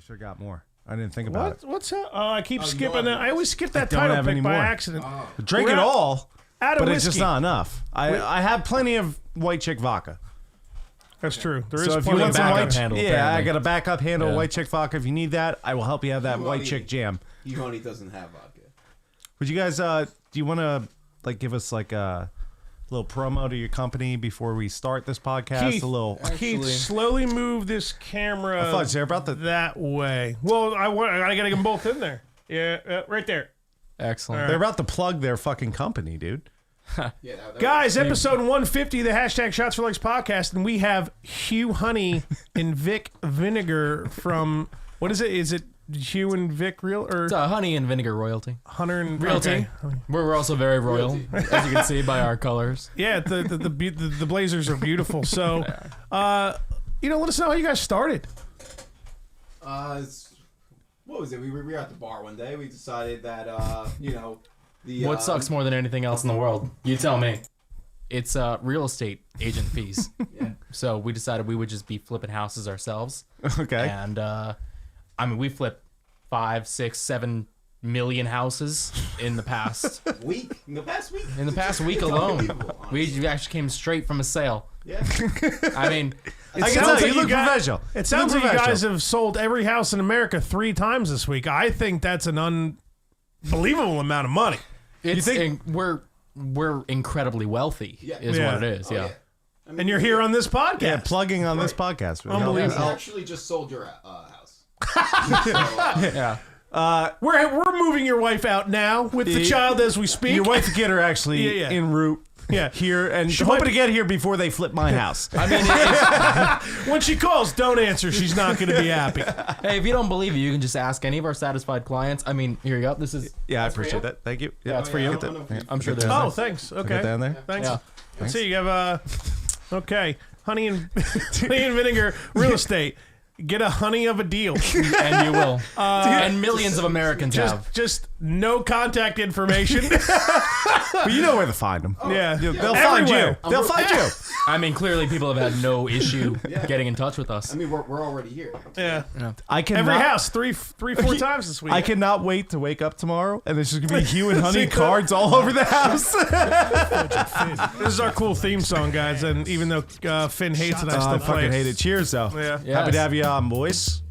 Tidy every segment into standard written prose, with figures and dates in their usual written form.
should have got more. I didn't think about it. What's that? Oh, I keep skipping that. I always skip that title pick by accident. Drink it all, but it's just not enough. I have plenty of white chick vodka. That's true. There is so if you want some white handle, I got a backup handle white chick vodka. If you need that, I will help you have that white chick jam. Hugh Honey doesn't have vodka. Would you guys? Do you want to give us a little promo to your company before we start this podcast? Keith, slowly move this camera that way. Well, I gotta get them both in there. Yeah, right there. Excellent. Right. They're about to plug their fucking company, dude. Guys, episode 150 of the Hashtag Shots for Likes podcast, and we have Hugh Honey and Vic Vinegar from, what is it? Is it Hugh and Vic It's Honey and Vinegar royalty. Hunter and Realty. Okay. We're also very royal, as you can see by our colors. Yeah, the blazers are beautiful. So, let us know how you guys started. What was it? We were at the bar one day. We decided that, what sucks more than anything else in the world? You tell me. It's real estate agent fees. Yeah. So we decided we would just be flipping houses ourselves. Okay. And we flipped 5, 6, 7 million houses in the past week. In the past week alone. We actually came straight from a sale. Yeah. I mean, I can tell you look professional. It sounds like you guys have sold every house in America 3 times this week. I think that's an unbelievable amount of money. We're incredibly wealthy, is what it is. Yeah. I mean, and you're here on this podcast. Yeah, plugging on this podcast. Unbelievable. We actually just sold your house. Yeah. We're moving your wife out now with the child as we speak. Your wife and kid are actually en route here, and hoping to get here before they flip my house. I mean, when she calls, don't answer. She's not going to be happy. Hey, if you don't believe it, you can just ask any of our satisfied clients. I mean, here you go. This is. Yeah, I appreciate that. Thank you. Yeah, it's for you. I'm sure there's. Oh, thanks. Okay. Down there. Thanks. Yeah. Let's see. You have okay, Honey and Vinegar real estate. Get a honey of a deal. And you will. And millions of Americans have. Just no contact information. But you know where to find them. Yeah. They'll find you. They'll find you. I mean, clearly people have had no issue getting in touch with us. I mean, we're already here. Yeah. I can Every house, 4 times this week. I cannot wait to wake up tomorrow, and there's just going to be Hugh and Honey cards all over the house. This is our cool theme song, guys, and even though Finn hates it, I still fucking hate it. Cheers, though. Yeah. Yes. Happy to have you on, boys.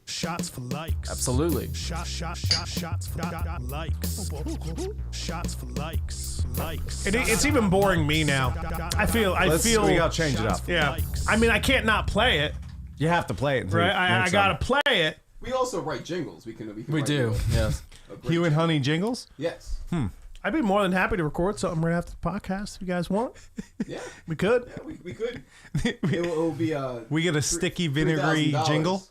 Shots for likes. Absolutely. Shots for likes. Shots for likes. It's even boring me now. I feel. We gotta change it up. Yeah. I mean, I can't not play it. You have to play it. Right. I gotta play it. We also write jingles. We do. Jingles. Yes. Hugh and Honey jingles. Yes. I'd be more than happy to record something right after the podcast if you guys want. Yeah. We could. Yeah, we could. It'll be we get a sticky vinegary jingle.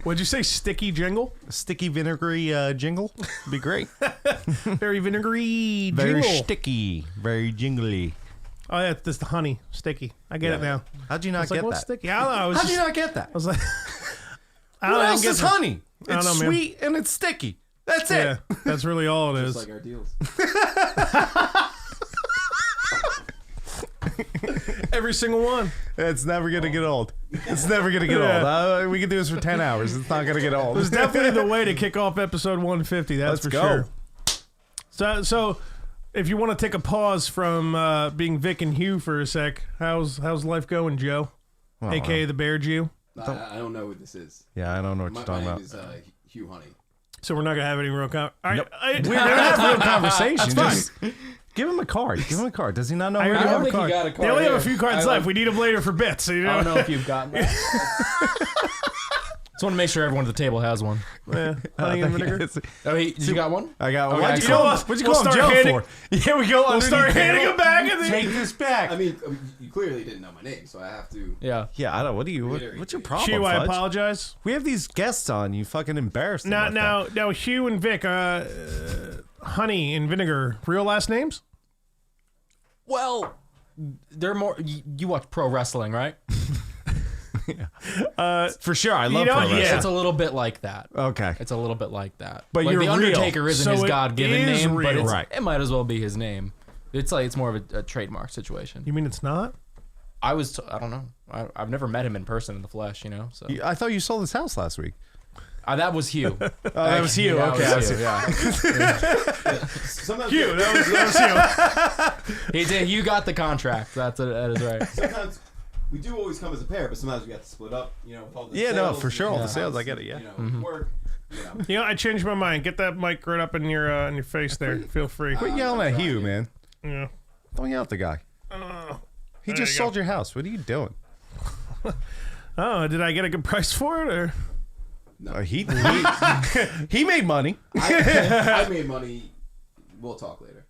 What'd you say? Sticky jingle? A sticky vinegary jingle? Be great. Very vinegary jingle. Very sticky. Very jingly. Oh, yeah, this the honey. Sticky. I get it now. How'd you not get what's that? Sticky? I don't know. How'd you not get that? I was like, what else is honey? I don't It's know, man. sweet and it's sticky. That's it. Yeah, that's really all it is. just like our deals. Every single one. It's never going to get old. It's never going to get old. We can do this for 10 hours. It's not going to get old. It's definitely the way to kick off episode 150. That's Let's for go. sure. So, if you want to take a pause from being Vic and Hugh for a sec, how's life going, Joe? AKA the Bear Jew. I don't know what this is. Yeah, I don't know what you're talking my about. name is Hugh Honey. So we're not gonna have any real We're gonna have real conversation. Just give him a card. Give him a card. Does he not know? I already have a think card. you got a card They only have a here. few cards left. We need them later for bits. So you I know? don't know if you've gotten that. Just want to make sure everyone at the table has one. Yeah. Honey and vinegar. Oh, you got one? I got one. Okay, What'd you cool. call him Joe for? Yeah, we'll start handing them back. And Take this back. I mean, you clearly didn't know my name, so I have to. Yeah. Yeah, I don't. What's your problem? Hugh, I Fudge? apologize. We have these guests on. You fucking embarrassed them. Now, Hugh and Vic, Honey and Vinegar, real last names? Well, they're more. You watch pro wrestling, right? For sure, I love pro wrestling. yeah. It's a little bit like that. Okay. It's a little bit like that. But like you're the Undertaker real. isn't So his it God-given is name, real. but Right. it might as well be his name. It's more of a trademark situation. You mean it's not? I don't know. I've never met him in person in the flesh, you know. So I thought you sold his house last week. that was Hugh. That was Hugh. Yeah, Okay, that I was see. Hugh, yeah. Sometimes Hugh, that was you. He did. You got the contract. That is right. Sometimes we do always come as a pair, but sometimes we have to split up. You know, with all the Yeah, no, sales for sure, all the and sales, I house get it, yeah. and, You know, work. You know. You know, I changed my mind. Get that mic right up in your face there. Feel free. Quit yelling at Hugh, man. Yeah. Don't yell at the guy. He There just you sold your house. What are you doing? Oh, did I get a good price for it, or? He made money. I made money. We'll talk later.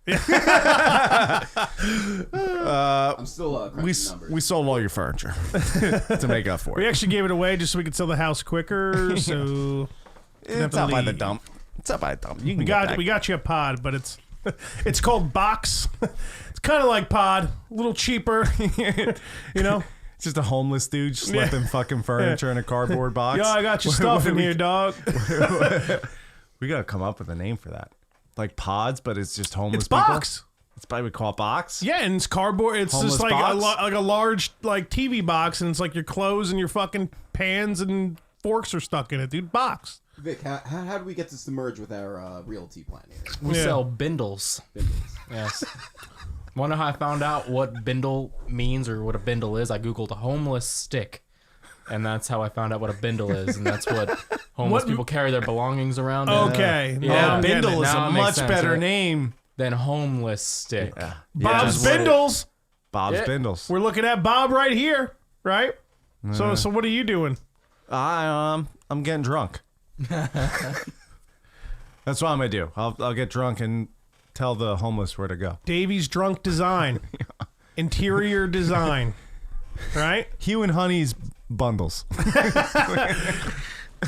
I'm still crunching numbers. We sold all your furniture to make up for We it. actually gave it away just so we could sell the house quicker. So It's out by the dump. It's out by the dump. You can we got you a pod, but it's called Box. It's kind of like Pod, a little cheaper. You know. It's just a homeless dude slipping fucking furniture in a cardboard box. Yo, I got your stuff in here, dog. We gotta come up with a name for that. Like pods, but it's just homeless It's people. Box. It's probably called box. Yeah, and it's cardboard. It's Homeless just like box? like a large like TV box, and it's like your clothes and your fucking pans and forks are stuck in it, dude. Box. Vic, how do we get this to merge with our realty plan here? We Yeah. sell bindles. Yes. Want to know how I found out what bindle means or what a bindle is? I googled a homeless stick, and that's how I found out what a bindle is, and that's what homeless people carry their belongings around. in. Okay. Yeah. Now I'm getting Bindle it. is Now a it makes much sense, better right? name. Then homeless stick. Bob's Just what it- Bindles. Bob's Yeah. Bindles. We're looking at Bob right here, right? So what are you doing? I'm getting drunk. That's what I'm gonna do. I'll get drunk and tell the homeless where to go. Davy's Drunk Design. Interior design. Right? Hugh and Honey's bundles.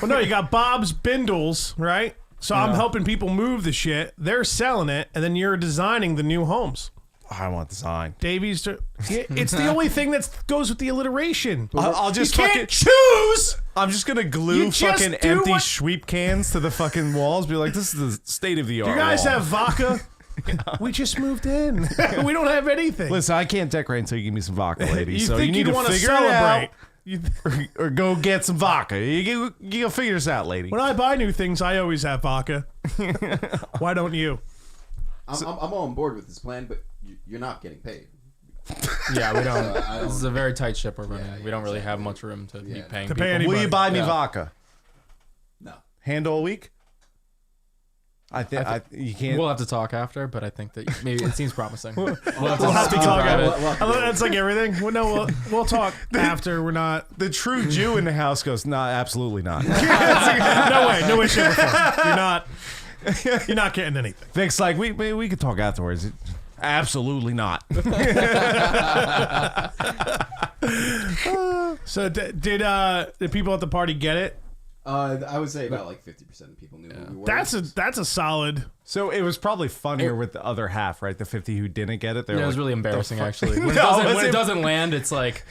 Well, no, you got Bob's Bindles, right? So I'm helping people move the shit. They're selling it, and then you're designing the new homes. I want design. Davy's. It's the only thing that goes with the alliteration. I'll just you fucking can't choose. I'm just gonna glue You just fucking do empty what- sweep cans to the fucking walls. Be like, this is the state of the art. You guys wall. have vodka? We just moved in. We don't have anything. Listen, I can't decorate until you give me some vodka, lady. so you think need you'd to want to figure it out, celebrate? or go get some vodka. You go figure this out, lady. When I buy new things, I always have vodka. Why don't you? I'm on board with this plan, but you're not getting paid. Yeah, we don't. I don't- This is a very tight ship we're running. Yeah, we don't really have exactly. much room to be Yeah. paying To people. pay any- Will you buy me Yeah. vodka? No. Handle a week? I think you can't. We'll have to talk after, but I think that maybe it seems promising. We'll have We'll have to talk about after. That's like everything. Well, no, we'll talk after. We're not. the true Jew in the house goes, nah, absolutely not. No way, shape, or form. You're not getting anything. Vic's like, we could talk afterwards. Absolutely not. So did people at the party get it? I would say about like 50% of people knew who we were. That's a solid. So it was probably funnier with the other half, right? The 50 who didn't get it. Yeah, it was really embarrassing, actually. When, No, when it doesn't land, it's like,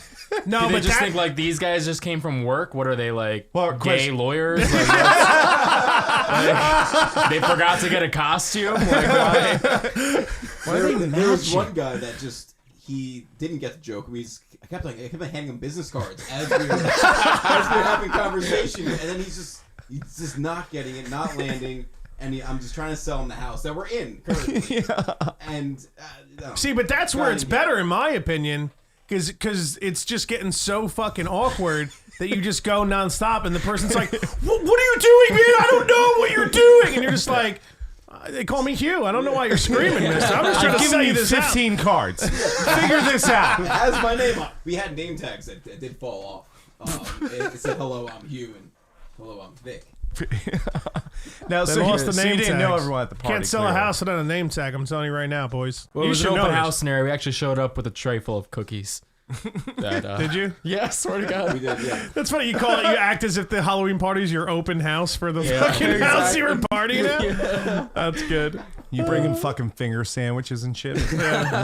No, do they but just think like these guys just came from work? What are they like? Well, gay question- lawyers? Like, like, they forgot to get a costume. Like, why? Why are they There was matching? one guy that he didn't get the joke. I kept handing him business cards as we were having conversation, and then he's just not getting it, not landing. And I'm just trying to sell him the house that we're in currently. And no. See, but that's where Gotta it's get better, in my opinion, because it's just getting so fucking awkward that you just go nonstop, and the person's like, what are you doing, man? I don't know what you're doing. And you're just like, they call me Hugh. I don't know why you're screaming, mister. I'm just trying I've to sell given you you this 15 cards. Figure this out. It has my name on. We had name tags that did fall off. It said, "Hello, I'm Hugh," and "Hello, I'm Vic." Now, They so lost you, the so name you didn't know tags. everyone at the party. Can't sell a clearly. house without a name tag. I'm telling you right now, boys. Well, it You was should an know open this. house scenario. We actually showed up with a tray full of cookies. That, Did you? Yeah, swear to God. We did, yeah. That's funny. You call it. You act as if the Halloween party is your open house for the Yeah, fucking house exactly. you were partying at. That's good. You bring in fucking finger sandwiches and shit.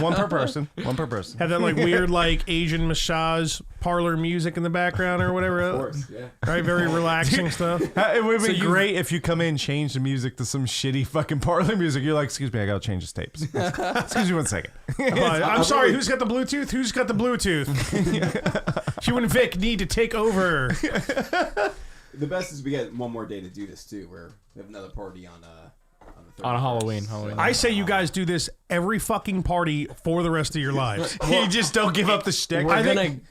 One per person. One per person. Have that like weird like Asian massage parlor music in the background or whatever. Of course, yeah. Right, very relaxing stuff. It would be great if you come in, change the music to some shitty fucking parlor music. You're like, excuse me, I gotta change the tapes. Excuse me 1 second. I'm sorry, who's got the Bluetooth? Who's got the Bluetooth? Hugh and Vic need to take over. The best is we get one more day to do this too. Where we have another party on the 31st. On Halloween. I say you guys do this every fucking party for the rest of your lives. You just don't give up the shtick.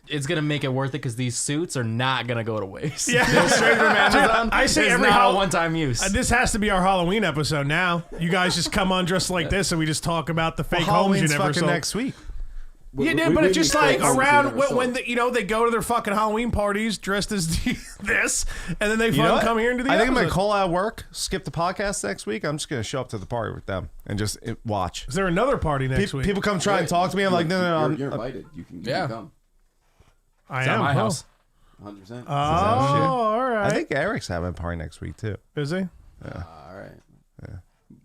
It's gonna make it worth it because these suits are not gonna go to waste. Yeah, straight from Amazon. I say It's every not a one-time use. This has to be our Halloween episode now. You guys just come on dressed like this and we just talk about the fake homes you Halloween's never fucking sold. next week. Yeah, but it's just like around when the, they go to their fucking Halloween parties dressed as this, and then they You know what? come here and do the I think I'm gonna episode. call out work, skip the podcast next week. I'm just gonna show up to the party with them and just watch. Is there another party next week? People come try and talk to me. I'm like, no. You're invited. You can come. I It's at am. my house. 100%. Oh, all right. I think Eric's having a party next week too. Is he? All right.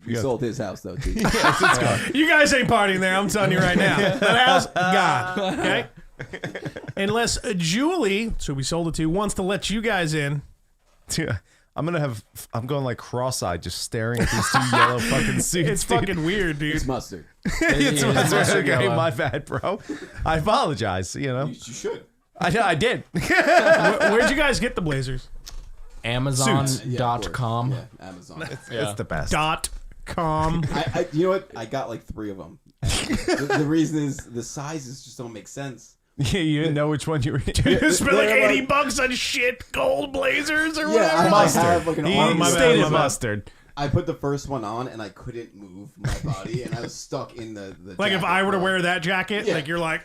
We sold his house though, too. You guys ain't partying there. I'm telling you right now. That house, gone. Okay. Unless Julie, who we sold it to, wants to let you guys in. I'm going like cross-eyed, just staring at these two yellow fucking suits. It's dude. fucking weird, dude. It's mustard. It's mustard okay, yellow. my bad, bro. I apologize. You should. I did. Where'd you guys get the blazers? Amazon.com. Yeah, Amazon. It's the best. .com. You know what? I got like 3 of them. The reason is the sizes just don't make sense. Yeah, you didn't know which one you were. You spent like They're $80 on shit gold blazers or Yeah, whatever. I have like an arm. my bad, Stated my bad. mustard. I put the first one on and I couldn't move my body and I was stuck in the Like if jacket. I were to wear that jacket, Yeah. like you're like,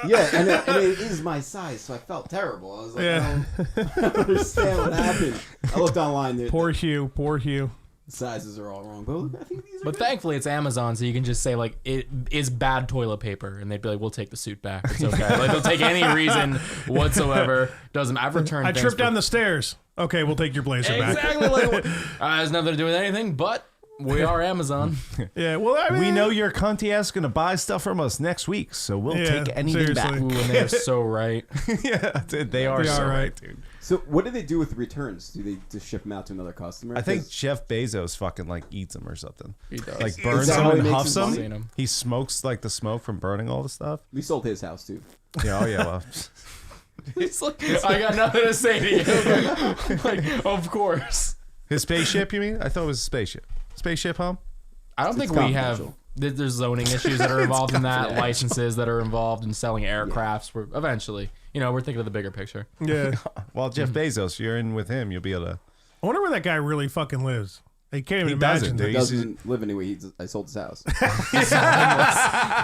Yeah, and it is my size, so I felt terrible. I was like, Yeah. I don't understand what happened. I looked online. Poor Hugh, poor Hugh. The sizes are all wrong, but I think these are But good. thankfully, it's Amazon, so you can just say like it is bad toilet paper, and they'd be like, "We'll take the suit back. It's okay." Like they'll take any reason whatsoever. Doesn't. I've returned. I things tripped for- down the stairs. Okay, we'll take your blazer back. Exactly. Like, has nothing to do with anything, but we are Amazon. Yeah, well, I mean, We know your cunty ass gonna buy stuff from us next week, so we'll Yeah, take anything back. seriously. Ooh, and they're so right. Yeah, they are They so are right. right, dude. So what do they do with returns? Do they just ship them out to another customer? I think 'Cause Jeff Bezos fucking like eats them or something. He does. Like burns that them how he and makes huffs his them. money? Seen him. He smokes like the smoke from burning all the stuff. we sold his house too. Yeah, oh yeah, well. He's like, I got nothing to say to you. Like, of course. His spaceship, you mean? I thought it was a spaceship. Spaceship home? I don't think It's we have. confidential. There's zoning issues that are involved in that, licenses that are involved in selling aircrafts. We're eventually, we're thinking of the bigger picture. yeah. Well, Jeff Bezos, you're in with him, you'll be able to. I wonder where that guy really fucking lives. I can't even He doesn't, imagine. dude. He He's- doesn't live anywhere. I sold his house.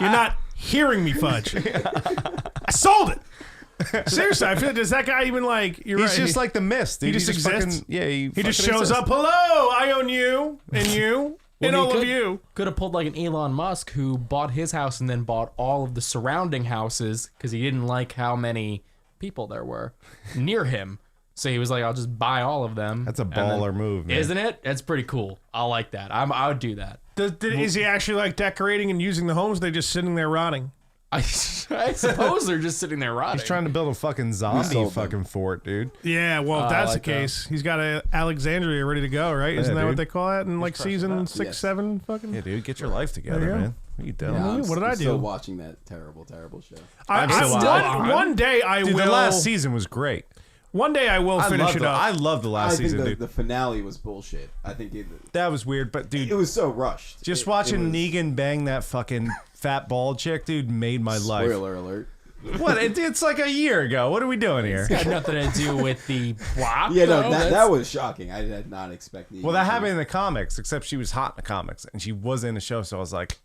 You're not hearing me, Fudge. I sold it. Seriously, I feel does that guy even like? You're He's right. just like the mist, dude. he just exists? Fucking, yeah, he just shows up. Hello, I own you and you and he all of could- you. Could have pulled like an Elon Musk who bought his house and then bought all of the surrounding houses because he didn't like how many people there were near him. So he was like, I'll just buy all of them. That's a And then- baller move, man. Isn't it? That's pretty cool. I like that. I would do that. Is he actually like decorating and using the homes? They just sitting there rotting. I suppose they're just sitting there rotting. He's trying to build a fucking zombie sold fucking fort, dude. Yeah, well, if I that's like the case, he's got a Alexandria ready to go, right? Isn't that what dude. they call it in like season 6, Yes. 7? Fucking. Yeah, dude, get your life together, There you go. man. What are you doing? Yeah, what did I I'm still do? watching that terrible show. I'm still watching. One day I Dude, will. the last season was great. One day I will finish it up. I love the last I think season, dude. the finale was bullshit. I think That was weird, but dude, it was so rushed. just It watching was- Negan bang that fucking fat bald chick, dude, made my life. Spoiler alert. What? It's like a year ago. What are we doing here? It's got nothing to do with the plot. Yeah, no, though. that was shocking. I did not expect the. Well, that happened in the comics, except she was hot in the comics, and she was in the show, so I was like,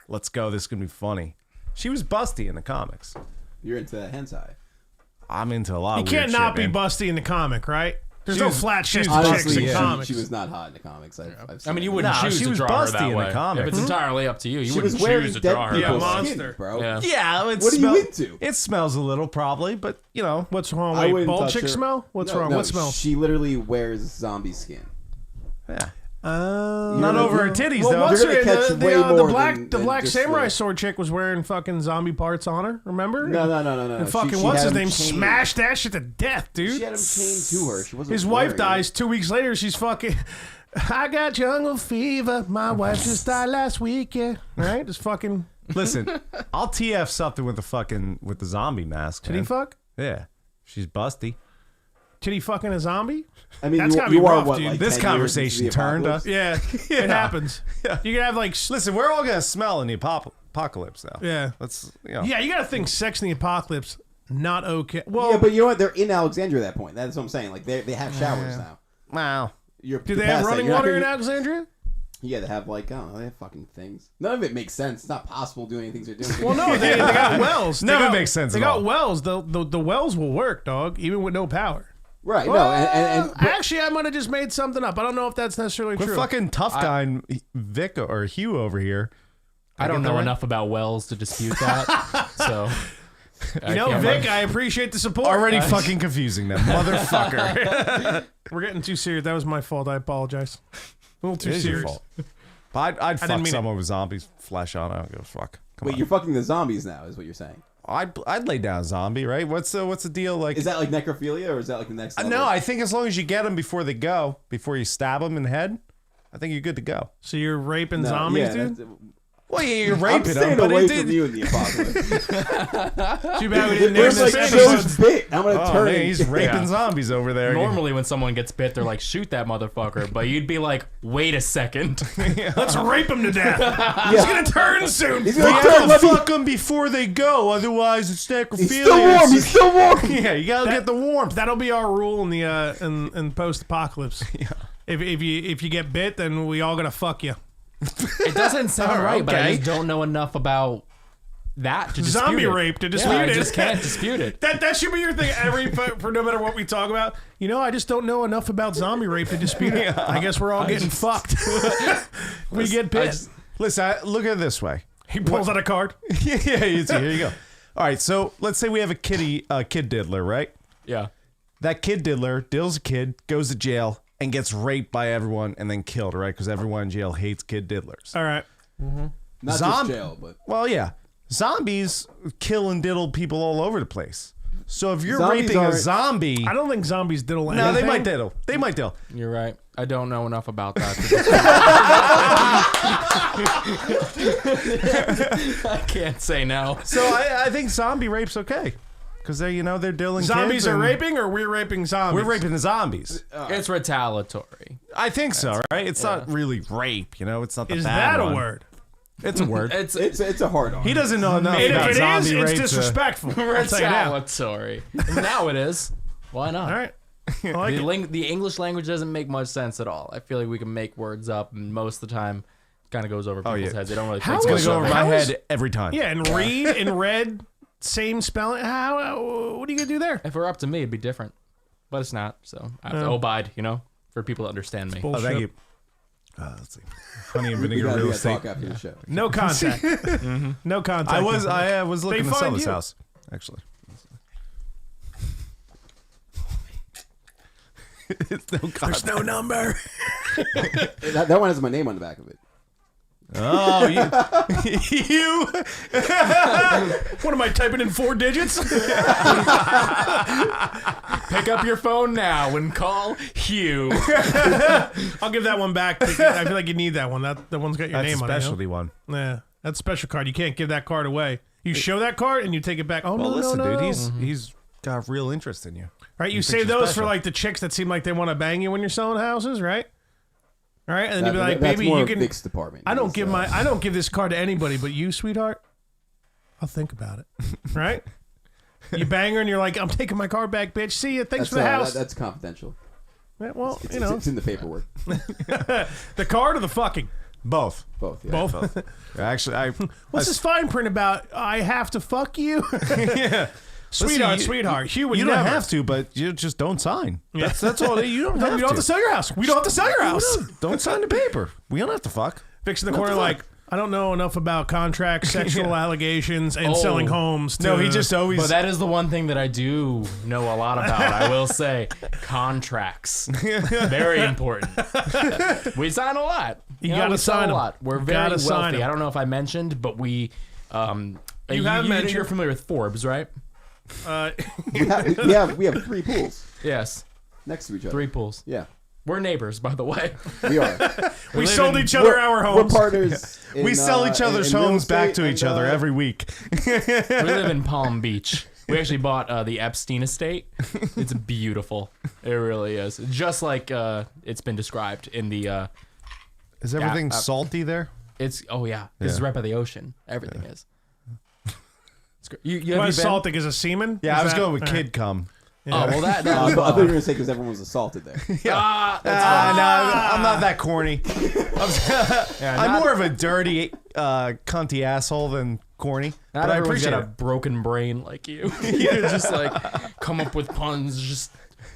let's go. This is going to be funny. She was busty in the comics. You're into that hentai. I'm into a lot You of can't weird not shit, be man. busty in the comic, right? There's She no was- flat she was chested chicks Honestly, in yeah. comics. she was not hot in the comics. I've I seen mean, you it. wouldn't Nah, choose she to was draw her busty that in the way. comics. If it's entirely up to you, you She wouldn't was wearing choose to dead draw her. Yeah, people's monster. skin, bro. Yeah. Yeah, What are you into? It smells a little, probably, but you know, What's wrong? I Wait, wouldn't bald touch chick her. smell? What's No, wrong? no, What smell? She literally wears zombie skin. yeah. Not over her titties, Well, though. what's You're her gonna catch the way the more black than- the than black just samurai the- sword chick was wearing fucking zombie parts on her? Remember? No. And She- fucking she what's had his him name? chained. Smashed that shit to death, dude. She had him chained to her. She wasn't. His wife dies 2 weeks later. She's fucking. I got jungle fever. My wife just died last week. Yeah, right. Just fucking. Listen, I'll TF something with the zombie mask. Did he man. fuck? Yeah, she's busty. Did he fucking a zombie? I mean, That's you, gotta be you are rough, what, dude. like This 10 years conversation into the turned apocalypse? Yeah, Yeah. it happens. Yeah. You can have like. Listen, we're all gonna smell in the apocalypse now. Yeah. Let's Yeah, you gotta think sex in the apocalypse not okay. Well, Yeah, but you know what? They're in Alexandria at that point. That's what I'm saying. Like they have showers now. Wow. do they have running water in Alexandria? Yeah, they have like I don't know. They have fucking things. None of it makes sense. It's not possible doing any things they're doing. Well, no, they got wells. None of it got- makes sense They at got all. wells. The wells will work, dog, even with no power. Right? No, Well, and actually, I might have just made something up. I don't know if that's necessarily Quit true. fucking tough guy and Vic or Hugh over here. I don't get know that? enough about wells to dispute that. So, You know, Vic, I appreciate the support. Already fucking confusing them, motherfucker. We're getting too serious. That was my fault. I apologize. A little too It is your serious. fault. But I'd didn't fuck mean someone with zombies flesh on. I don't give a fuck. Come wait, on. you're fucking the zombies now, is what you're saying? I'd lay down a zombie, right? What's the deal? Like, Is that like necrophilia, or is that like the next level? no, I think as long as you get them before they go, before you stab them in the head, I think you're good to go. So you're raping No, zombies, yeah, dude? that's- Well, yeah, you're I'm raping staying them, but away it from did. you in the apocalypse. Too bad we didn't name Where's this like episode. Joe's bit? I'm gonna Oh, turn man, it. he's raping zombies over there. normally when someone gets bit, they're like, "Shoot that motherfucker," but you'd be like, "Wait a second." Let's rape him to death. He's gonna turn soon. He's We gonna turn. have to Let me. fuck them before they go, otherwise it's necrophilia. He's still warm. He's still warm. Yeah, you gotta get the warmth. That'll be our rule in the in post apocalypse. If you get bit, then we all gonna fuck you. It doesn't sound right, but I okay. just don't know enough about that to dispute Zombie it. rape to dispute Yeah, I it. just can't dispute it. That should be your thing for no matter what we talk about. You know, I just don't know enough about zombie rape to dispute it. I guess we're all getting fucked. We get bit. Listen, look at it this way. He pulls out a card. Yeah, here you go. All right, so let's say we have a kid diddler, right? Yeah. That kid diddler dills a kid, goes to jail, and gets raped by everyone and then killed, right? Because everyone in jail hates kid diddlers. All right. Not Zom- just jail, but Well, yeah. Zombies kill and diddle people all over the place. So if you're Zombies raping a aren't- zombie... I don't think zombies diddle anything. No, they might diddle. They might diddle. You're right. I don't know enough about that. I can't say no. So I think zombie rape's okay. Because they're dilling Zombies kids are and raping, or we're raping zombies? We're raping the zombies. It's retaliatory. I think so, right? It's not really rape, It's not the Is bad that a one. word? It's a word. It's it's a hard on. He doesn't know enough And about if it zombie is, rape it's to- disrespectful. I'll tell you now. retaliatory. Now it is. Why not? All right. I like it. The English language doesn't make much sense at all. I feel like we can make words up, and most of the time, it kind of goes over people's yeah. heads. They don't really How think It's is- gonna go over my How is- head every time. Yeah, and read and read, same spelling. What are you gonna do there? If it were up to me, it'd be different, but it's not. So I have to abide, for people to understand me. Oh, Bullshit. thank you. Honey and We vinegar gotta real talk estate. after the show. No contact. No contact. I was looking They to sell find this you. house, actually. It's no There's contact. no number. That one has my name on the back of it. Oh, you. What am I typing in 4 digits? Pick up your phone now and call Hugh. I'll give that one back. I feel like you need that one. That one's got your That's a name on it. specialty one. Yeah, that's a special card. You can't give that card away. You show that card and you take it back. Oh Well, no, listen, no, no. dude, he's got real interest in you. Right, you think save you're those for special. like the chicks that seem like they want to bang you when you're selling houses, right? All right, and then you'd be like, that's "Baby, more you of can." Vic's department. I don't He's, give this card to anybody but you, sweetheart. I'll think about it. Right? You bang her and you're like, "I'm taking my card back, bitch. See ya. Thanks That's, for the house." that's confidential. Yeah, well, It's, you know, it's in the paperwork. the card or the fucking Both. Both. Yeah. both. Actually, What's this fine print about? I have to fuck you, yeah. sweetheart, you- sweetheart. Hugh would You don't never. have to, but you just don't sign. That's all. You don't have You don't have to sell your house. We don't have to sell your house. Don't sign the paper. We don't have to fuck. Vic's in the What corner the like, I don't know enough about contracts, sexual allegations, and selling homes. No, he just always. But that is the one thing that I do know a lot about. I will say, contracts, very important. We sign a lot. You gotta we sign a 'em. lot. We're very sign 'em. wealthy. I don't know if I mentioned, but we. You have mentioned. You're familiar with Forbes, right? We have 3 pools Yes, next to each other. 3 pools. Yeah, We're neighbors, by the way. we are. We sold each other our We're homes. partners. we sell each other's in real homes back estate to each and, other every week. We live in Palm Beach. We actually bought the Epstein estate. It's beautiful. It really is. Just like it's been described in the. Is everything salty there? It's This is right by the ocean. Everything is. It's great. You Why have you been? Saltic is a seaman? Yeah, Is I was that- going with all right. Kid Cum. Oh well, that. I thought you were gonna say because everyone was assaulted there. No, I'm not that corny. I'm more of a dirty, cunty asshole than corny. Not But I everyone's appreciate got a it. broken brain like you. You just like come up with puns. Just.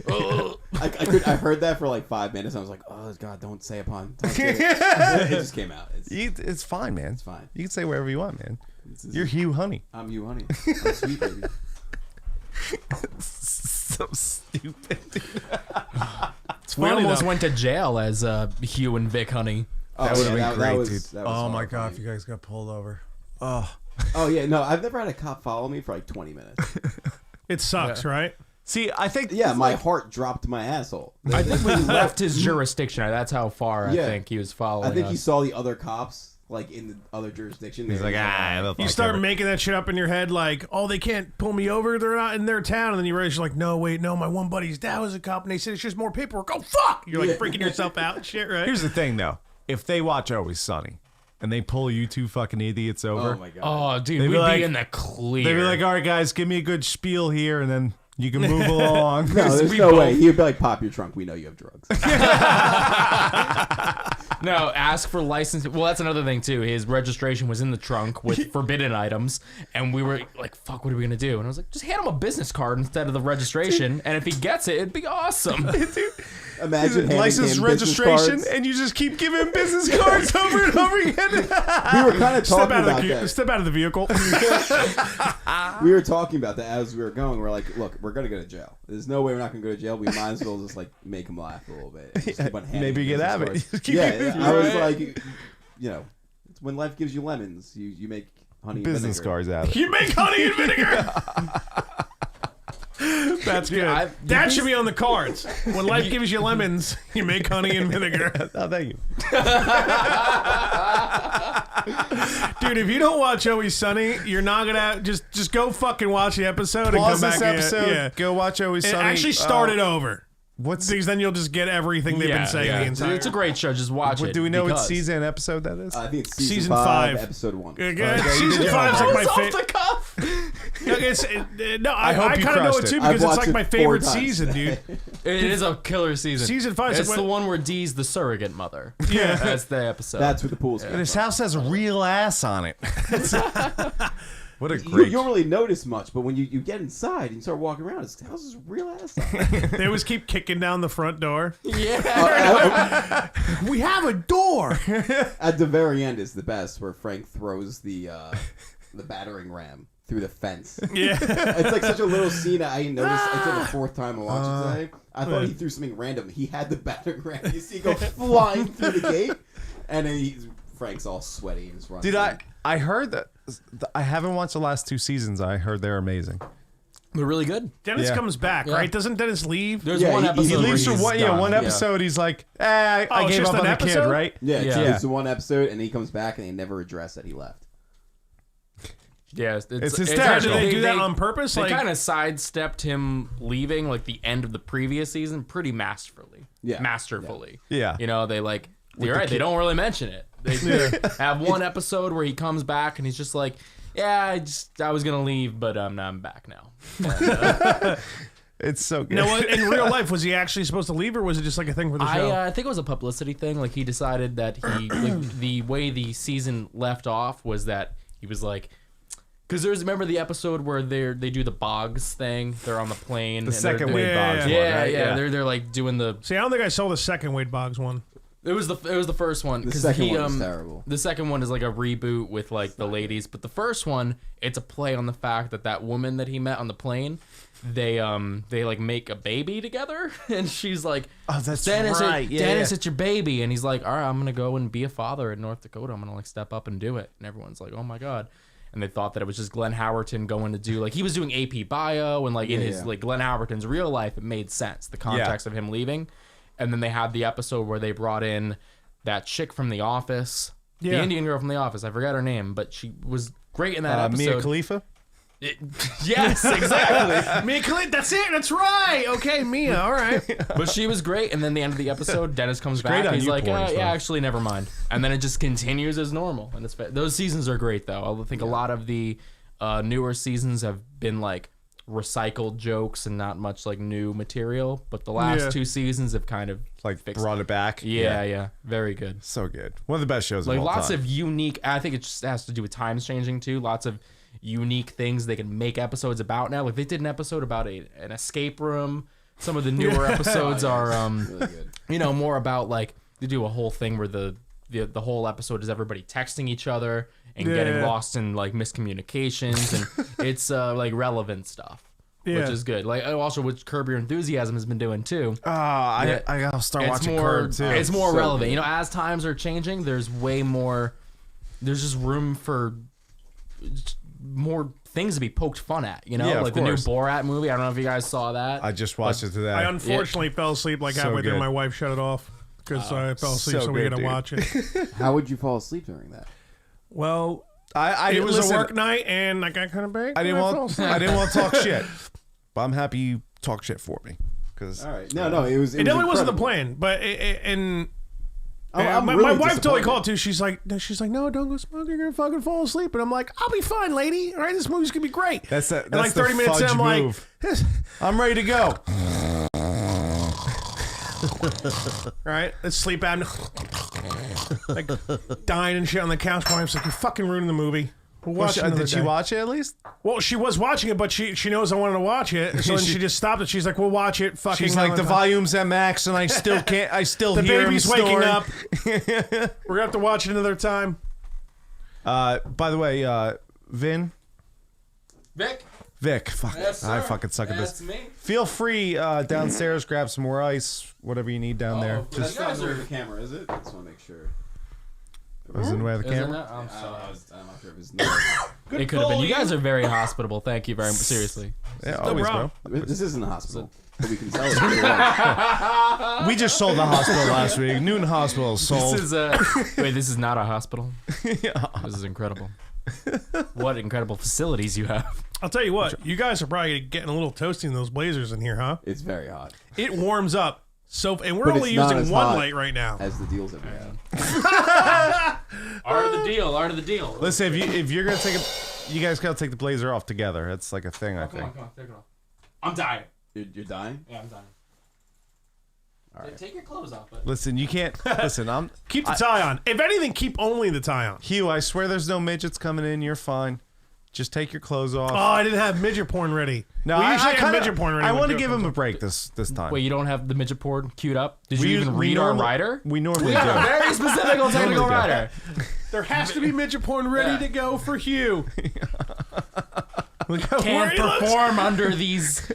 I heard that for like 5 minutes. I was like, oh God, don't say a pun. Don't say it. It just came out. It's fine, man. It's fine. You can say whatever you want, man. You're Hugh Honey. I'm you, honey. I'm sweet, baby. So stupid. We funny, almost though. went to jail as Hugh and Vic, honey. That would've been great, was, dude. that was Oh my horrifying. god, if you guys got pulled over. Oh. Oh yeah, no, I've never had a cop follow me for like 20 minutes. It sucks, right? See, I think Yeah, my heart dropped to my asshole. I think we left his jurisdiction. That's how far I Yeah. think he was following I think us. he saw the other cops like in the other jurisdiction. he's like, You start making that shit up in your head like, oh, they can't pull me over. They're not in their town. And then you realize you're like, no, wait, no, my one buddy's dad was a cop. And they said it's just more paperwork. Oh, fuck. You're like freaking yourself out and shit, right? Here's the thing, though. If they watch Always Sunny and they pull you 2 fucking idiots over, Oh my god. Oh, dude, They'd we'd be like- be in the clear. they'd be like, all right, guys, give me a good spiel here, and then you can move along. No, there's we no both- way. He'd be like, pop your trunk. We know you have drugs. No, ask for license. Well, that's another thing too. His registration was in the trunk with forbidden items, and we were like, "Fuck, what are we gonna do?" And I was like, "Just hand him a business card instead of the registration, and if he gets it, it'd be awesome." Imagine handing License him registration, business cards. and you just keep giving business cards over and over again. We were kind of Step talking out, about of the, that. step out of the vehicle. We were talking about that as we were going. We're like, look, we're gonna go to jail. There's no way we're not gonna go to jail. We might as well just like make him laugh a little bit. And just keep on handing Maybe him you can business have it. cards. Just keep Yeah, giving- I was like, you know, it's when life gives you lemons, you make honey and Business vinegar. cards out. You make honey and vinegar. That's good. That should be on the cards. When life gives you lemons, you make honey and vinegar. Oh, thank you. Dude, if you don't watch Always Sunny, you're not gonna just go fucking watch the episode and Pause come this back. episode. Yeah. Go watch Always And Sunny. actually start it over. What's Because then you'll just get everything they've been saying the entire. It's a great show. Just watch it. do we know what because- season and episode that is? I think it's Season season five. 5, episode 1. Season your 5 is like my That was off favorite. the cuff. No, I hope you kind of know crushed it too it. because I've it's like watched my it 4 favorite times. season, dude. It is a killer season. Season 5 is It's like the when- one where Dee's the surrogate mother. Yeah. That's the episode. That's what the pool's from. This house has real ass on it. What a You great. don't really notice much, but when you get inside and you start walking around, this house is real ass. They always keep kicking down the front door. yeah. We have a door. At the very end is the best, where Frank throws the battering ram through the fence. Yeah. It's like such a little scene I didn't notice until the 4th time I watched it today. I thought he threw something random. He had the battering ram. You see, go flying through the gate, and then Frank's all sweaty and just running. Dude, I heard that. I haven't watched the last 2 seasons. I heard they're amazing. They're really good. Dennis Yeah. comes back, Yeah. right? Doesn't Dennis leave? There's Yeah, one he episode. He where leaves for he's one. Yeah, done. one episode. He's like, I Oh, it's gave just up an on the kid, episode? right? Yeah, Yeah. it's the one episode, and he comes back, and they never address that he left. Yeah, It's hysterical. Did they do that on purpose? They Like, kind of sidestepped him leaving, like the end of the previous season, pretty masterfully. Yeah. Masterfully. Yeah. You know, they like. You're right. They don't really mention it. They have one episode where he comes back and he's just like, "Yeah, I was gonna leave, but now I'm back now." It's so good. no, in real life, was he actually supposed to leave, or was it just like a thing for the show? I think it was a publicity thing. Like he decided that he, like, the way the season left off was that he was like, because remember the episode where they do the Boggs thing. They're on the plane. The and second they're, Wade Yeah, Boggs yeah. one, Yeah, right? yeah. They're like doing the. See, I don't think I saw the second Wade Boggs one. It was the first one. The 'cause second one was terrible. The second one is like a reboot with like the ladies, but the first one, it's a play on the fact that woman that he met on the plane, they like make a baby together, and she's like, Oh, that's Dennis, right. Dennis, it's your baby, and he's like, all right, I'm gonna go and be a father in North Dakota. I'm gonna like step up and do it, and everyone's like, oh my god. And they thought that it was just Glenn Howerton going to do like he was doing AP Bio and like in his like Glenn Howerton's real life, it made sense the context of him leaving. And then they had the episode where they brought in that chick from The Office, the Indian girl from The Office. I forgot her name, but she was great in that episode. Mia Khalifa? Yes, exactly. Mia Khalifa, that's it. That's right. Okay, Mia. All right. But she was great. And then the end of the episode, Dennis comes back. great on He's like, YouPorn, so. yeah, actually, never mind. And then it just continues as normal. And those seasons are great, though. I think a lot of the newer seasons have been like recycled jokes and not much like new material. But the last 2 seasons have kind of Like fixed brought it back. Yeah, very good. So good. One of the best shows Like of all lots time. of unique. I think it just has to do with times changing too. Lots of unique things they can make episodes about now. Like they did an episode about an escape room. Some of the newer episodes are Really good. more about like they do a whole thing where the whole episode is everybody texting each other and getting lost in like miscommunications, and it's like relevant stuff. Which is good. Like also, which Curb Your Enthusiasm has been doing too. I gotta start watching Curb too. It's more So relevant. good. As times are changing, there's way more. There's just room for more things to be poked fun at. Yeah, like of the new course. Borat movie. I don't know if you guys saw that. I just watched it today. I unfortunately fell asleep like So halfway through. good. My wife shut it off because I fell asleep, so so we had good, to dude. watch it. How would you fall asleep during that? Well, I it was listen, a work night, and I got kind of big. I didn't fell want asleep. I didn't want to talk shit, but I'm happy you talk shit for me because All right. No, it was. It definitely wasn't the incredible. plan, but and I'm my really wife totally disappointed. called too. She's like, no, don't go smoke. You're gonna fucking fall asleep. And I'm like, I'll be fine, lady. All right, this movie's gonna be great. that's and like 30 the minutes in, fudge I'm like, move. I'm ready to go. right, let's sleep apnea. Like dying and shit on the couch. My wife's like, you're fucking ruining the movie. We'll watch it another Did she day. watch it at least? Well, she was watching it, but she knows I wanted to watch it, so then she just stopped it. She's like, "We'll watch it." Fucking. She's like, another the time." volume's at max, and I still can't. I still The hear baby's him waking snoring. up. We're gonna have to watch it another time. By the way, Vic, fuck, Yes, I sir. fucking suck at That's this. me. Feel free downstairs, grab some more ice, whatever you need down there. Oh, That's You not guys the way are- the camera, is it? I just want to make sure. Was in the way of the Isn't camera. it? I'm sorry. I'm not sure if it's. It could have been. You guys are very hospitable. Thank you very much. Seriously. Yeah, always, problem. bro. This isn't a hospital, but we can tell it. If we want. We just sold the hospital last week. Newton Hospital is sold. This is wait. This is not a hospital. This is incredible. What incredible facilities you have. I'll tell you what, you guys are probably getting a little toasty in those blazers in here, huh? It's very hot. It warms up. So, and we're But only it's not using as one hot light right now. As the deals that we have. Art of the deal. Art of the deal. Listen, if you're gonna take you guys gotta take the blazer off together. It's like a thing, I Come think. on, take it off. I'm dying. You're dying? Yeah, I'm dying. All right. Take your clothes off. But Listen, you can't. Listen, Keep the tie on. If anything, keep only the tie on. Hugh. I swear, there's no midgets coming in. You're fine. Just take your clothes off. Oh, I didn't have midget porn ready. No, we I usually have kinda- midget porn ready. I when want to Joe give comes him a up. break this time. wait, you don't have the midget board queued up? Did We you use- even we read our normally- rider? We normally We have a do. very specific technical Normally do. rider. There has to be midget porn ready Yeah. to go for Hugh. Look how Can't worried he looks. perform under these.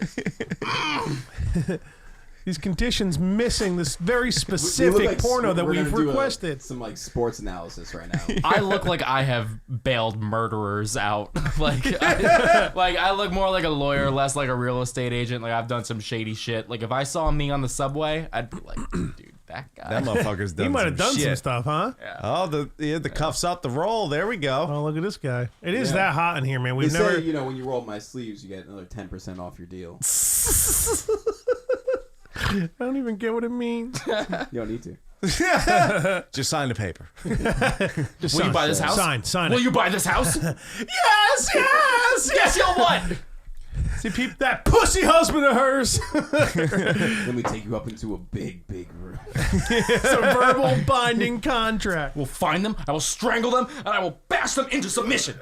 These conditions missing this very We look like specific porno that we're we've gonna do requested. some like sports analysis right now. I look like I have bailed murderers out. I look more like a lawyer, less like a real estate agent. Like I've done some shady shit. Like if I saw me on the subway, I'd be like, dude, that guy. That motherfucker's done. He might have done shit. some stuff, huh? Oh, the cuffs up, the roll. There we go. Oh, look at this guy. It is Yeah. that hot in here, man. They We've never. say, when you roll up my sleeves, you get another 10% off your deal. I don't even get what it means. You don't need to. Just sign the paper. Just Will you buy this house? Sign Will it. you buy this house? Yes, yes, Yes, you'll what? See, that pussy husband of hers. Let me take you up into a big, big room. It's a verbal binding contract. We'll find them, I will strangle them, and I will bash them into submission.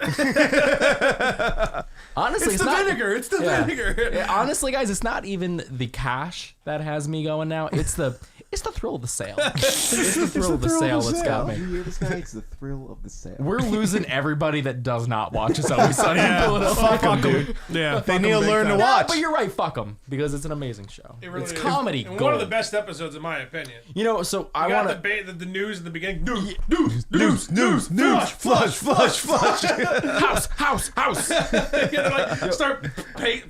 Honestly, It's the not, vinegar. It's the Yeah. vinegar. Yeah, honestly, guys, it's not even the cash that has me going now. It's the thrill of the sale. It's the thrill of the sale that's got me. You hear this guy? It's the thrill of the sale. We're losing everybody that does not watch It's Always Sunny in Philadelphia. Fuck 'em, dude. Yeah, They need to learn to No, watch. but you're right. Fuck them because it's an amazing show. really It's is. comedy. And gold. one of the best episodes, in my opinion. You know, so I You got want to the news at the beginning. News, Flush. house. like, start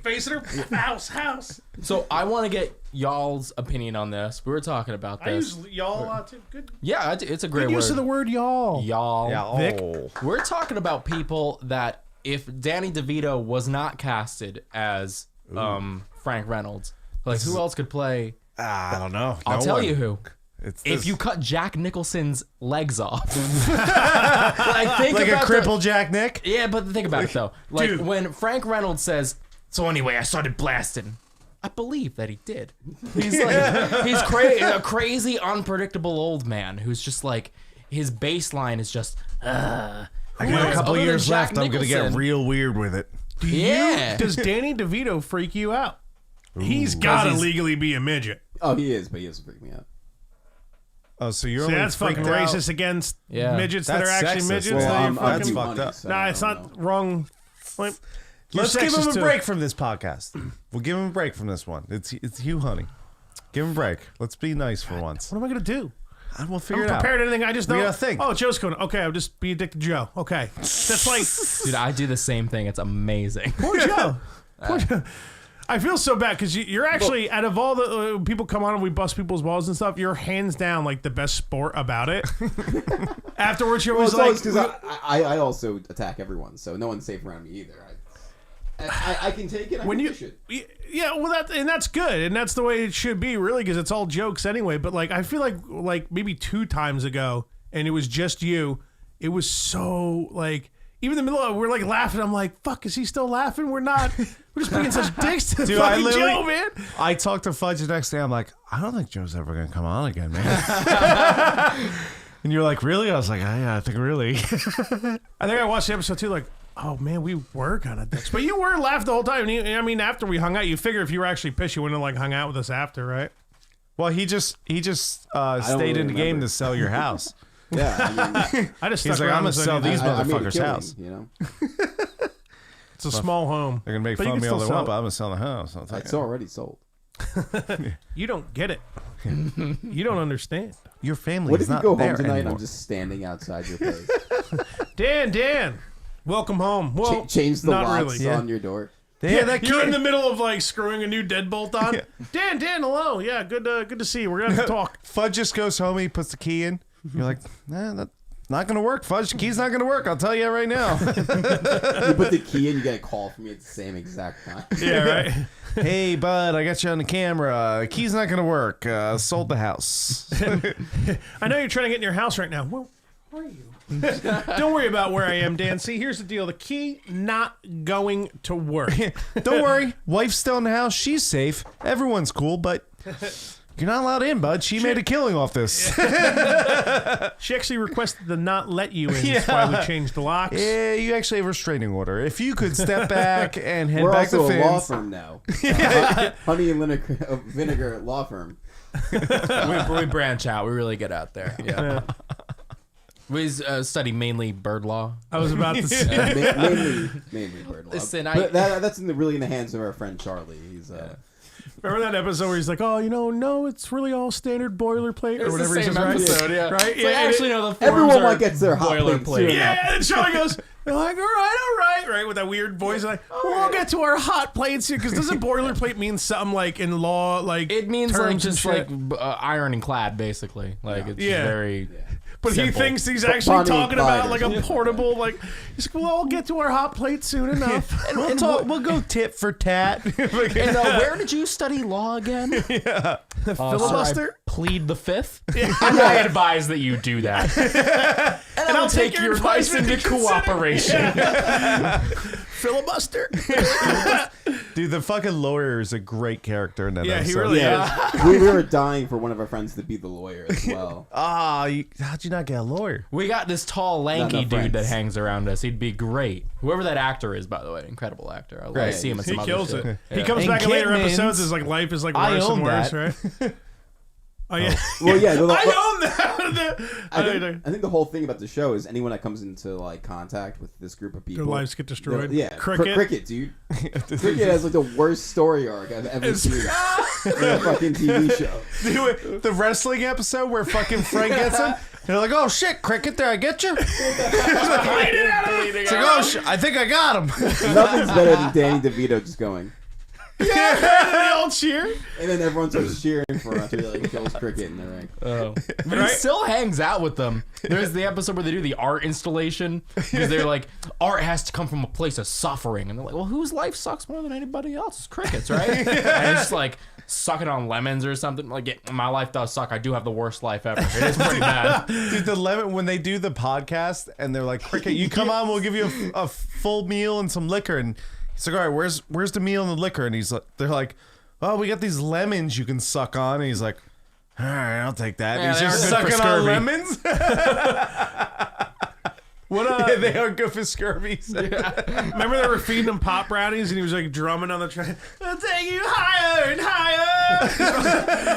facing her. House. So I want to get y'all's opinion on this. We were talking about I this. use y'all a lot too. Good Yeah, it's a great use word. of the word y'all. Y'all. Vic? We're talking about people that if Danny DeVito was not casted as Frank Reynolds, like who else could play? I don't know. I'll tell you who. It's If this- you cut Jack Nicholson's legs off, like think like a about crippled Jack Nick. Yeah, but think about it though. Like Dude. when Frank Reynolds says, "So anyway, I started blasting." I believe that he did. He's like he's a crazy, unpredictable old man who's just like his baseline is just. I got a couple other than years Jack left. I'm gonna get Nicholson? real weird with it. Yeah. Does Danny DeVito freak you out? He's got to he's- legally be a midget. Oh, he is, but he doesn't freak me out. Oh, so you're See, only that's fucking freaked out? racist against Yeah. midgets that are That's actually sexist. midgets. Well, that I'm- you that's fucking, fucked up. So nah, I it's don't not know. wrong. Like, you're Let's give him sexist a too. break from this podcast. We'll give him a break from this one. It's Hugh Honey. Give him a break. Let's be nice for once. What am I gonna do? And we'll I'm figure it out. prepared anything. I just We know. gotta think. Oh, Joe's coming. Okay, I'll just be a dick to Joe. Okay, that's like Dude, I do the same thing. It's amazing. poor Joe. Poor Joe. I feel so bad because you're actually out of all the people come on and we bust people's balls and stuff. You're hands down like the best sport about it. Afterwards, you're Well, always it's like, because I also attack everyone, so no one's safe around me either. I can take it. I when can you, dish it. yeah, well, that's good, and that's the way it should be, really, because it's all jokes anyway. But like, I feel like maybe 2 times ago, and it was just you. It was so like. Even in the middle of we're like laughing. I'm like, fuck, is he still laughing? We're not. We're just being such dicks to Dude, I fucking literally- Joe, man. I talked to Fudge the next day. I'm like, I don't think Joe's ever gonna come on again, man. And you're like, really? I was like, yeah, I think really. I think I watched the episode too. Like, oh man, we were kind of dicks, but you were laughed the whole time. And I mean, after we hung out, you figure if you were actually pissed, you wouldn't have like hung out with us after, right? Well, he just stayed really in the game remember. to sell your house. Yeah, I mean, I just He's stuck like, around I'm gonna so I sell didn't- these I made a motherfuckers' killing, house. You know, It's a small home. They're gonna make But fun you of me can all they still want, sell but I'm gonna sell the house. I'll tell it's you. already sold. You don't get it. You don't understand. Your family What is if you not go there home tonight and anymore. I'm just standing outside your place? Dan, welcome home. Well, Change the not locks really. on your door. Yeah, that You're kid- in the middle of like screwing a new deadbolt on. Dan, hello. Yeah, good to see you. We're gonna have to talk. Fudge just goes home. He puts the key in. You're like, nah, that's not gonna work. Fudge, the key's not gonna work. I'll tell you right now. You put the key in, you get a call from me at the same exact time. Yeah, right. Hey, bud, I got you on the camera. The key's not gonna work. Sold the house. I know you're trying to get in your house right now. Where are you? Don't worry about where I am, Dan. See, here's the deal. The key not going to work. Don't worry. Wife's still in the house. She's safe. Everyone's cool, but you're not allowed in, bud. She made a killing off this. She actually requested to not let you in. That's why we changed the locks. Yeah, you actually have a restraining order. If you could step back and head We're back also to a law Finn's. firm now. Honey and Vinegar law firm. we branch out. We really get out there. Yeah. We study mainly bird law. I was about to say. Mainly bird law. Listen, but that's really in the hands of our friend Charlie. He's Remember that episode where he's like, "Oh, no, it's really all standard boilerplate or It's whatever." the he same says, right? episode, yeah. Right? It's like, Yeah, actually, no, the forms everyone are like gets their hot plate boilerplate. soon. Yeah, and Charlie goes, they're like, all right, with that weird voice, like, we'll get to our hot plates here, because doesn't boilerplate mean something like in law, like It means terms like and just shit? like iron and clad, basically. Like it's Yeah. very. But he simple. thinks he's actually Bonnie and talking Clyde about or like a something. portable, like, he's like, well, I'll get to our hot plate soon enough. And we'll go tit for tat. And where did you study law again? Filibuster? I plead the fifth. And I advise that you do that. And I'll take your advice into cooperation. Filibuster? Dude, the fucking lawyer is a great character in that Yeah, he episode. really Yeah, is. we were dying for one of our friends to be the lawyer as well. How'd you not get a lawyer? We got this tall, lanky enough dude friends. that hangs around us. He'd be great. Whoever that actor is, by the way, incredible actor. I Great. see him in He some other kills shit. it. Yeah. He comes And back in later Kidman's- episodes, his like life is like I worse and own worse, that. right? Oh yeah. Well, yeah. I own that. I think the whole thing about the show is anyone that comes into like contact with this group of people, Their lives get destroyed. Yeah, Cricket, dude. Cricket has like the worst story arc I've ever seen in a fucking TV show. Dude, the wrestling episode where fucking Frank gets him. They're like, oh shit, Cricket, did I get you? It's like, oh, I think I got him. Nothing's better than Danny DeVito just going. Yeah, they all cheer. And then everyone starts cheering for him after he like kills Cricket in the ring. Oh. But he still hangs out with them. There's the episode where they do the art installation because they're like, art has to come from a place of suffering. And they're like, well, whose life sucks more than anybody else's? Cricket's, right? And it's like sucking on lemons or something. Like, yeah, my life does suck. I do have the worst life ever. It is pretty bad. Dude, the lemon, when they do the podcast and they're like, Cricket, you come on, we'll give you a full meal and some liquor. And he's like, all right, where's the meal and the liquor? And they're like, oh, we got these lemons you can suck on. And he's like, all right, I'll take that. Yeah, He's just they are good for sucking on scurvy. lemons. Yeah, they are good for scurvy. Remember they were feeding him pop brownies and he was like drumming on the train. I'll take you higher and higher.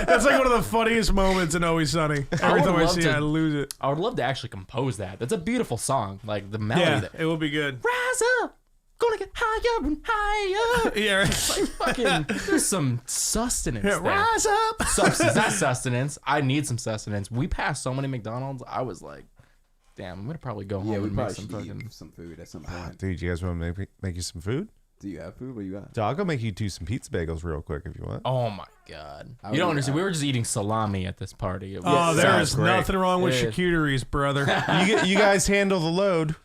That's like one of the funniest moments in Always Sunny. Every would time I love see to- it, I lose it. I would love to actually compose that. That's a beautiful song. Like the melody. Yeah, That, it will be good. rise up, gonna get higher and higher. Yeah, right. Fucking, there's some sustenance Yeah, there. rise up. Substance, not sustenance. I need some sustenance. We passed so many McDonald's. I was like, damn, I'm gonna probably go home Yeah, we and make probably some should fucking. eat some food at some point. Dude, you guys want to make you some food? Do you have food? What do you got? Dude, I'll go make you some pizza bagels real quick if you want. Oh my god! I You don't would- understand. We were just eating salami at this party. It was, Oh, there sounds is great. nothing wrong with Yeah. charcuteries, brother. You guys handle the load.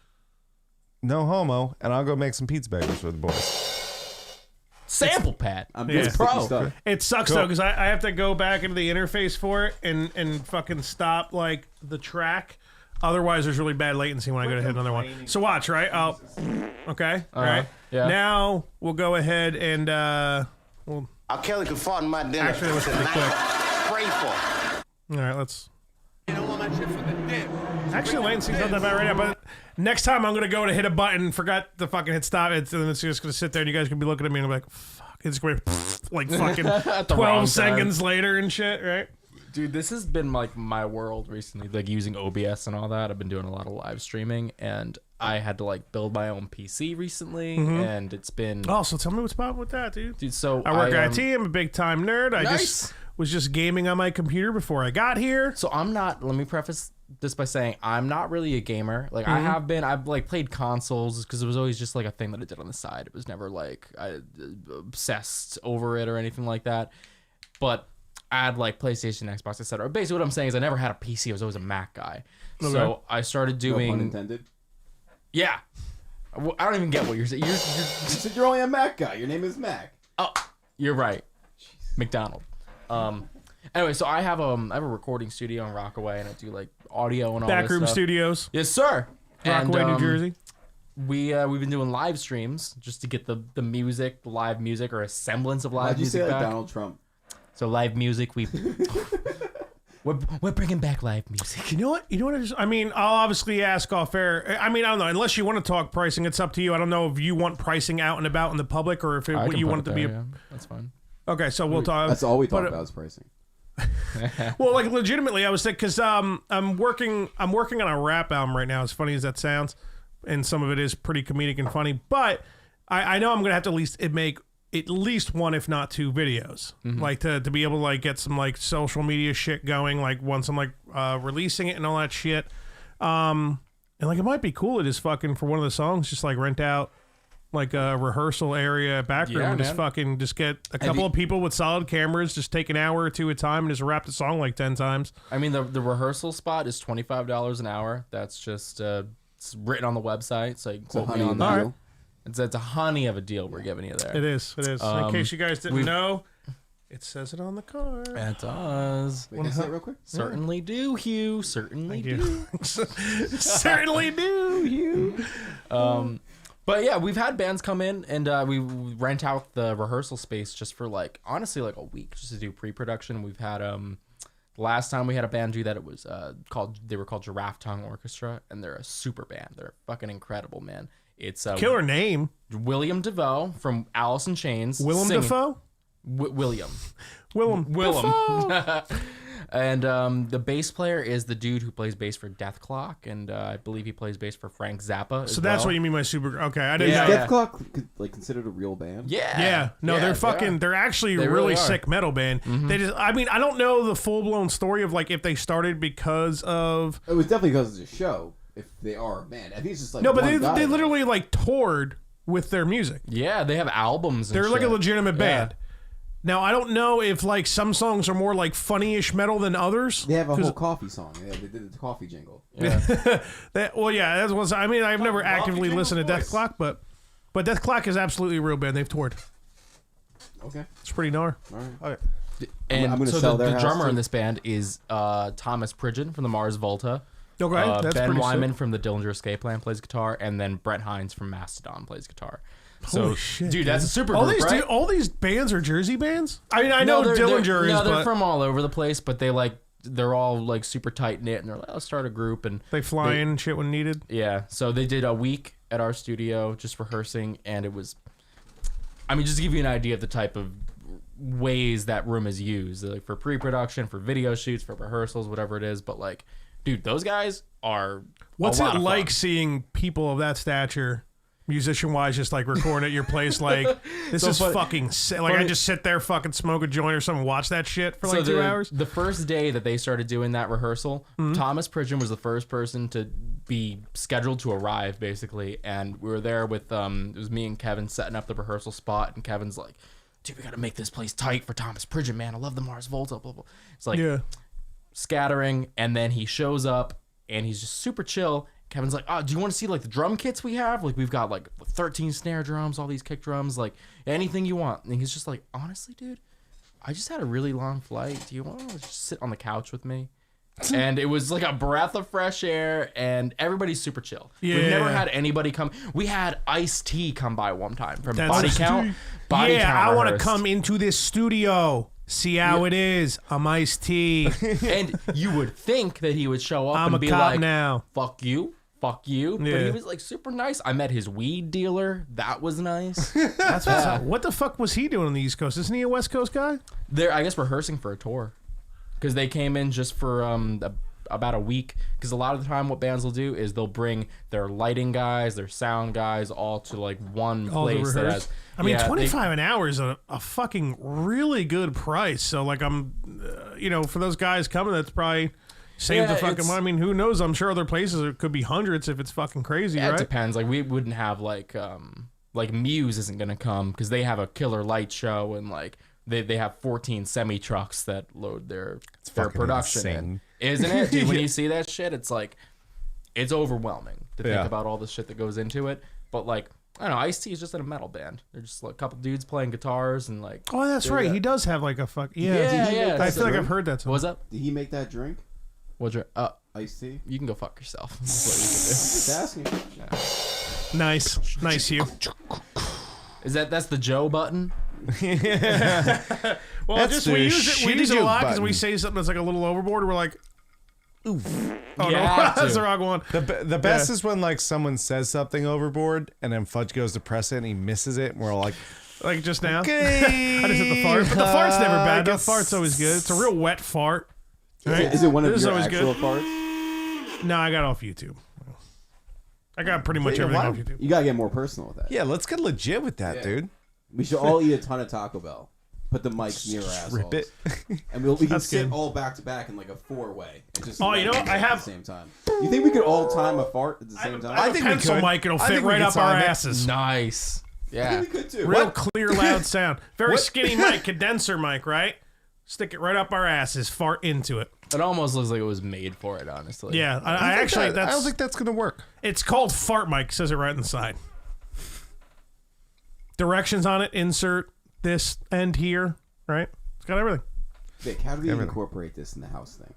No homo. And I'll go make some pizza bagels for the boys. sample pad. I'm Yeah. doing Pro. sticky stuff. It sucks though because I have to go back into the interface for it and fucking stop like the track. Otherwise, there's really bad latency when I go to hit another one. So watch, right? Okay, all right. Yeah. Now we'll go ahead and we'll Kelly could fart in my dinner. actually that was pretty quick. Pray for. All right, let's. Actually, latency's not that bad right now, but next time I'm gonna go to hit a button, forgot to fucking hit stop, and then it's just gonna sit there, and you guys can be looking at me and be like, "Fuck!" It's going like fucking wrong 12 time. seconds later and shit, right? Dude, this has been like my world recently, like using OBS and all that. I've been doing a lot of live streaming, and I had to like build my own PC recently, and it's been Oh, so tell me what's popping with that, dude. dude. So I work IT. I'm a big time nerd. I Nice. was just gaming on my computer before I got here. So I'm not. Let me preface this by saying I'm not really a gamer. Like I have been. I've like played consoles because it was always just like a thing that I did on the side. It was never like I obsessed over it or anything like that. But I had like PlayStation, Xbox, etc. Basically, what I'm saying is I never had a PC. I was always a Mac guy. So I started No pun doing. intended. Yeah. I don't even get what you're saying. You said you're only a Mac guy. Your name is Mac. Oh, you're right. McDonald. Anyway, so I have a recording studio in Rockaway, and I do like audio and all this Backroom stuff. Studios, Yes, sir. Rockaway, And, New Jersey. We've been doing live streams just to get the music, the live music, or a semblance of live Why'd you music say like back. Donald Trump? So live music, we're bringing back live music. You know what? I mean, I'll obviously ask off air. I mean, I don't know. Unless you want to talk pricing, it's up to you. I don't know if you want pricing out and about in the public or if I what can you put want it to be. there, yeah. That's fine. Okay, so we'll talk. That's all we talk but- about is pricing. Well, like legitimately, I was thinking because I'm working on a rap album right now. As funny as that sounds, and some of it is pretty comedic and funny. But I know I'm gonna have to make at least one, if not two, videos, like to be able to like get some like social media shit going. Like once I'm like releasing it and all that shit. And like it might be cool to just fucking for one of the songs, just like rent out like a rehearsal area back room Yeah, and just man. fucking just get a couple of people with solid cameras, just take an hour or two at a time and just rap the song like 10 times. I mean, the rehearsal spot is $25 an hour. That's just it's written on the website, so you can So quote me honey on in the that. deal. It's a honey of a deal we're giving you there. It is. In case you guys didn't we've- know, it says it on the card. It does. Wait, can I say it real quick? Certainly do, Hugh. Certainly Thank do. you. Certainly do, you. But yeah, we've had bands come in and we rent out the rehearsal space just for like honestly like a week just to do pre-production. We've had last time we had a band do that, it was called Giraffe Tongue Orchestra, and they're a super band. They're fucking incredible, man. It's Killer name. William DeVoe from Alice in Chains. Willem singing- Dafoe? William. Willem. Willem. And the bass player is the dude who plays bass for Death Clock, and I believe he plays bass for Frank Zappa. So that's what you mean by super. Okay, I didn't Yeah. know. Death Clock like considered a real band? Yeah. Yeah, no, Yeah, they're they fucking. are. They're actually They really really are. sick metal band. They just. I mean, I don't know the full blown story of like if they started because of. It was definitely because of the show. If they are a band, I think it's just like No, but one guy. they literally like toured with their music. Yeah, they have albums. And They're like a shit. legitimate Yeah. band. Now I don't know if like some songs are more like funny-ish metal than others. They have a 'Cause- whole coffee song. They did the coffee jingle. Yeah. well, yeah, that was. I mean, I've never actively listened to Death Clock, but Death Clock is absolutely a real band. They've toured. Okay, It's pretty gnar. all right. Okay. And I'm gonna so sell the their house, drummer too. in this band is Thomas Pridgeon from the Mars Volta. Okay, that's Ben pretty Wyman sick. from the Dillinger Escape Plan plays guitar, and then Brent Hines from Mastodon plays guitar. So, Holy shit, dude, that's a super all group, these right? all these bands are Jersey bands. I mean, I know they're- Dillinger is, No, they're but from all over the place, but they're all like super tight knit, and they're like, let's start a group, and they fly in and shit when needed. yeah. So they did a week at our studio just rehearsing, and it was, I mean, just to give you an idea of the type of ways that room is used, like for pre-production, for video shoots, for rehearsals, whatever it is. But like, dude, those guys are. What's a it lot of like fun. seeing people of that stature, musician-wise, just like recording at your place? Like, this So is funny- fucking sick. Like, I funny- just sit there, fucking smoke a joint or something, watch that shit for like 2 hours. The first day that they started doing that rehearsal, Mm-hmm. Thomas Pridgeon was the first person to be scheduled to arrive, basically. And we were there with, it was me and Kevin setting up the rehearsal spot. And Kevin's like, dude, we got to make this place tight for Thomas Pridgeon, man. I love the Mars Volta, blah, blah. It's like Yeah. scattering. And then he shows up and he's just super chill. Kevin's like, oh, do you want to see like the drum kits we have? Like we've got like 13 snare drums, all these kick drums, like anything you want. And he's just like, honestly, dude, I just had a really long flight. Do you want to just sit on the couch with me? And it was like a breath of fresh air, and everybody's super chill. We've never Yeah. had anybody come. We had Ice-T come by one time from That's Body Ice-T. Count. Body Yeah, Count I want to rehearsed. come into this studio, see how it is. I'm Ice-T. And you would think that he would show up I'm and a be cop like, now. fuck you. But Yeah. he was like super nice. I met his weed dealer. That was nice. That's what's up. What the fuck was he doing on the East Coast? Isn't he a West Coast guy? They're, I guess, rehearsing for a tour. Because they came in just for about a week. Because a lot of the time what bands will do is they'll bring their lighting guys, their sound guys, all to like one All to place that rehearse? has... I mean, yeah, 25 an hour is a fucking really good price. So, like, I'm, for those guys coming, that's probably saved Yeah, the fucking it's- money. I mean, who knows? I'm sure other places it could be hundreds if it's fucking crazy, Yeah, right? it depends. Like we wouldn't have like Muse isn't gonna come because they have a killer light show and like they have 14 semi trucks that load their fucking production insane. in. Isn't it? Dude, when you see that shit, it's like it's overwhelming to think Yeah. about all the shit that goes into it. But like I don't know, Ice-T is just in a metal band. They're just like a couple dudes playing guitars and like. Oh, that's right. Yeah. He does have like a fuck. Yeah, Yeah, yeah. I feel like Drink? I've heard that. What Song. was up? Did he make that drink? What's your? Iced tea? You can go fuck yourself. That's Just asking. Nice, nice, Hugh. what we can do. That's the Joe button. Well, That's just the we use it. We shitty use it a joke lot because we button. say something that's like a little overboard. We're like, oof. Oh You no, have that's to. the wrong one. The best is when like someone says something overboard and then Fudge goes to press it and he misses it and we're all like, Like just now. okay. I just hit the fart, but the fart's never I bad. The guess- fart's always good. It's a real wet fart. Is it one of This is your always actual good. parts? No, I got off YouTube. I got pretty much Yeah, everything why- off YouTube. You gotta get more personal with that. Yeah, let's get legit with that, Yeah. dude. We should all eat a ton of Taco Bell. Put the mics near our assholes. Rip it. And we can That's sit good. all back to back in like a 4-way. And just Oh, you know, at I have- the same time. You think we could all time a fart at the same time? I have think a we pencil could. mic. It'll I fit think we right could up our time it. asses. Nice. I Yeah. think we could too. Real clear, loud sound. Very skinny mic, condenser mic, right? Stick it right up our asses. Fart into it. It almost looks like it was made for it, honestly. Yeah, I think actually that- I don't think that's gonna work. It's called fart mic. Says it right inside. Directions on it. Insert this end here. Right. It's got everything. Vic, how do we incorporate this in the house thing?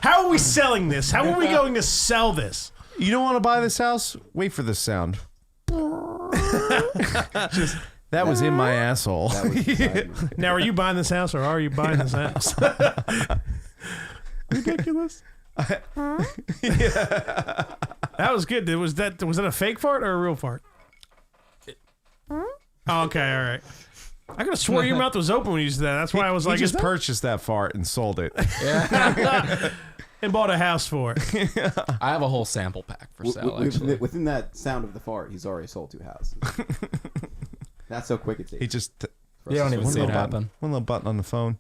How are we selling this? How are we going to sell this? You don't want to buy this house? Wait for this sound. That was in my asshole. That was inside me. Now, are you buying this house or are you buying this house? Ridiculous. That was good. Was that a fake fart or a real fart? Oh, okay, all right. I could have swore your mouth was open when you said that. That's why I was He like, just is that- purchased that fart and sold it. and bought a house for it. I have a whole sample pack for sale. Within that sound of the fart, he's already sold 2 houses. That's how quick it takes. He just You don't even see it little happen. button, one little button on the phone.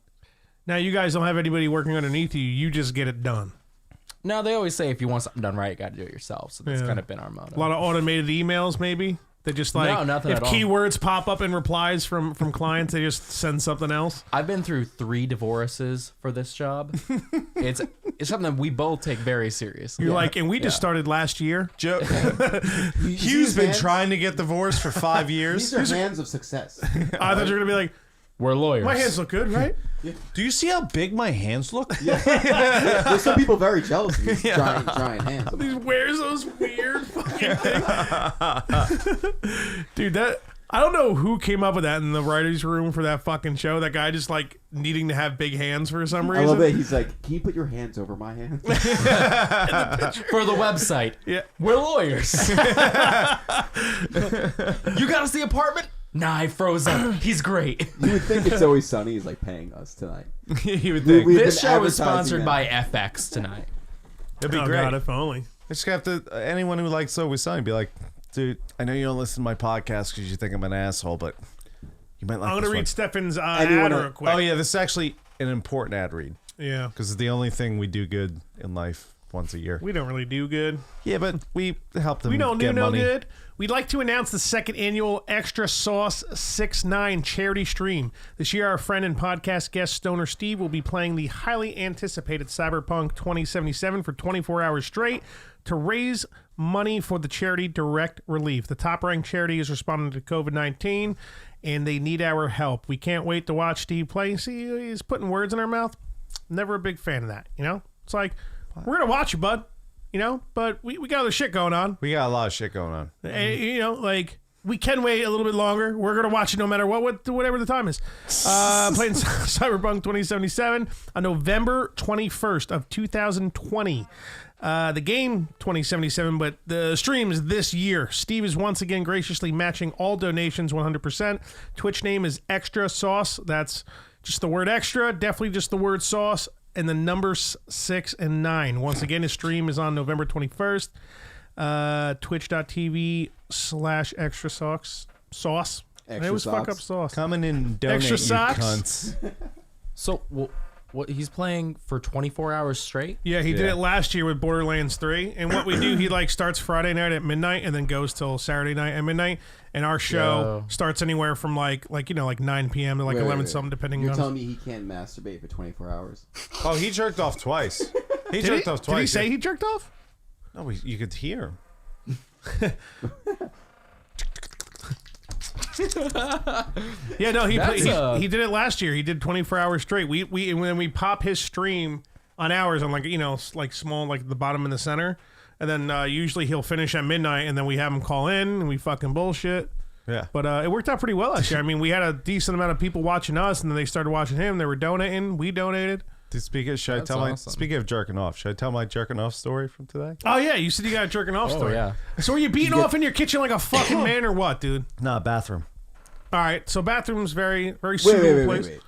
Now you guys don't have anybody working underneath you. You just get it done. No, they always say if you want something done right, you got to do it yourself. So that's Yeah. kind of been our motto. A lot of automated emails, maybe. They just like No, nothing if at all. keywords pop up in replies from clients, they just send something else. I've been through 3 divorces for this job. it's something that we both take very seriously. You're like, and we just started last year. Joe, You see Hugh's his been hands? trying to get divorced for 5 years. These are hands of success. I thought you were gonna be like, we're lawyers. my hands look good, right? Do you see how big my hands look? There's some people very jealous of these giant hands. He wears those weird fucking things. Dude, that I don't know who came up with that in the writer's room for that fucking show. That guy just like needing to have big hands for some reason. I love it. He's like, can you put your hands over my hands? For the website. Yeah. We're lawyers. You got us the apartment? Nah, I froze up. He's great. You would think It's Always Sunny is like paying us tonight. You would think. We've This been show is advertising sponsored that. by FX tonight. It'd be Oh great. God, if only. I just have to. Anyone who likes Always Sunny, be like, dude, I know you don't listen to my podcast because you think I'm an asshole, but you might like. I'm gonna this read one. Stefan's Anyone- ad real quick. Oh yeah, this is actually an important ad read Yeah. because it's the only thing we do good in life once a year. We don't really do good. Yeah, but we help them. We don't get do no money. good. We'd like to announce the second annual Extra Sauce 6-9 charity stream. This year, our friend and podcast guest Stoner Steve will be playing the highly anticipated Cyberpunk 2077 for 24 hours straight to raise money for the charity Direct Relief. The top-ranked charity is responding to COVID-19, and they need our help. We can't wait to watch Steve play. See, he's putting words in our mouth. Never a big fan of that, you know? It's like, we're going to watch you, bud. You know, but we got other shit going on. We got a lot of shit going on. You know, like we can wait a little bit longer. We're gonna watch it no matter whatever the time is. Playing Cyberpunk 2077 on November 21st of 2020. The game 2077, but the stream is this year. Steve is once again graciously matching all donations 100%. Twitch name is Extra Sauce. That's just the word extra, definitely just the word sauce. And the numbers 6 and 9. Once again, his stream is on November 21st. Twitch.tv/extra sauce. I always fuck up sauce. Come in and donate, Extra you socks? cunts. So, what he's playing for 24 hours straight? Yeah, he did Yeah. it last year with Borderlands 3. And what we do, he like starts Friday night at midnight and then goes till Saturday night at midnight. And our show starts anywhere from like 9 p.m. to like Wait, 11 wait. something, depending You're on. telling me he can't masturbate for 24 hours? Oh, he jerked off twice. He jerked off twice. Did he say he jerked off? No, you could hear him. Yeah, no, he That's, did it last year. He did 24 hours straight. We when we pop his stream on hours on like small like the bottom and the center, and then usually he'll finish at midnight, and then we have him call in and we fucking bullshit. Yeah. But it worked out pretty well last year. I mean, we had a decent amount of people watching us, and then they started watching him. They were donating. We donated. Speaking of jerking off, should I tell my jerking off story from today? Oh yeah, you said you got a jerking off story. yeah. So were you beating off in your kitchen like a fucking man or what, dude? Nah, bathroom. All right, so bathroom's very suitable place. Wait.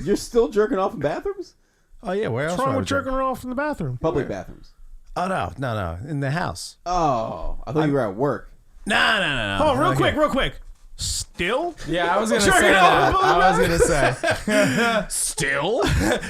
You're still jerking off in bathrooms? Oh yeah, where else? What's wrong would I with jerking off in the bathroom? Public bathrooms. Oh no, in the house. Oh, I thought you were at work. No. Oh, real quick. Still? Yeah, I was gonna Jerking say off that. in the I was gonna say. Still?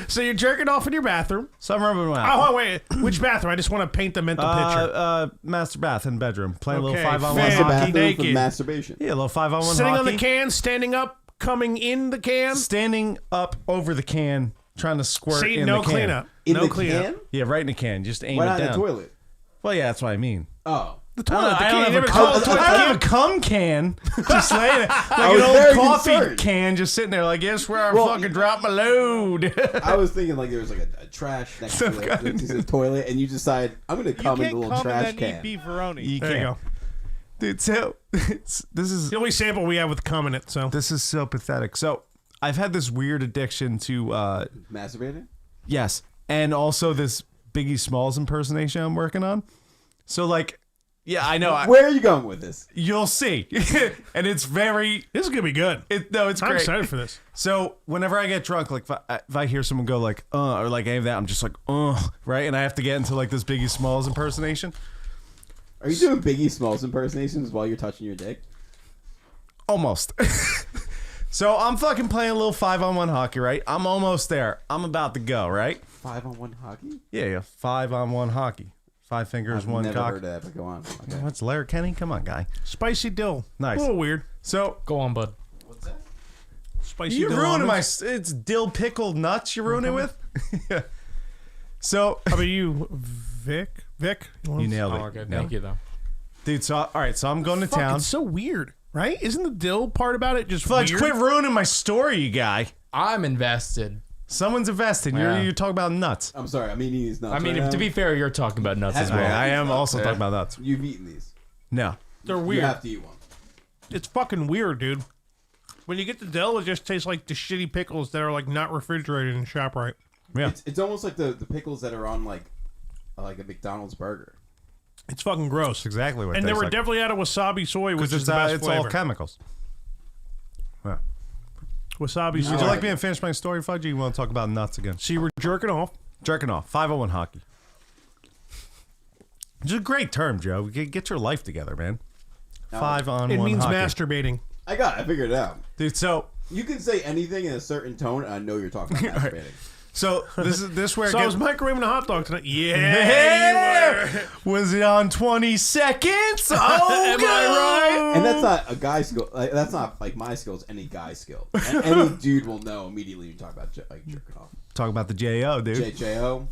So you're jerking off in your bathroom? Some rubbing out. Oh, wait. Which bathroom? I just want to paint the mental picture. Master bath in bedroom. Playing a Okay, little 5-on-1 fan. That's the hockey. bathroom naked. for masturbation. Yeah, a little 5-on-1 Sitting hockey. on the can, standing up, coming in the can. Standing up over the can, trying to squirt See, in no the can. cleanup. In no the cleanup. can? Yeah, right in the can. Just aim Why it not in down. the toilet? Well, yeah, that's what I mean. Oh. The toilet. The I can. don't You have never a call it cum, toilet I don't can? have a cum can. Just laying it. Like was an very old coffee concerned. can just sitting there like, guess where I Well, fucking dropped my load. I was thinking like there was like a trash next to the toilet, and you decide I'm gonna come in the little trash can. You There you can't. go. Dude, so this is The only sample we have with cum in it, so. this is so pathetic. So I've had this weird addiction to Masturbating? yes, and also this Biggie Smalls impersonation I'm working on. So like, Yeah, I know. Where are you going with this? You'll see. And it's very. This is gonna be good. It's I'm great. excited for this. So whenever I get drunk, like if I hear someone go like or like any of that, I'm just like right, and I have to get into like this Biggie Smalls impersonation. Are you doing Biggie Smalls impersonations while you're touching your dick? Almost. So I'm fucking playing a little 5-on-1 hockey, right? I'm almost there. I'm about to go, right? 5-on-1 hockey? Yeah, 5-on-1 hockey. 5 fingers, I've one never cock. heard of that, but go on. Okay. What's Larry Kenny? Come on, guy. Spicy dill. Nice. A little weird. So Go on, bud. What's that? Spicy you dill. ruining my. almonds. It's dill pickled nuts. You ruin it with. Yeah. So How about you, Vic? Vic? you nailed it. Oh, okay. No. Thank you, though. Dude. So all right. So I'm going to Fuck, town. it's so weird, right? Isn't the dill part about it just Fudge, weird? quit ruining my story, you guy. I'm invested. Someone's invested. Yeah. You're talking about nuts. I'm sorry, I'm eating these nuts. I mean, right to now. be fair, you're talking about nuts as Have- well. I am also Yeah. talking about nuts. You've eaten these. No. They're You weird. have to eat one. It's fucking weird, dude. When you get the dill, it just tastes like the shitty pickles that are like not refrigerated in ShopRite. Yeah. It's almost like the pickles that are on like a McDonald's burger. It's fucking gross. That's exactly what. And they tastes were like. definitely out of wasabi soy, which Because is it's the best it's flavor. all chemicals. Yeah. Wasabi Would soy. you like me to finish my story, Fudge? Or you want to talk about nuts again? So you were jerking off. Jerking off. 501 hockey. It's a great term, Joe. Get your life together, man. 5-on-1 It means hockey. masturbating. I figured it out. Dude, so You can say anything in a certain tone, and I know you're talking about masturbating. this where it So I gets, was microwaving a hot dog tonight. Yeah, Hey! Was it on 20 seconds? Oh, Am I right? And that's not a guy skill. Like, that's not like my skill. It's any guy skill. Any dude will know immediately when you talk about like jerking off. Talk about the J.O., dude. JJO.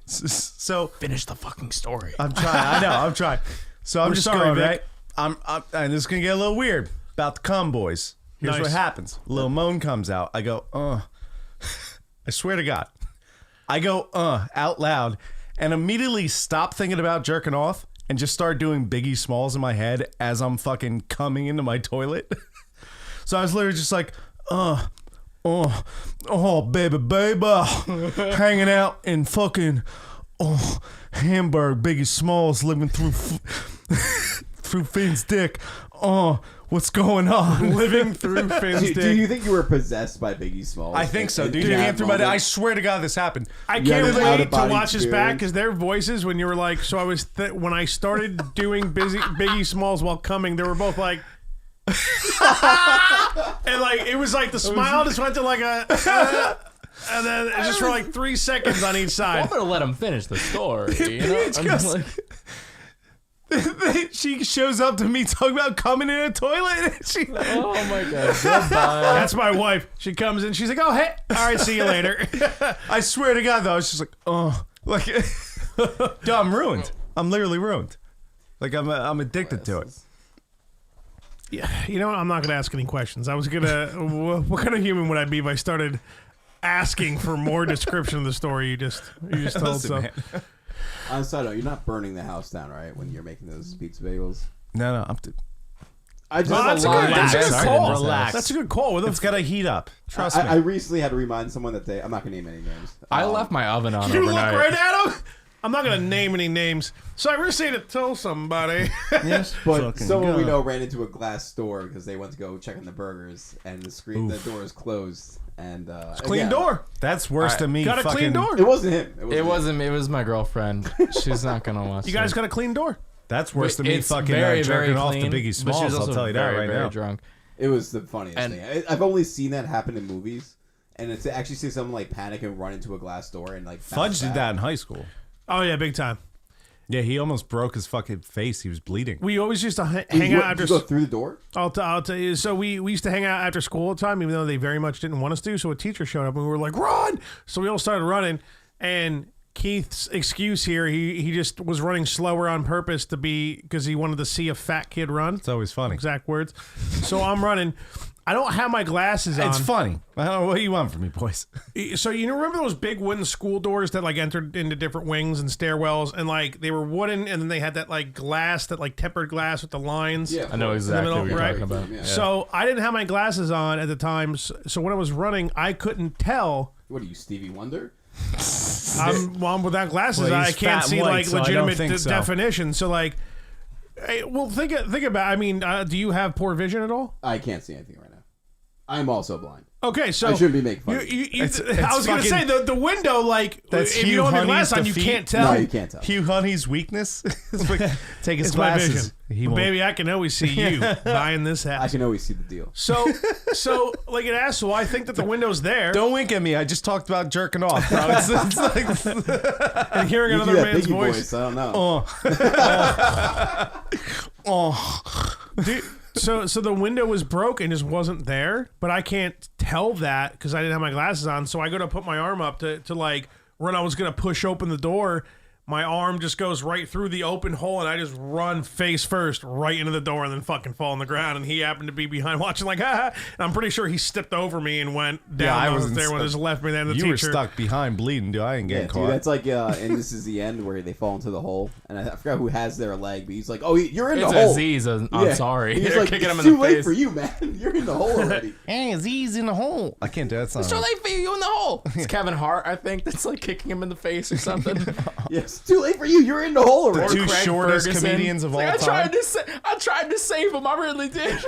So Finish the fucking story. I'm trying. I know. I'm trying. So I'm We're just sorry, going, Vic. right? I'm and this is going to get a little weird about the cum boys. Here's Nice. what happens. A little moan comes out. I go, I swear to God. I go, out loud and immediately stop thinking about jerking off and just start doing Biggie Smalls in my head as I'm fucking coming into my toilet. So I was literally just like, baby, hanging out in fucking, Hamburg, Biggie Smalls living through through Finn's dick. What's going on? Living through Finn's Do dick. you think you were possessed by Biggie Smalls? I think so, in dude. that You came through my. moment? I swear to God, this happened. I You had can't an wait to out-of-body watch this back experience? because their voices when you were like, so I was when I started doing Biggie Smalls while coming, they were both like, and like it was like the smile just went to like a, and then it just for like 3 seconds on each I'm side. gonna let him finish the story. You know? It's I'm 'cause- like, She shows up to me talking about coming in a toilet. And she, oh my god. Goodbye. That's my wife. She comes in. She's like, "Oh, hey, all right, see you later." I swear to God, though, I was just like, dude, I'm ruined. I'm literally ruined. Like I'm addicted to it. Yeah, you know what? I'm not gonna ask any questions. I was gonna. What kind of human would I be if I started asking for more description of the story you just told? Listen, So man. On a side note, you're not burning the house down, right? When you're making those pizza bagels. No, I'm. I just Oh, that's a lot good. of That's a good investment call. in this Relax. That's a good call. With It's gotta heat up. Trust me. I recently had to remind someone that I'm not gonna name any names. I left my oven on you look overnight. right at him. I'm not gonna name any names. So I recently had to tell somebody. yes, But someone we know ran into a glass store because they went to go check on the burgers, and the door is closed. And Clean door. That's worse than me. Got a fucking, clean door. It wasn't him. It wasn't me. It was my girlfriend. She's not gonna watch. You guys it. got a clean door. That's worse than me It's fucking very, jerking very off to clean, Biggie but she's Smalls. I'll also tell you that very, right very now. drunk. It was the funniest And- thing. I've only seen that happen in movies, and it's to actually see someone like panic and run into a glass door and like Fudge bounce did back. that in high school. Oh yeah, big time. Yeah, he almost broke his fucking face. He was bleeding. We always used to hang You out after. go through the door. I'll tell you. So we used to hang out after school all the time, even though they very much didn't want us to. So a teacher showed up and we were like, "Run!" So we all started running. And Keith's excuse here, he just was running slower on purpose because he wanted to see a fat kid run. It's always funny. Exact words. So I'm running. I don't have my glasses on. It's funny. I don't know what you want from me, boys. So you remember those big wooden school doors that like entered into different wings and stairwells, and like they were wooden, and then they had that like glass, that like tempered glass with the lines. Yeah, I know exactly middle, what you're right? talking about. Yeah. So I didn't have my glasses on at the time, so when I was running, I couldn't tell. What are you, Stevie Wonder? I'm without glasses. Well, I he's can't fat see and white, like so I don't legitimate think so. definition. So like, Hey, well, think about. I mean, do you have poor vision at all? I can't see anything right now. I'm also blind. Okay, so I shouldn't be making fun. It's I was gonna say the window, like That's if you Hugh don't have Honey's glass on, you defeat. can't tell. No, you can't tell. Hugh Honey's weakness. It's like, take his It's my vision. glasses. He But won't- baby, I can always see you buying this I house. can always see the deal. So like an asshole, I think that the window's there. Don't wink at me. I just talked about jerking off, bro. It's like, And hearing You do another that man's Biggie voice. I don't know. Dude, so the window was broken, just wasn't there, but I can't tell that because I didn't have my glasses on. So I go to put my arm up to like when I was gonna push open the door. My arm just goes right through the open hole, and I just run face first right into the door, and then fucking fall on the ground. And he happened to be behind, watching like, and I'm pretty sure he stepped over me and went down. I I was wasn't there when stuck. just left me. Then the you teacher. were stuck behind bleeding, dude. I ain't Yeah, getting dude, caught. that's like, and this is the end where they fall into the hole, and I forgot who has their leg, but he's like, "Oh, you're in It's the hole." Aziz. I'm Yeah. sorry. He's You're like, kicking "It's him in too the late face. for you, man. You're in the hole already." Hey, Aziz in the hole. I can't do that song. It's too late for you in the hole. It's Kevin Hart, I think, that's like kicking him in the face or something. Yes, too late for you. You're in the hole already. Two Craig shortest Ferguson. comedians of It's all like, time. I tried to save him. I really did.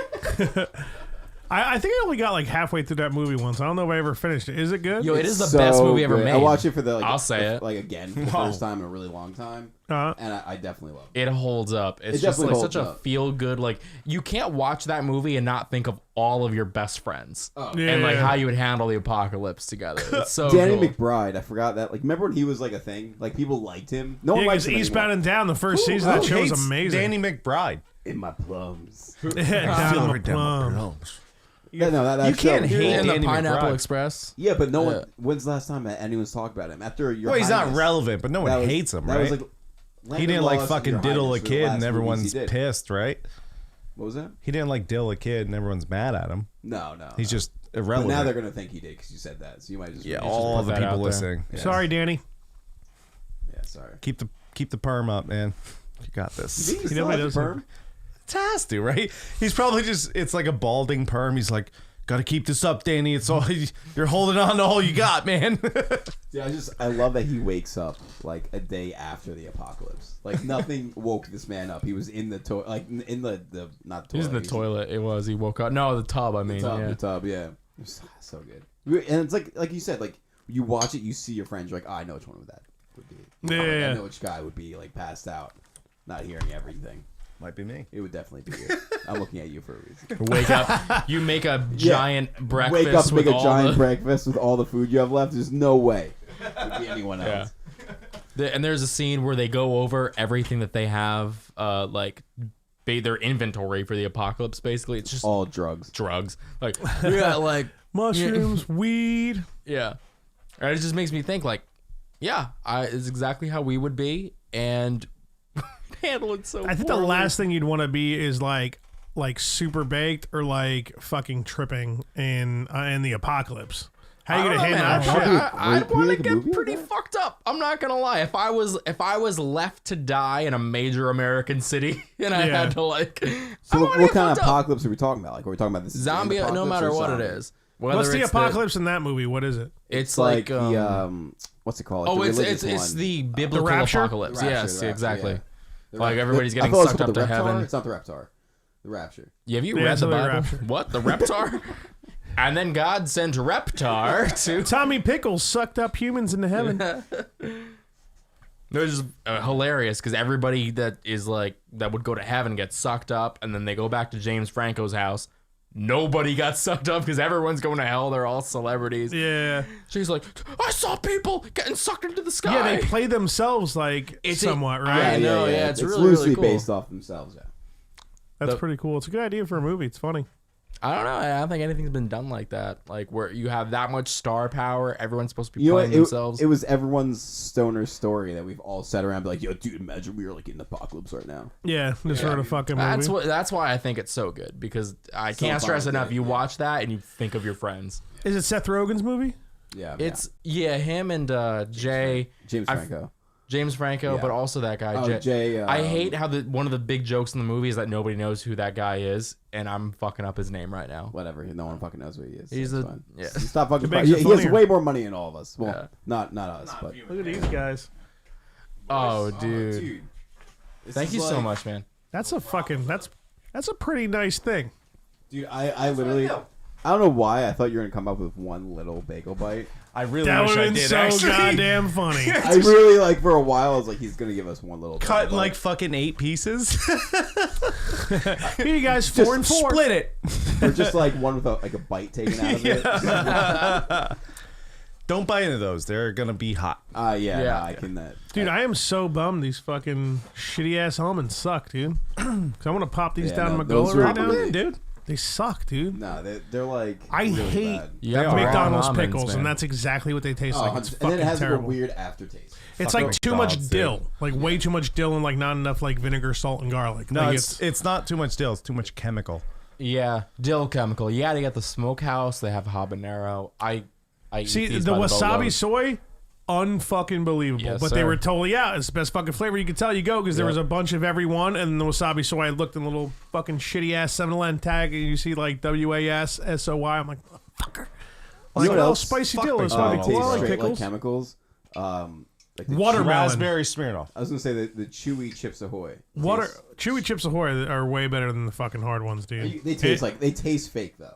I think I only got like halfway through that movie once. I don't know if I ever finished it. Is it good? Yo, it is the So best movie ever good. made. I watched it for the. Like, I'll say it. like again for the first time in a really long time, and I definitely love it. It holds up. It's It just definitely like such holds a up. feel good. Like you can't watch that movie and not think of all of your best friends Yeah. and like how you would handle the apocalypse together. It's so Danny cool. McBride, I forgot that. Like, remember when he was like a thing? Like people liked him. No one Yeah, likes because him Eastbound anymore. and Down, the first season of that show was Hates amazing. Danny McBride. In my plums. Yeah, down the plum. Yeah, no, that You can't show- hate in the Danny Pineapple McBride. Express. Yeah, but no Yeah. one. When's the last time that anyone's talked about him? After your. Well, he's not Highness, relevant, but no that one was- hates him, that right? was like Land He of didn't like Lost, fucking Your diddle a Highness were the kid last and movies everyone's he did. pissed, right? What was that? He didn't like diddle a kid and everyone's mad at him. No. He's no. just But irrelevant. now they're gonna think he did because you said that. So you might just. yeah, you should all put the that out people there. listening. Yeah. Sorry, Danny. Yeah, sorry. Keep the perm up, man. You got this. You think he know still what has it a is? perm? It has to, right? He's probably just, it's like a balding perm. He's like, gotta keep this up, Danny. It's all, you're holding on to all you got, man. Yeah, I love that he wakes up like a day after the apocalypse. Like nothing woke this man up. He was in the toilet, like in the not toilet. He was in the toilet. It was. He woke up. No, the tub. I mean, yeah. The tub, yeah. It was so good. And it's like you said, like you watch it, you see your friends, you're like, oh, I know which one would be. Yeah. I know which guy would be like passed out, not hearing everything. Might be me. It would definitely be you. I'm looking at you for a reason. Wake up. You make a giant breakfast. Wake up, make with a all giant the, breakfast with all the food you have left. There's no way it would be anyone else. And there's a scene where they go over everything that they have, like their inventory for the apocalypse. Basically, it's just All drugs. drugs. Like yeah, like Mushrooms, weed. yeah. And it just makes me think like, yeah, it's exactly how we would be, and handle it so. I think the poorly. last thing you'd want to be is like super baked or like fucking tripping in the apocalypse. How you I gonna don't know, handle man. that shit? I'd Can we want to make a get movie of pretty that? fucked up. I'm not gonna lie. If I was left to die in a major American city and I Yeah. had to like, So I what wanna get kind of fucked up. apocalypse are we talking about? Like, are we talking about this Zombie? No apocalypse matter or what it zombie? is. Whether What's the it's apocalypse in that movie? What is it? It's Like like the what's it called? Like oh, the it's religious it's one. the biblical Rapture? apocalypse. The Rapture, Yes, the Rapture, exactly. yeah. The Like Rapture. everybody's I getting thought it was sucked called up the to Reptar. heaven. It's not the Reptar. The Rapture. Yeah, have you Yeah, read it's the the Bible? Rapture. What the Reptar? And then God sent Reptar to. Tommy Pickles sucked up humans into heaven. It was just hilarious because everybody that is like that would go to heaven gets sucked up, and then they go back to James Franco's house. Nobody got sucked up because everyone's going to hell. They're all celebrities. Yeah. She's like, I saw people getting sucked into the sky. Yeah, they play themselves like It's somewhat, a- right? I know, yeah, it's really, loosely really cool. based off themselves. Yeah. That's the- pretty cool. It's a good idea for a movie. It's funny. I don't know. I don't think anything's been done like that. Like where you have that much star power, everyone's supposed to be You know playing what? themselves. It was everyone's stoner story that we've all sat around and be like, yo, dude, imagine we were like in the apocalypse right now. Yeah, just wrote a fucking movie. That's why I think it's so good because I So can't stress fun, enough. yeah, You yeah. watch that and you think of your friends. Is it Seth Rogen's movie? Yeah. It's him and Jay. James Franco. James Franco, Yeah. but also that guy. Oh, Jay, I hate how one of the big jokes in the movie is that nobody knows who that guy is, and I'm fucking up his name right now. Whatever. No one fucking knows who he is. He's so a- it's fine. yeah. Stop fucking. makes He it has funnier. way more money than all of us. Well, Yeah. not us, but Look at these guys. Oh, dude. dude. This Thank is you so like- much, man. That's a pretty nice thing. Dude, I literally, I don't know why I thought you were gonna come up with one little bagel bite. I really That wish would I have been did. so actually. goddamn funny. I really like for a while. I was like, he's gonna give us one little Cut in bagel like bite. fucking 8 pieces. Here you guys, 4 and 4. Split it. or just like one with a bite taken out of it. Don't buy into those. They're gonna be hot. Yeah, Yeah. no, I can that. Dude, I am so bummed these fucking shitty ass almonds suck, dude. Cause I want to pop these Yeah, down no, my those gullet are right now, really- dude. They suck, dude. No, they're like. I really hate bad. You got the wrong McDonald's almonds, pickles, man. and that's exactly what they taste like. It's and fucking then it has like a terrible. weird aftertaste. It's Fuck like too much McDonald's, dill, dude. like way too much dill, and like not enough like vinegar, salt, and garlic. No, Like, it's not too much dill. It's too much chemical. Yeah, dill chemical. Yeah, they got the smokehouse. They have habanero. I eat see these the by wasabi boatload. soy, unfucking believable. Yes, but they sir. were totally it's the best fucking flavor. You could tell you go because there was a bunch of every one, and the wasabi soy. I looked in a little fucking shitty ass 7-Eleven tag, and you see like WASSOY. I'm like, fucker. Like, what oh, else? spicy Fuck dill is McDonald's. funny. Tastes Well, I like straight like pickles. chemicals. Like the Watermelon. Raspberry Smirnoff. I was gonna say the chewy Chips Ahoy. Chewy Chips Ahoy are way better than the fucking hard ones, dude. They taste fake though.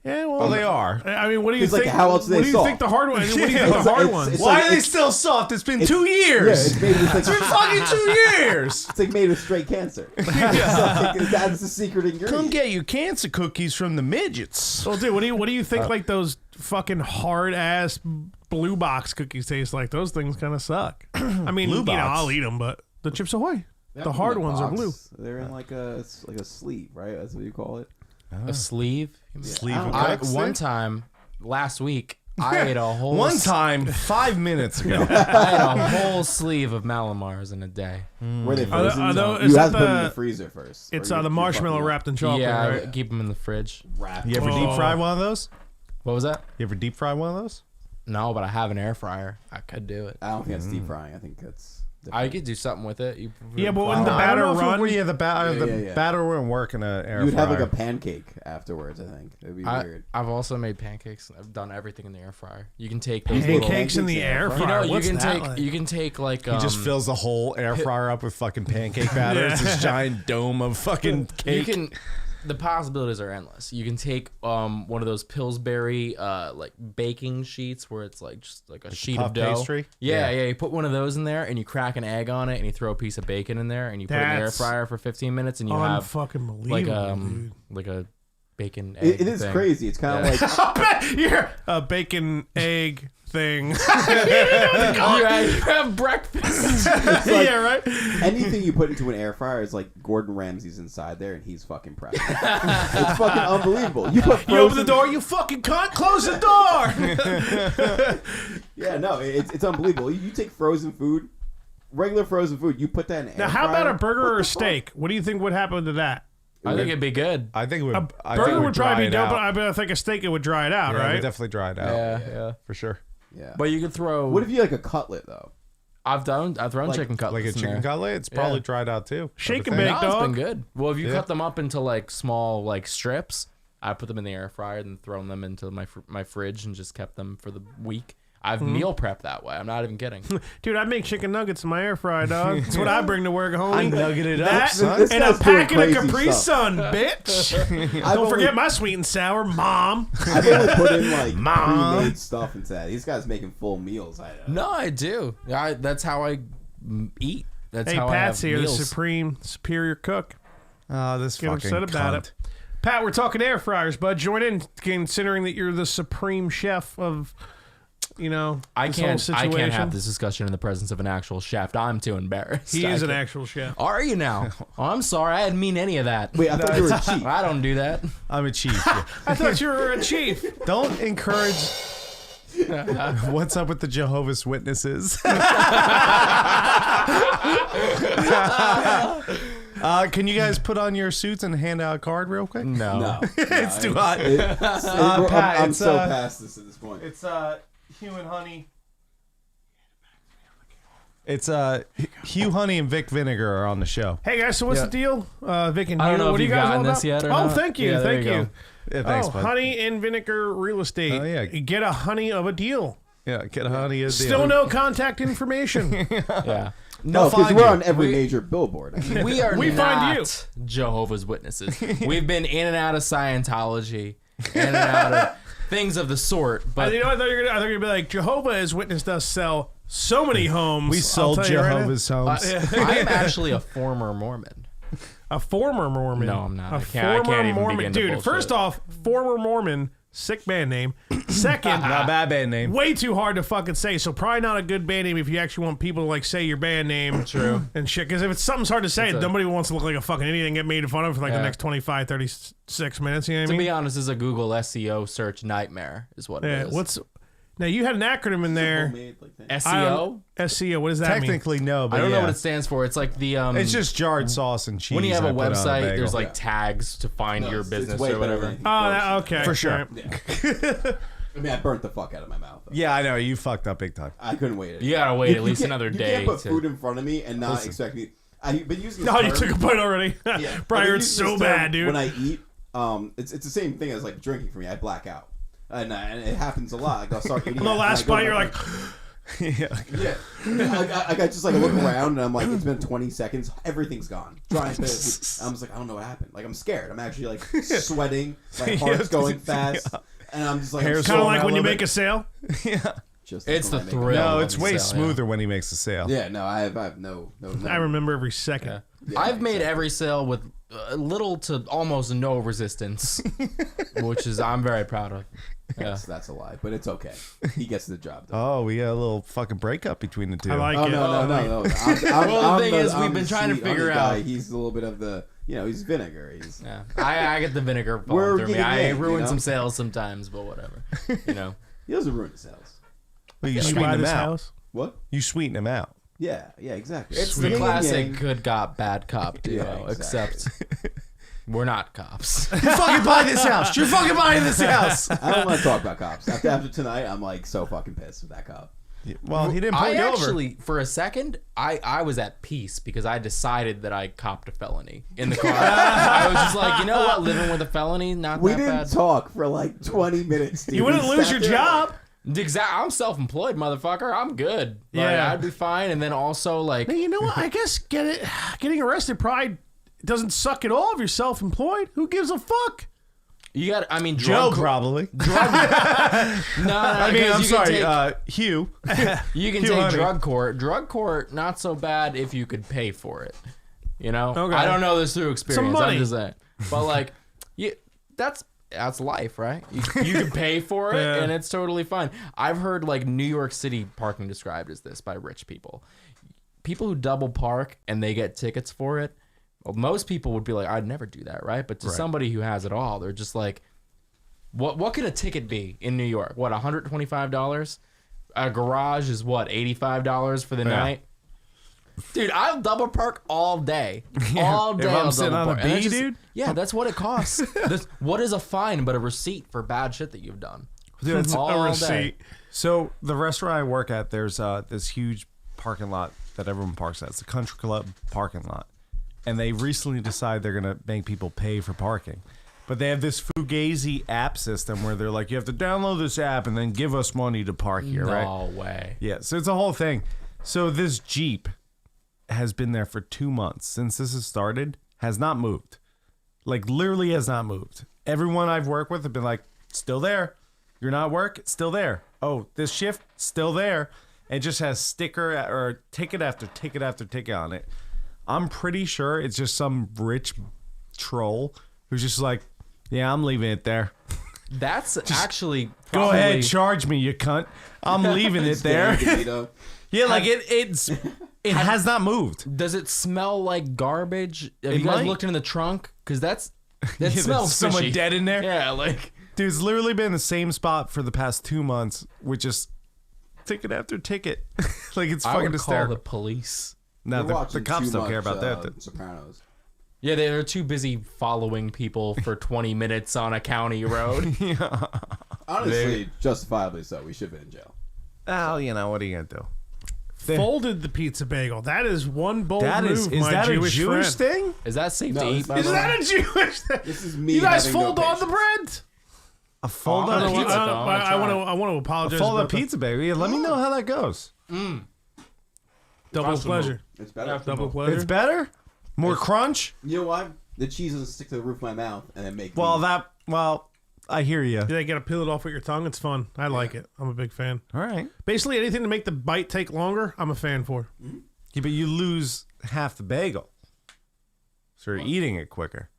Yeah, well, Well, they are. I mean, what do you It's like, think? how else do what they do you soft? think the hard ones? What do you think It's the hard like- ones? it's Why like- are they it's- still soft? It's been 2 Yeah, years. it's made with like It's been fucking 2 years. it's like made with straight cancer. It's like, that's the secret ingredient. Come get your cancer cookies from the midgets. Well, dude, what do you think? Like those fucking hard ass blue box cookies taste like? Those things kind of suck. I mean, Blue you know, Box? I'll eat them, but the Chips Ahoy, They the don't hard come in a ones are box. blue. They're in like a sleeve, right? That's what you call it. A sleeve. Sleeve I of don't know. Cokes One there? time last week, I ate a whole One time, 5 minutes ago. I ate a whole sleeve of Malamars in a day. Were they Are frozen? tho- you is have that to put them in the- the freezer first. It's or the you're marshmallow fucking wrapped in chocolate, Yeah, I right? keep them in the fridge. wrapped. You ever deep fry one of those? What was that? You ever deep fry one of those? No, but I have an air fryer. I could do it. I don't think that's deep frying. I think that's. I could do something with it. Yeah, but wouldn't the I don't batter know if it- run? Yeah, the yeah. batter wouldn't work in an air You'd fryer. have like a pancake afterwards. I think it'd be weird. I've also made pancakes. I've done everything in the air fryer. You can take those little. Pancakes in the air Pancakes in fryer. the You know, What's that you like? can take like. He just fills the whole air fryer up with fucking pancake batter. It's this giant dome of fucking cake. You can. The possibilities are endless. You can take one of those Pillsbury like baking sheets where it's like just like a sheet puff of dough. pastry? Yeah, Yeah. yeah. You put one of those in there and you crack an egg on it and you throw a piece of bacon in there and you put it in the air That's fryer for 15 minutes and you have Unfucking like believable, dude. like a bacon egg. It is thing. crazy. It's kind of Yeah. like You're a bacon egg thing. You have breakfast. Yeah, right. anything you put into an air fryer is like Gordon Ramsay's inside there, and he's fucking proud. It's fucking unbelievable. You put You open the frozen- door, you fucking cunt. Close the door. Yeah, no, it's unbelievable. You take frozen food, regular frozen food, you put that in an Now, air how fryer. about a burger What or the a steak? What do you think would happen to that? I think it'd be good. I think it would. A I think it burger would dry probably be it dope, out. but I think a steak it would dry it out, Yeah, it right? would definitely dry it out. Yeah. For sure. fuck? Yeah. But you could throw. What if you like a cutlet though? I've thrown Like- chicken Like cutlets a in chicken there. cutlet, it's probably Yeah. dried out too. Shake I and would bake, think. No, it's dog. been good. Well, if you Yeah. cut them up into like small like strips, I put them in the air fryer and thrown them into my fridge and just kept them for the week. I've meal prepped that way. I'm not even kidding. Dude, I make chicken nuggets in my air fryer, dog. That's what I bring to work, homie. I nugget it up, That son. This and a guy's doing packet of crazy Capri stuff. Sun, bitch. I've Don't forget only- my sweet and sour, mom. I've only put in like Mom. pre-made stuff into that. These guys making full meals. No, I do. That's how I eat. That's Hey, how Pat's I have here, the meals. supreme superior cook. Oh, this Get fucking upset about cunt. it. Pat, we're talking air fryers, bud. Join in, considering that you're the supreme chef of, you know, I this whole can't situation. have this discussion in the presence of an actual chef. I'm too embarrassed. He is I an can't- actual chef. Are you now? Oh, I'm sorry. I didn't mean any of that. Wait, I thought you were cheap. I don't do that. I'm a chief. Yeah. I thought you were a chief. Don't encourage. What's up with the Jehovah's Witnesses? Can you guys put on your suits and hand out a card real quick? No. No, It's too hot. Pat, I'm it's, so past this at this point. It's Hugh and Honey. It's Hugh Honey and Vic Vinegar are on the show. Hey guys, so what's Yeah. the deal? Vic and I don't Hugh, know what if do you you've guys gotten want this yet or Oh, not. thank you, Yeah, there thank you you. go. Yeah, thanks, Oh, bud. Honey and Vinegar Real Estate. Oh, yeah. Get a honey of a deal. Yeah, get honey. Still no contact information. Yeah. No, because find we're you. on every major billboard. I mean, We are We not find you. Jehovah's Witnesses. We've been in and out of Scientology, in and out of things of the sort. But You know, I thought you were gonna be like, Jehovah's Witnessed us sell so many homes. We I'll sold tell you right now. Jehovah's homes. I'm actually a former Mormon. A former Mormon. No, I'm not. A I can't former even Mormon. begin to Dude, bullshit. first off, former Mormon, sick band name. Second, Not a bad name. way too hard to fucking say. So probably not a good band name if you actually want people to like say your band name. True. And shit. Because if it's something's hard to say, nobody wants to look like a fucking idiot and get made fun of for like the Yeah. next 25, 36 minutes. You know what I To mean? be honest, is a Google SEO search nightmare, is what Yeah. it is. Now you had an acronym in there. homemade, like that. SEO? SEO. What does that mean? Technically, no, but I don't know yeah. what it stands for. It's like the It's just jarred sauce and cheese. when you have I a put on website, bagel. there's like Yeah. tags to find No, your it's business way or better whatever. than Oh, anything okay. For sure. All right. Yeah. I mean, I burnt the fuck out of my mouth. Though. Yeah, I know you fucked up big time. I couldn't wait. You gotta wait at least can't- another you day can't put to- food in front of me and not expect me. I've been using. This No, you term- took a bite already. Yeah, I've been Brian, it's using so this term bad, dude. When I eat, it's the same thing as like drinking for me. I black out, and it happens a lot. Like I'll start eating. On the and last I go bite, to you're my- like, Yeah. Yeah, I got just like look around and I'm like, it's been 20 seconds, everything's gone. Trying to, I'm just like, I don't know what happened. Like I'm scared. I'm actually like sweating, my heart's going fast, and I'm just like, Hair's kind of Swollen like out when a you little make a sale. just It's the when I make it. thrill. No, of it's the way sale, yeah. smoother when he makes a sale. Yeah, no, I have no. I remember every second. Yeah, I've made exactly. every sale with little to almost no resistance, which is I'm very proud of. Yeah. That's a lie, but it's okay. He gets the job done. Oh, we got a little fucking breakup between the two. I like Oh it. no! Well, the I'm thing is, I'm we've been the trying to sweet figure honey guy. out- He's a little bit of the, he's vinegar. He's Yeah, I get the vinegar We're falling through me. getting I in, ruin you know? some sales sometimes, but whatever. he doesn't ruin his sales. Well, you Did you sweeten buy him this out. house? What? You sweeten him out. Yeah, exactly. It's Yin the and classic yang. good cop, bad cop duo, Yeah, exactly. except we're not cops. You fucking buy this house. You're fucking buying this house. I don't want to talk about cops. After tonight, I'm like so fucking pissed with that cop. Well, he didn't pull I you over. actually, for a second, I was at peace because I decided that I copped a felony in the car. I was just like, you know what, living with a felony, not We that didn't bad. talk for like 20 minutes. Dude. You wouldn't We lose sat your there job. I'm self-employed, motherfucker. I'm good. Like, Yeah. I'd be fine. And then also, like, Hey, you know what? I guess getting arrested probably doesn't suck at all if you're self-employed. Who gives a fuck? you got. I mean, Joe drug. probably. No, I mean, I'm sorry, Hugh. You can Hugh take Honey. drug court. Drug court, not so bad if you could pay for it. You know, Okay. I don't know this through experience. money. I'm just saying, but like, that's life, right? You can pay for it, Yeah. and it's totally fine. I've heard like New York City parking described as this by rich people. People who double park and they get tickets for it. Well, most people would be like, I'd never do that, right? But to somebody who has it all, they're just like, what can a ticket be in New York? What, $125? A garage is what, $85 for the night? Dude, I'll double park all day. All day. If I'm I'll sitting double on a park. And that's bee, just- dude? Yeah, that's what it costs. What is a fine but a receipt for bad shit that you've done? Dude, it's all a day. receipt. So the restaurant I work at, there's this huge parking lot that everyone parks at. It's a country club parking lot. And they recently decided they're going to make people pay for parking. But they have this Fugazi app system where they're like, you have to download this app and then give us money to park here, right? No way. Yeah, so it's a whole thing. So this Jeep has been there for 2 months since this has started, has not moved. Like, literally has not moved. Everyone I've worked with have been like, still there. You're not at work? It's still there. Oh, this shift? Still there. And it just has sticker or ticket after ticket after ticket on it. I'm pretty sure it's just some rich troll who's just like, yeah, I'm leaving it there. That's actually Go probably, ahead, charge me, you cunt. I'm leaving it there. Danny DeVito. Yeah, like it has not moved. Does it smell like garbage? Have It you guys might. looked in the trunk? Because that Yeah, smells there's someone fishy. dead in there. Yeah, like Dude, it's literally been the same spot for the past 2 months with just ticket after ticket. Like, it's I fucking would call hysterical. the police. No, We're the watching cops too don't care much, about that. Sopranos. Yeah, they're too busy following people for 20 minutes on a county road. Honestly, justifiably so. We should have been in jail. Oh, you know, what are you going to do? Folded the pizza bagel. That is one bold That move, is my that Jewish a Jewish friend. thing? Is that safe No, to it's eat? By not. the Is way? that a Jewish thing? This is me. You guys having no fold on the patience. bread? A fold I up don't know, pizza. I want to apologize. Fold up about that. pizza, baby. Let me know how that goes. Double Possible. pleasure. It's better. Double pleasure. It's better. More crunch. You know why? The cheese doesn't stick to the roof of my mouth and then make. Well, me- I hear you. Yeah, you gotta peel it off with your tongue. It's fun. I like it. I'm a big fan. All right. Basically, anything to make the bite take longer, I'm a fan for. Yeah, but you lose half the bagel. So you're eating it quicker.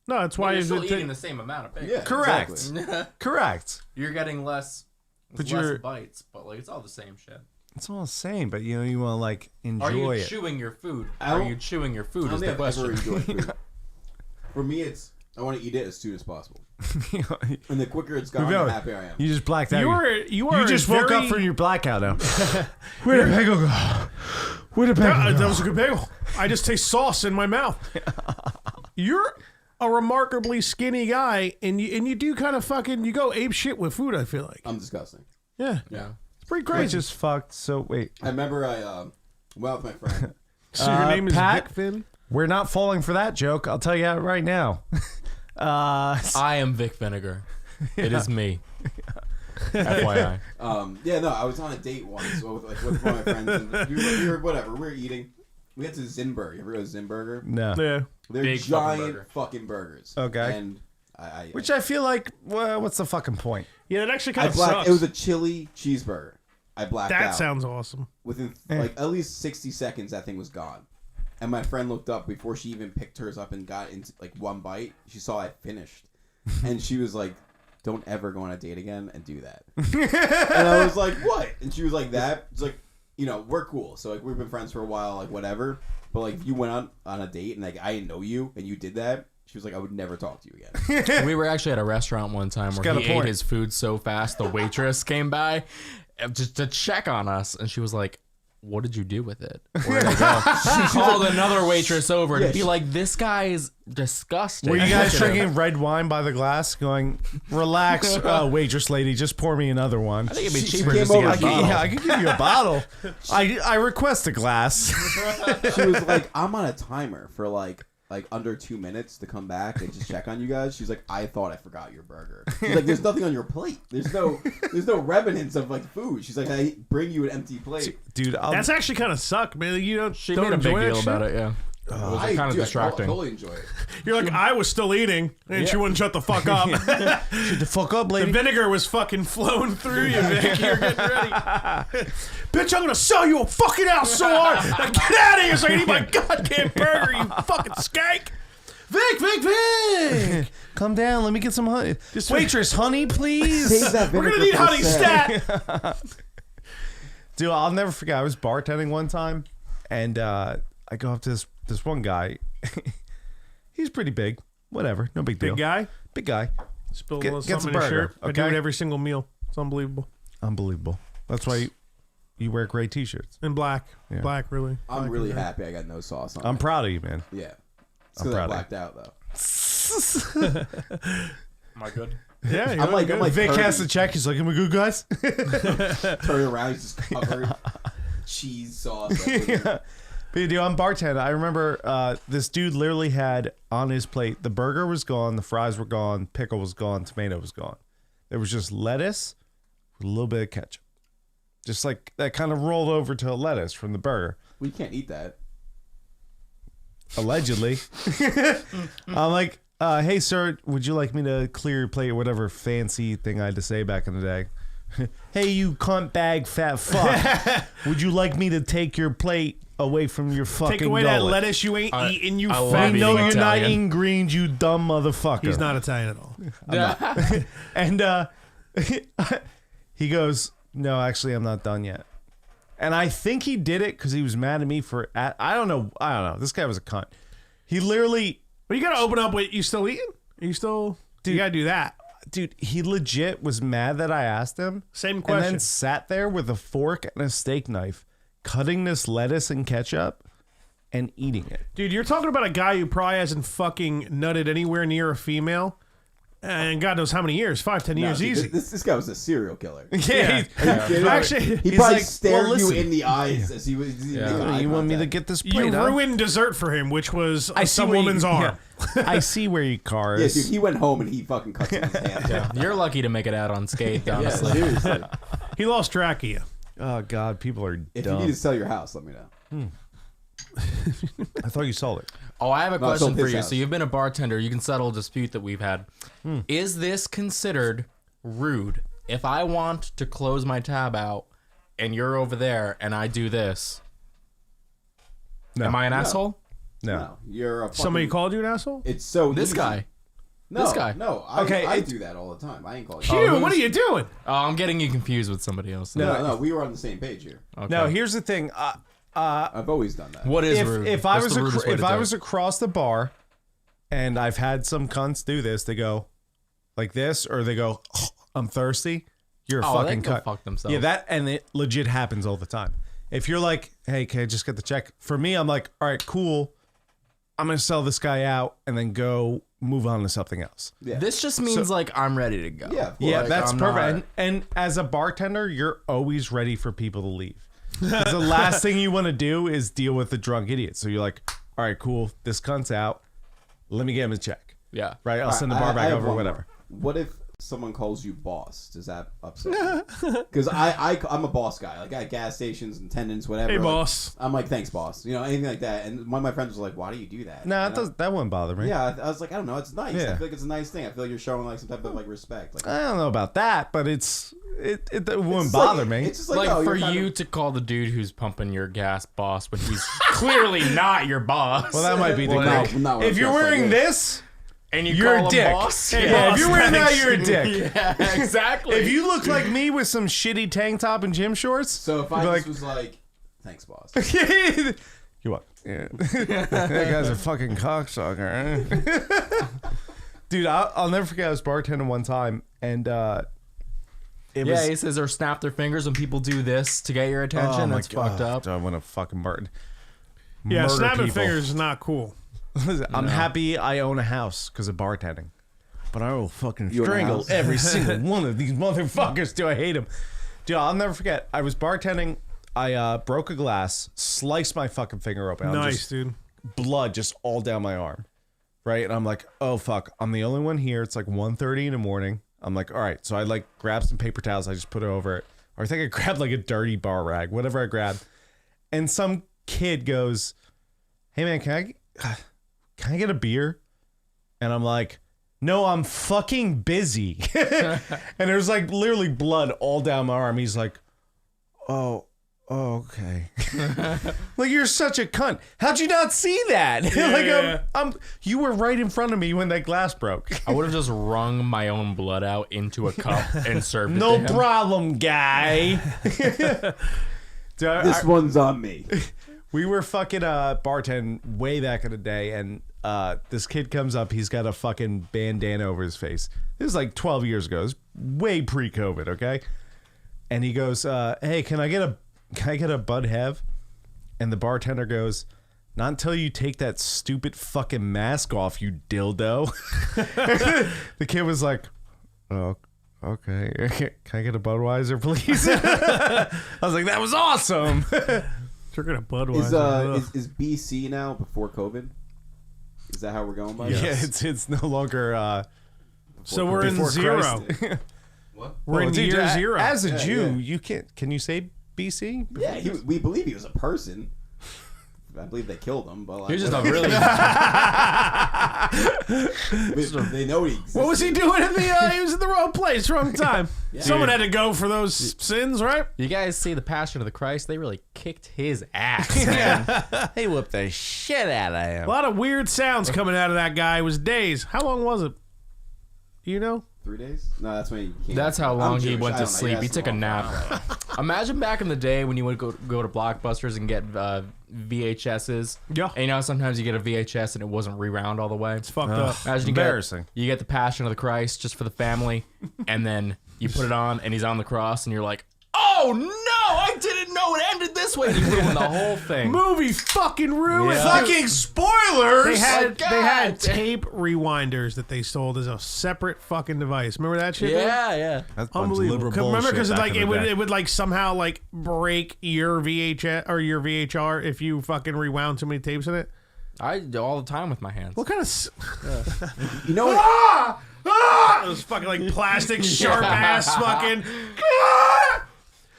No, that's Well, why you're you still eating the same amount of bacon. Yeah, Correct. exactly. Correct. You're getting less, But less you're- bites, but like it's all the same shit. It's all the same, but you know you want to like enjoy Are you it. chewing your food? I Are don't- you chewing your food? I don't Is the think I've ever question. enjoyed food. For me, it's I want to eat it as soon as possible, you and the quicker it's gone, go. the happier I am. You just blacked out. You are just very, woke up from your blackout now. Where'd the bagel go? Where'd the bagel That go? was a good bagel. I just taste sauce in my mouth. You're a remarkably skinny guy, and you do kind of fucking you go ape shit with food. I feel like. I'm disgusting. Yeah, Yeah. it's pretty I crazy. just fucked. So wait, I remember I went out with my friend. So your name is Pat? Vic Vin? we're not falling for that joke. I'll tell you that right now. I am Vic Vinegar. It is me. FYI. Yeah, no, I was on a date once with one of my friends, and we were whatever. We were eating. We went to Zinburger. You ever go to Zinburger? No. Yeah. They're Big fucking giant burger. fucking burgers. Okay. And I Which I feel like, well, what's the fucking point? Yeah, it actually I kind of blacked. sucks. It was a chili cheeseburger. I blacked That out. sounds awesome. Within like at least 60 seconds, that thing was gone. And my friend looked up before she even picked hers up and got into like one bite. She saw I finished, and she was like, "Don't ever go on a date again and do that." And I was like, "What?" And she was like, "That." It's like, you know, we're cool, so like we've been friends for a while, like whatever. But like, if you went on a date and like I didn't know you and you did that, she was like, "I would never talk to you again." We were actually at a restaurant one time where got he a point. ate his food so fast the waitress came by just to check on us, and she was like, "What did you do with it? Where did it go?" She called another waitress over to be like, "This guy is disgusting." Were you guys Look at him. drinking red wine by the glass, going, "Relax, waitress lady, just pour me another one"? I think it'd be She cheaper came just to over get a to bottle. Yeah, I could give you a bottle. I request a glass. She was like, "I'm on a timer for like under 2 minutes to come back and just check on you guys." She's like, "I thought I forgot your burger." She's like, "There's nothing on your plate. There's no remnants of like food." She's like, "I bring you an empty plate." Dude, That's actually kind of suck, man. You don't. She don't made a big enjoy that deal shit? about it, yeah. It was kind of dude, I distracting. totally enjoy it. You're like, I was still eating, and she wouldn't shut the fuck up. shut the fuck up, The lady. vinegar was fucking flowing through you, Vic. You're getting ready. Bitch, I'm gonna sell you a fucking house so hard. Now get out of here so I can eat my goddamn burger, you fucking skank. Vic. Come down. Let me get some honey. Waitress, honey, please. Save that We're vinegar gonna need for honey Sam. stat. Dude, I'll never forget. I was bartending one time, and I go up to this one guy. He's pretty big. Whatever, no big deal. Big guy. Big guy. Spill a Get- little get something some in his burger, shirt. I do it okay? every single meal. It's unbelievable. Unbelievable. That's why you wear gray t-shirts. In black. Yeah. Black, really. I'm Black really and gray. happy I got no sauce on I'm it. proud of you, man. Yeah. It's I'm because I proud of blacked out though. Am I good? Yeah, you're I'm like Vic Kirby. has to check. He's like, "Am I good, guys?" Turn around, he's just covered cheese sauce. Yeah. But dude, I'm bartender. I remember this dude literally had on his plate, the burger was gone, the fries were gone, pickle was gone, tomato was gone. There was just lettuce with a little bit of ketchup. Just like that kind of rolled over to a lettuce from the burger. We can't eat that. Allegedly. I'm like, "Hey, sir, would you like me to clear your plate?" Or whatever fancy thing I had to say back in the day. "Hey, you cunt bag fat fuck. Would you like me to take your plate away from your fucking Take away that gullet? lettuce you ain't eating, you I love fat. I know eating you're not Italian. eating greens, you dumb motherfucker." He's not Italian at all. And he goes, "No, actually, I'm not done yet." And I think he did it because he was mad at me for. I don't know. This guy was a cunt. He literally, But you gotta open up. Wait, you still eating? Are you still? You gotta do that. dude, he legit was mad that I asked him. Same And question. then sat there with a fork and a steak knife, cutting this lettuce and ketchup and eating it. Dude, you're talking about a guy who probably hasn't fucking nutted anywhere near a female And God knows how many years, 5-10 years, dude, easy. This guy was a serial killer. Yeah. Actually, He He's probably like, stared well, you listen. in the eyes as he was. You want me to get this you plate? huh? ruined dessert for him, which was I see some where you- woman's arm. yeah. I see where you Yeah, cars. dude, he went home and he fucking cut someone's hands. Yeah, you're lucky to make it out unscathed, Yeah, honestly. seriously. He lost track of you. Oh God, people are If dumb. you need to sell your house, let me know. I thought you sold it. Oh, I have a No, it's question on for his you. house. So you've been a bartender. You can settle a dispute that we've had. Is this considered rude if I want to close my tab out and you're over there and I do this? No. Am I an asshole? No. No, you're a fucking, Somebody called you an asshole? It's so This easy. guy. No, this guy. No, I, Okay, I it- do that all the time. I ain't calling Hugh, you. what are you doing? Oh, I'm getting you confused with somebody else. No, we were on the same page here. Okay. No, here's the thing. I've always done that. What is rude? If I What's was the rudest way if to I do was it? across the bar, and I've had some cunts do this, they go like this, or they go, "Oh, "I'm thirsty." You're a Oh, they fucking can go cunt. fuck themselves. Yeah, that and it legit happens all the time. If you're like, "Hey, can I just get the check?" For me, I'm like, "All right, cool. I'm gonna sell this guy out and then go move on to something else." Yeah. This just means like I'm ready to go. Yeah, of course. Yeah, Like, that's I'm perfect. not- And as a bartender, you're always ready for people to leave. 'Cause the last thing you want to do is deal with the drunk idiot. So you're like, all right, cool. This cunt's out. Let me get him a check. Yeah. Right? I'll All send the right, bar I back have over or one whatever. more. What if someone calls you boss? Does that upset you? Because I'm a boss guy. Like at gas stations, attendants, whatever. Hey, like, boss. I'm like, thanks, boss. You know, anything like that. And one of my friends was like, why do you do that? Nah, And that wouldn't bother me. Yeah, I was like, I don't know. It's nice. Yeah. I feel like it's a nice thing. I feel like you're showing like some type of like respect. Like, I don't know about that, but it wouldn't it's bother like- me. It's just like, Like oh, for you're kind you of- to call the dude who's pumping your gas boss when he's clearly not your boss. Well, that might be the Well, great. not when If I'm you're dressed like wearing this. this, and you you're call a dick. him boss. Yeah, if you're wearing that, you're a dick. Yeah, exactly. If you look like me with some shitty tank top and gym shorts, So if you'd I be just was like, thanks, boss. you what? Yeah. That guy's a fucking cocksucker. Dude, I'll never forget. I was bartending one time, and it yeah, was. he says or snap their fingers when people do this to get your attention. Oh my That's fucked God. up. I want to fucking murder. Yeah, murder snapping people. fingers is not cool. Listen, I'm happy I own a house because of bartending, but I will fucking You own a strangle house? every single one of these motherfuckers. Do I hate them? Dude, I'll never forget. I was bartending. I broke a glass, sliced my fucking finger open. I'm Nice, just- dude. blood just all down my arm, right? And I'm like, oh fuck, I'm the only one here. It's like 1:30 in the morning. I'm like, all right. So I like grabbed some paper towels. I just put it over it. Or I think I grabbed like a dirty bar rag, whatever I grabbed. And some kid goes, hey man, can I get a beer? And I'm like, no, I'm fucking busy. And there's like literally blood all down my arm. He's like, oh, okay. Like, you're such a cunt. How'd you not see that? Like, Yeah. you were right in front of me when that glass broke. I would have just wrung my own blood out into a cup and served it No to him. problem, guy. Dude, This one's on me. we were fucking bartending way back in the day, and this kid comes up. He's got a fucking bandana over his face. This is like 12 years ago. It's way pre-COVID, okay? And he goes, hey, can I get a Bud Hev? And the bartender goes, not until you take that stupid fucking mask off, you dildo. The kid was like, oh, okay. Can I get a Budweiser, please? I was like, that was awesome. Drinking a Budweiser. Is BC now before COVID? Is that how we're going by? Yeah, it's no longer So we're in before zero. Christ. What? We're in Dude, year zero. As a Yeah, Jew, yeah. you can't. Can you say BC? Yeah, we believe he was a person. I believe they killed him, but like, He was just a really. they know he existed. What was he doing in the? He was in the wrong place, wrong time. Someone had to go for those sins, right? You guys see the Passion of the Christ? They really kicked his ass, man. They whooped the shit out of him. A lot of weird sounds coming out of that guy. It was days. How long was it? Do you know? 3 days? No, that's when he came. That's how long I'm he Jewish, went I to don't know. sleep. He has took a some nap. awful- Imagine back in the day when you would go to Blockbusters and get VHSs. Yeah. And you know sometimes you get a VHS and it wasn't rewound all the way. It's fucked up. Imagine Embarrassing. You get the Passion of the Christ just for the family, and then you put it on and he's on the cross and you're like, oh no, I didn't know it ended this way. You ruined the whole thing. Movie fucking ruined. Yeah. Fucking spoilers. They had God. tape rewinders that they sold as a separate fucking device. Remember that shit? dude? Yeah. That's a bunch of Unbelievable. liberal Remember, because bullshit like back in the day. it would like somehow like break your VHS or your VHR if you fucking rewound too many tapes in it. I do all the time with my hands. What kind of You know what? those fucking like plastic sharp ass fucking?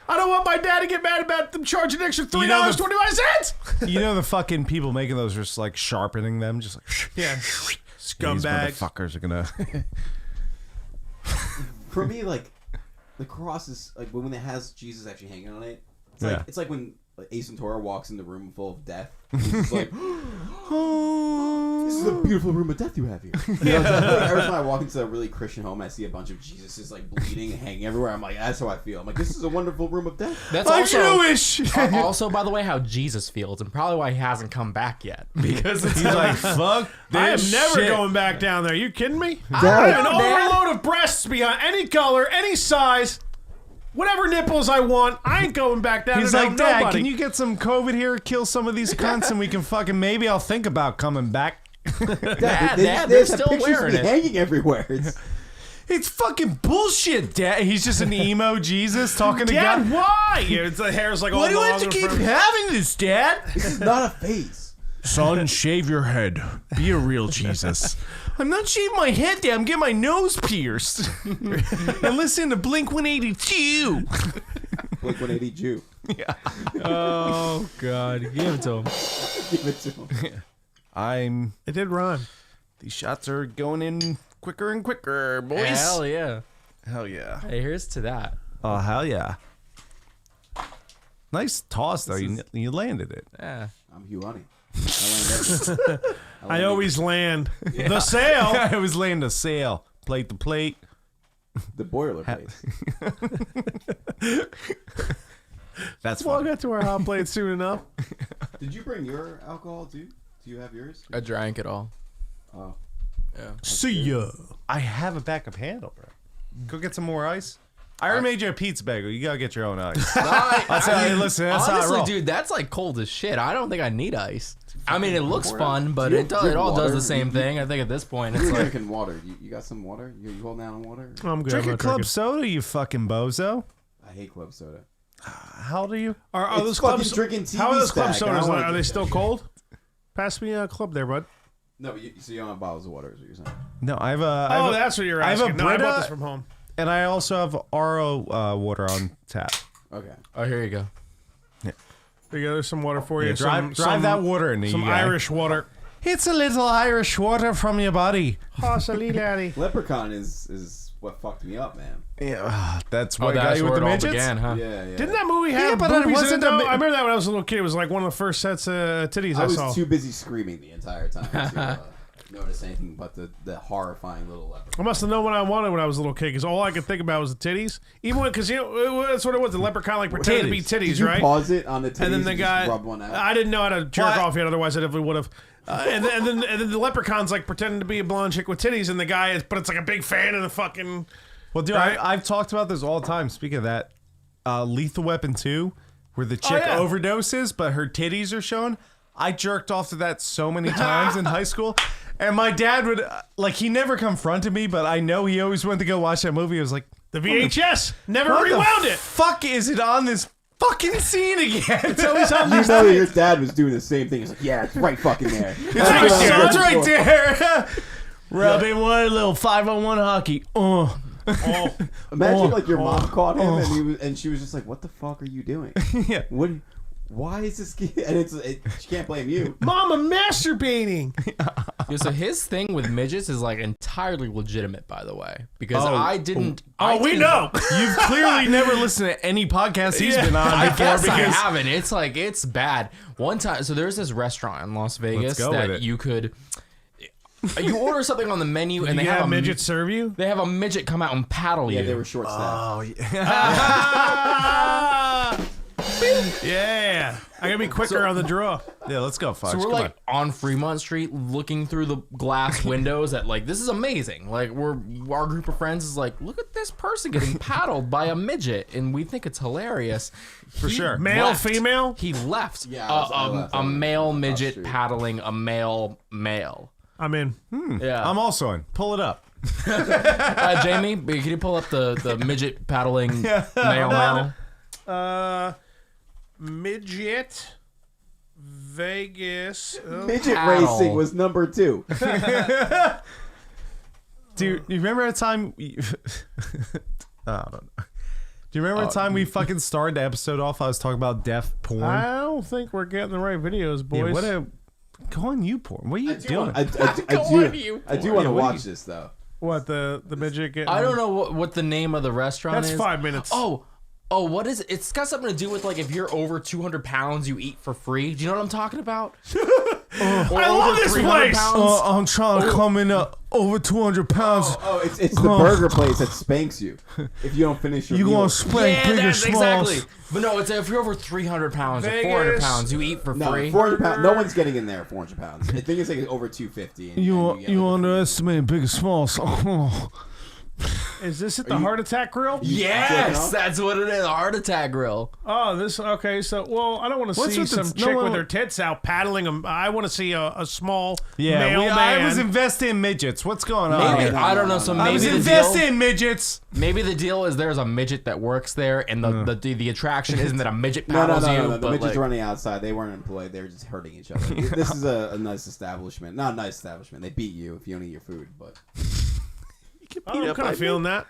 I don't want my dad to get mad about them charging an extra $3.25. You know the fucking people making those just like sharpening them, just like Yeah, these scumbags. motherfuckers are gonna. For me, like the cross is like when it has Jesus actually hanging on it. Yeah. It's like when Ace Ventura walks in the room full of death. He's just like, this is a beautiful room of death you have here. You know, like, every time I walk into a really Christian home, I see a bunch of Jesuses like bleeding and hanging everywhere. I'm like, that's how I feel. I'm like, this is a wonderful room of death. That's I'm also, Jewish. also, by the way, how Jesus feels, and probably why he hasn't come back yet. Because it's He's like, fuck this I am never shit. going back down there. You kidding me? Dad. I have an overload of breasts beyond any color, any size, whatever nipples I want. I ain't going back down He's there. like, Dad, nobody. can you get some COVID here, kill some of these cunts, and we can fucking maybe I'll think about coming back. Dad, They they're have still pictures of wearing me it. hanging everywhere. It's fucking bullshit, Dad. He's just an emo Jesus talking to Dad, God. why? Yeah, it's, the hair's like all Why do I long have to and keep fur- having this, Dad? This is not a face. Son, shave your head. Be a real Jesus. I'm not shaving my head, Dad. I'm getting my nose pierced. And listen to Blink 182. Blink 180 Jew. Oh, God. Give it to him. Give it to him. It did rhyme. These shots are going in quicker and quicker, boys. Hell yeah. Hell yeah. Hey, here's to that. Oh, hell yeah. Nice toss, though. You landed it. Yeah. I'm Hugh Honey. I land everything. I always land the sail. I was laying the sail. Plate to plate. The boilerplate. That's We'll fun. get to our hot plate soon enough. Did you bring your alcohol too? Do you have yours? I drank it all. Oh. Yeah. See ya. I have a backup handle, bro. Go get some more ice. I already made you a pizza bagel. You gotta get your own ice. I'll tell you, listen, that's how I Honestly, roll. dude, that's like cold as shit. I don't think I need ice. I mean, it looks fun, but Do you it drink all does water? the same thing. I think at this point, it's You're like drinking water. You got some water? You holding down on water? I'm good. Drink I'm a not club drinking. soda, you fucking bozo. I hate club soda. How old are you? Are It's those club fucking drinking TV How are those club stack. I don't sodas? wanna Are they drink still that cold? Pass me a club there, bud. No, but so you don't have bottles of water is what you're saying. No, I have a. Oh, that's what you're I have a asking. No, I bought Brita- this from home. And I also have RO water on tap. Okay. oh, here you go. There you go. There's some water for you. Yeah, drive some, that water in. Some Irish water. It's a little Irish water from your body. Leprechaun is what fucked me up, man. Yeah, that's Oh, what got that's you with where the it all midgets. began, huh? Yeah. Didn't that movie have Yeah, but it boobies in wasn't it, though? a mi- I remember that when I was a little kid. It was like one of the first sets of titties I I was saw. too busy screaming the entire time to notice anything but the horrifying little leprechaun. I must have known what I wanted when I was a little kid, because all I could think about was the titties. Even because that's what it was. The leprechaun like pretended to be titties, Did you right? pause it on the titties And then the just guy, rub one out? I didn't know how to jerk What? off yet. Otherwise, I definitely would have. And then the leprechaun's like pretending to be a blonde chick with titties, and the guy is, but it's like a big fan of the fucking. Well, dude, Right? I've talked about this all the time. Speaking of that, Lethal Weapon 2, where the chick yeah. overdoses, but her titties are shown. I jerked off to that so many times in high school. And my dad would, he never confronted me, but I know he always went to go watch that movie. I was like, The VHS never what rewound the it. fuck is it on this fucking scene again? It's always on You these know things. your dad was doing the same thing. He's like, yeah, it's right fucking there. It's right there. Rubbing one little 5-on-1 hockey. Oh, Imagine like your mom caught him and she was just like, "What the fuck are you doing? Yeah. What? Why is this kid?" And she can't blame you. Mama masturbating. Yeah, so his thing with midgets is like entirely legitimate, by the way, because Oh. I didn't. Oh, we know. You've clearly never listened to any podcast he's been on I before guess I because haven't. It's like it's bad. One time, so there's this restaurant in Las Vegas go with that it. you could. You order something on the menu and You they have have a midgets serve you? They have a midget come out and paddle Yeah, you. they were short staffed. oh yeah. Yeah. I gotta be quicker on the draw. Yeah, let's go, Fox. So we're Come like on Fremont Street looking through the glass windows at like, this is amazing. Like our group of friends is like, look at this person getting paddled by a midget. And we think it's hilarious. for sure. Male, female? He left. Yeah, I left. A male Across the midget street. paddling a male male. I'm in. Yeah. I'm also in. Pull it up. Jamie, can you pull up the midget paddling male? Midget Vegas. Midget Paddle. racing was number 2. Dude, you remember a time... I don't know. Do you remember a time we fucking started the episode off? I was talking about deaf porn. I don't think we're getting the right videos, boys. Yeah, what a... Go on you porn. What are you doing? I do want to watch this though. What, the midget getting... I don't know what the name of the restaurant That's is. 5 minutes. Oh, what is it? It's got something to do with like if you're over 200 pounds, you eat for free. Do you know what I'm talking about? I love this place. I'm trying to come in over 200 pounds. It's the burger place that spanks you if you don't finish your You meal. gonna spank big or smalls? exactly. But no, it's if you're over 300 pounds or Vegas. 400 pounds, you eat for No, free. 400 pounds. No one's getting in there at 400 pounds. I think it's like over 250. And, You and get, like, underestimate big or smalls. Oh. Is this at the Heart Attack Grill? jerking Yes, off? that's what it is. A heart attack grill. Oh, this... Okay, so... Well, I don't want to What's see with the- some no chick one- with her tits out paddling them. I want to see a small Yeah, male man. I was investing in midgets. What's going on? Maybe here? I don't know. So I was maybe the investing deal. in midgets. Maybe the deal is there's a midget that works there, and the attraction isn't that a midget No, paddles you, The but midgets like, running outside. They weren't employed. They were just hurting each other. This is a nice establishment. Not a nice establishment. They beat you if you don't eat your food. But I'm kind of feeling that.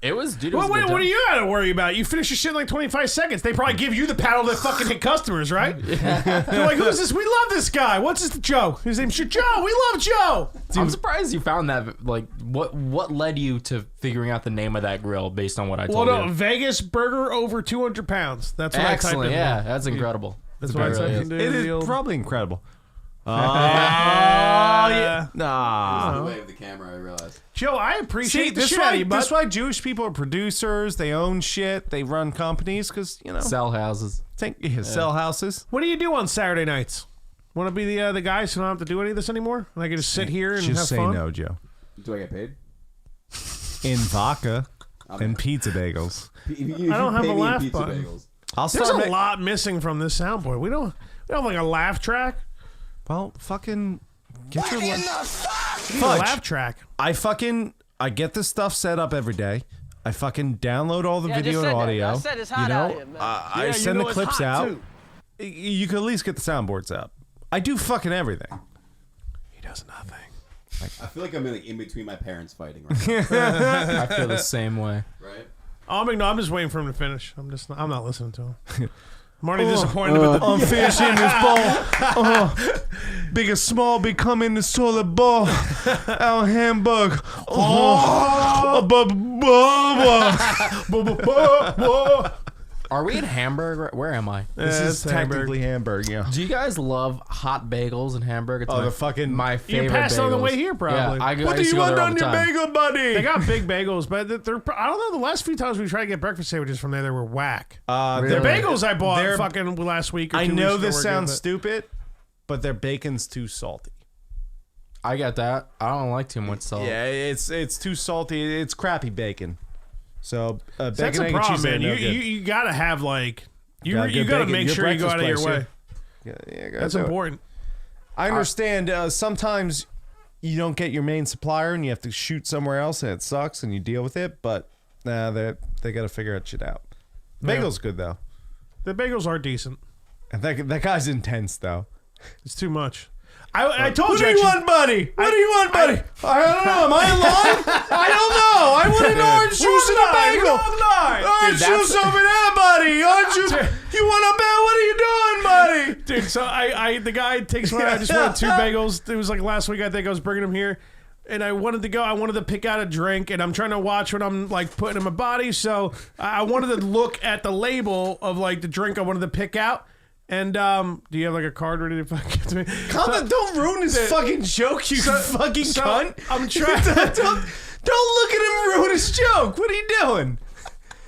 it was. Dude, it Well, was a wait, good what do time. you got to worry about? You finish your shit in like 25 seconds. They probably give you the paddle to fucking hit customers, right? They're like, who's this? We love this guy. What's his Joe? His name's Joe. We love Joe. I'm surprised you found that. Like, what led you to figuring out the name of that grill based on what I Well, told no, you? Vegas burger over 200 pounds. That's what I typed Excellent. in. Yeah, that's incredible. That's what I typed in. It is probably incredible. yeah. Nah. the way of the camera, I realized. Joe, I appreciate See, the this shit why, out of you, bud. this why Jewish people are producers. They own shit. They run companies because, Sell houses. sell houses. What do you do on Saturday nights? Want to be the guys who don't have to do any of this anymore? And I can just sit here and Just have say fun? no, Joe. Do I get paid? In vodka and pizza bagels. I don't have a laugh button. Bagels. I'll There's start a lot missing from this soundboard. We don't have like a laugh track. Well, fucking get your We need a Fudge. laugh track. I get this stuff set up every day. I fucking download all the video and audio. I said it's hot out here, man. I send the clips out. You can at least get the soundboards out. I do fucking everything. He does nothing. I feel like I'm in between my parents fighting right now. I feel the same way. Right? I'm just waiting for him to finish. I'm not listening to him. I'm already disappointed with the I'm finishing this ball. Big and small becoming the toilet ball. Our Hamburg. Are we in Hamburg? Where am I? This is it's Hamburg. technically Hamburg, yeah. Do you guys love hot bagels in Hamburg? It's Oh, the fucking- my You favorite. passed on the bagels. way here, probably. Yeah, I What do used to you go want there all on the your time. bagel, buddy? They got big bagels, but I don't know. The last few times we tried to get breakfast sandwiches from there, they were whack. They're- The bagels I bought they're- fucking last week. Or I 2 know weeks ago this were sounds good, stupid, but their bacon's too salty. I get that. I don't like too much salt. Yeah, it's too salty. It's crappy bacon. So but bacon that's a egg and problem, cheese man. ain't no good. You gotta have like you Got good gotta bacon. make Your sure you go out of your breakfast way. place, yeah, That's important. I understand. Sometimes you don't get your main supplier and you have to shoot somewhere else, and it sucks, and you deal with it. But they got to figure that shit out. The Yeah. bagel's good though, The bagels are decent. and that guy's intense though. It's too much. I told What you. do you actually- want, buddy? What do you want, buddy? I don't know. Am I in line? I don't know. I want an orange juice and a bagel. Orange Dude, juice over there, buddy. Orange juice. You want a bagel? What are you doing, buddy? Dude, so the guy takes one. I just wanted 2 bagels. It was like last week. I think I was bringing them here, and I wanted to pick out a drink, and I'm trying to watch what I'm like putting in my body. So I wanted to look at the label of like the drink I wanted to pick out. And do you have like a card ready to fucking give to me? Don't ruin his fucking joke, you fucking cunt. I'm trying. Don't look at him ruin his joke. What are you doing?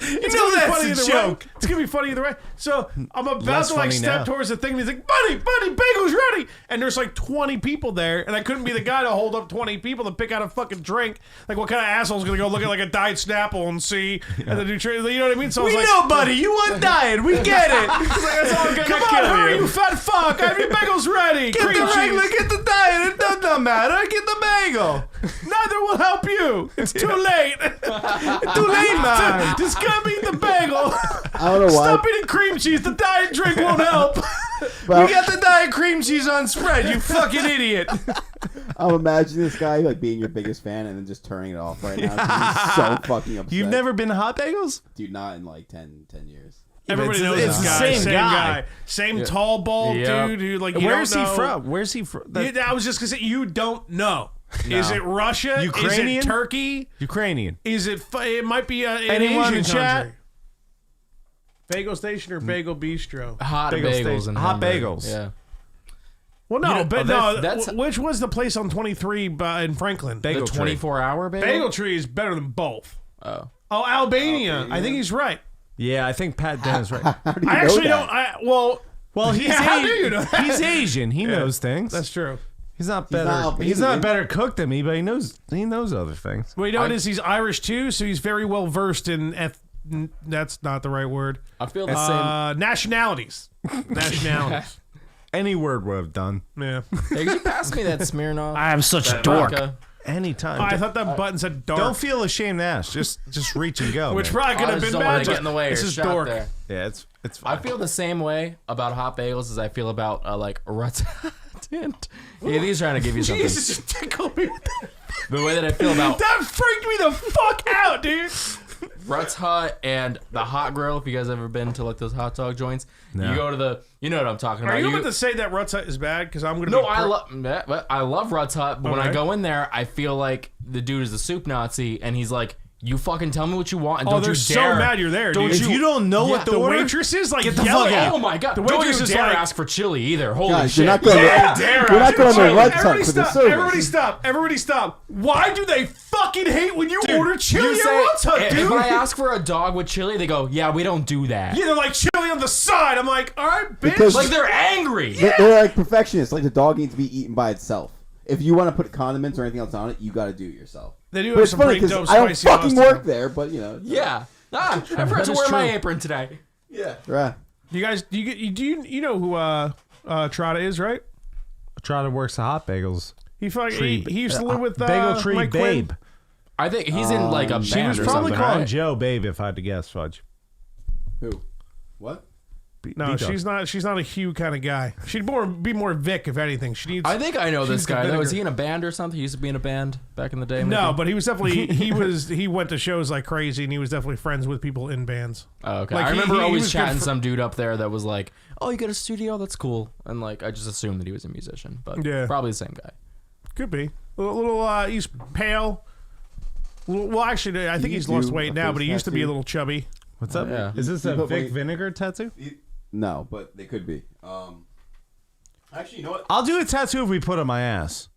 It's know gonna be that's funny a either joke. way. It's gonna be funny either way. So I'm about Less to like funny step now. towards the thing, and he's like, "Buddy, bagel's ready!" And there's like 20 people there, and I couldn't be the guy to hold up 20 people to pick out a fucking drink. Like, what kind of asshole's gonna go look at like a diet Snapple and see and then do you know what I mean? So I was We like, know, buddy. You want diet. We get it. That's all I'm gonna Come kill on, hurry, you fat fuck! I have your bagels ready. Get Cream the regular, cheese. get the diet. It doesn't matter. Get the bagel. Neither will help you. It's too late. Too late, man. Just come eat the bagel. I don't know why. Stop eating cream cheese. The diet drink won't help. Well, We got the diet cream cheese on spread. You fucking idiot. I'm imagining this guy like being your biggest fan and then just turning it off right now. 'Cause he's so fucking upset. You've never been to Hot Bagels? Dude, not in like 10 years. Everybody It's- knows it's this the guy. same guy. Same tall, bald Yeah. dude who like. You Where's don't he know. from? Where's he from? I was just gonna say you don't know. Is it Russia? Ukrainian? Is it Turkey? Ukrainian. Is it? It might be an Anyone Asian in chat? country. Bagel Station or Bagel Bistro? Hot Bagel bagels station. and Hot Hamburg. bagels. Yeah. Well, no, You know, but that's- which was the place on 23 in Franklin? The Bagel tree. 24-hour bagel. Bagel Tree is better than both. Oh. Oh, Albania. I think he's right. Yeah, I think Pat Dennis right. How do you I know actually that? don't. Well, he's Yeah, how do you know that? He's Asian. He knows things. That's true. He's not not better. He's not Albanian. better cook than me, but he knows other things. Well, you know what it is? He's Irish too, so he's very well versed in. That's not the right word. I feel the same. Nationalities. Nationalities. Any word would have done. Yeah. Hey, could you pass me that Smirnoff? I am such a That dork. vodka? Anytime. I thought that button said dark. Don't feel ashamed to ask. Just reach and go. which man. probably could I have just been don't want bad. to get in the way. This or is shot dork. there. Yeah, it's I fine. feel the same way about hot bagels as I feel about like ruts. Yeah, he's trying to give you something. Jesus, you tickled me with that. The way that I feel about That freaked me the fuck out, dude. Ruts Hut and the Hot Grill. If you guys ever been to like those hot dog joints, No. you go to the. You know what I'm talking Are about. you about to say that Ruts Hut is bad? Because I'm gonna. No, be I love Ruts Hut, but when I Okay. go in there, I feel like the dude is a soup Nazi, and he's like, "You fucking tell me what you want, and Oh, don't they're you so dare." mad you're there, Don't dude. If you don't know what the the order, waitress is like get the yelling. fuck out. Oh my god! The Don't waitress you is dare like- ask for chili either. Holy Guys, shit! you're not going to dare you're not ask going for to chili. Red Hut Everybody for the stop! service. Everybody stop! Everybody stop! Why do they fucking hate when you order chili You at say, Ruts Hut, if dude? I ask for a dog with chili, they go, "Yeah, we don't do that." Yeah, they're like chili on the side. I'm like, all right, bitch. Because- Like they're angry. They're like perfectionists. Like the dog needs to be eaten by itself. If you want to put condiments or anything else on it, you got to do it yourself. they do But have it's some funny pretty dope because I don't spicy fucking pasta. work there, but you know. Yeah. I forgot to is wear my true. apron today. Right. You guys, do you know who Trotta is, right? Try to work the Hot Bagels. He fucking Tree, he used to live with Bagel Tree Mike Babe. Quinn. I think he's in like a band She was or probably something, calling right? Joe Babe if I had to guess, Fudge. Who? What? No, B-Dog. she's not a Hugh kind of guy. She'd be more Vic if anything. She needs. I think I know this She's the guy. Though. Is vinegar. he in a band or something? He used to be in a band back in the day. no, maybe? but he was definitely he went to shows like crazy, and he was definitely friends with people in bands. Oh, okay. Like, I he- remember he always was good chatting for- some dude up there that was like, "Oh, you got a studio? That's cool." And like, I just assumed that he was a musician, but Yeah. probably the same guy. Could be he's pale. Well, actually, I think you he's lost do weight a now, face but he used to be a tattoo? little chubby. What's up? Yeah. Is this You a put Vic money- Vinegar tattoo? No, but they could be. Actually, you know what? I'll do a tattoo if we put on my ass.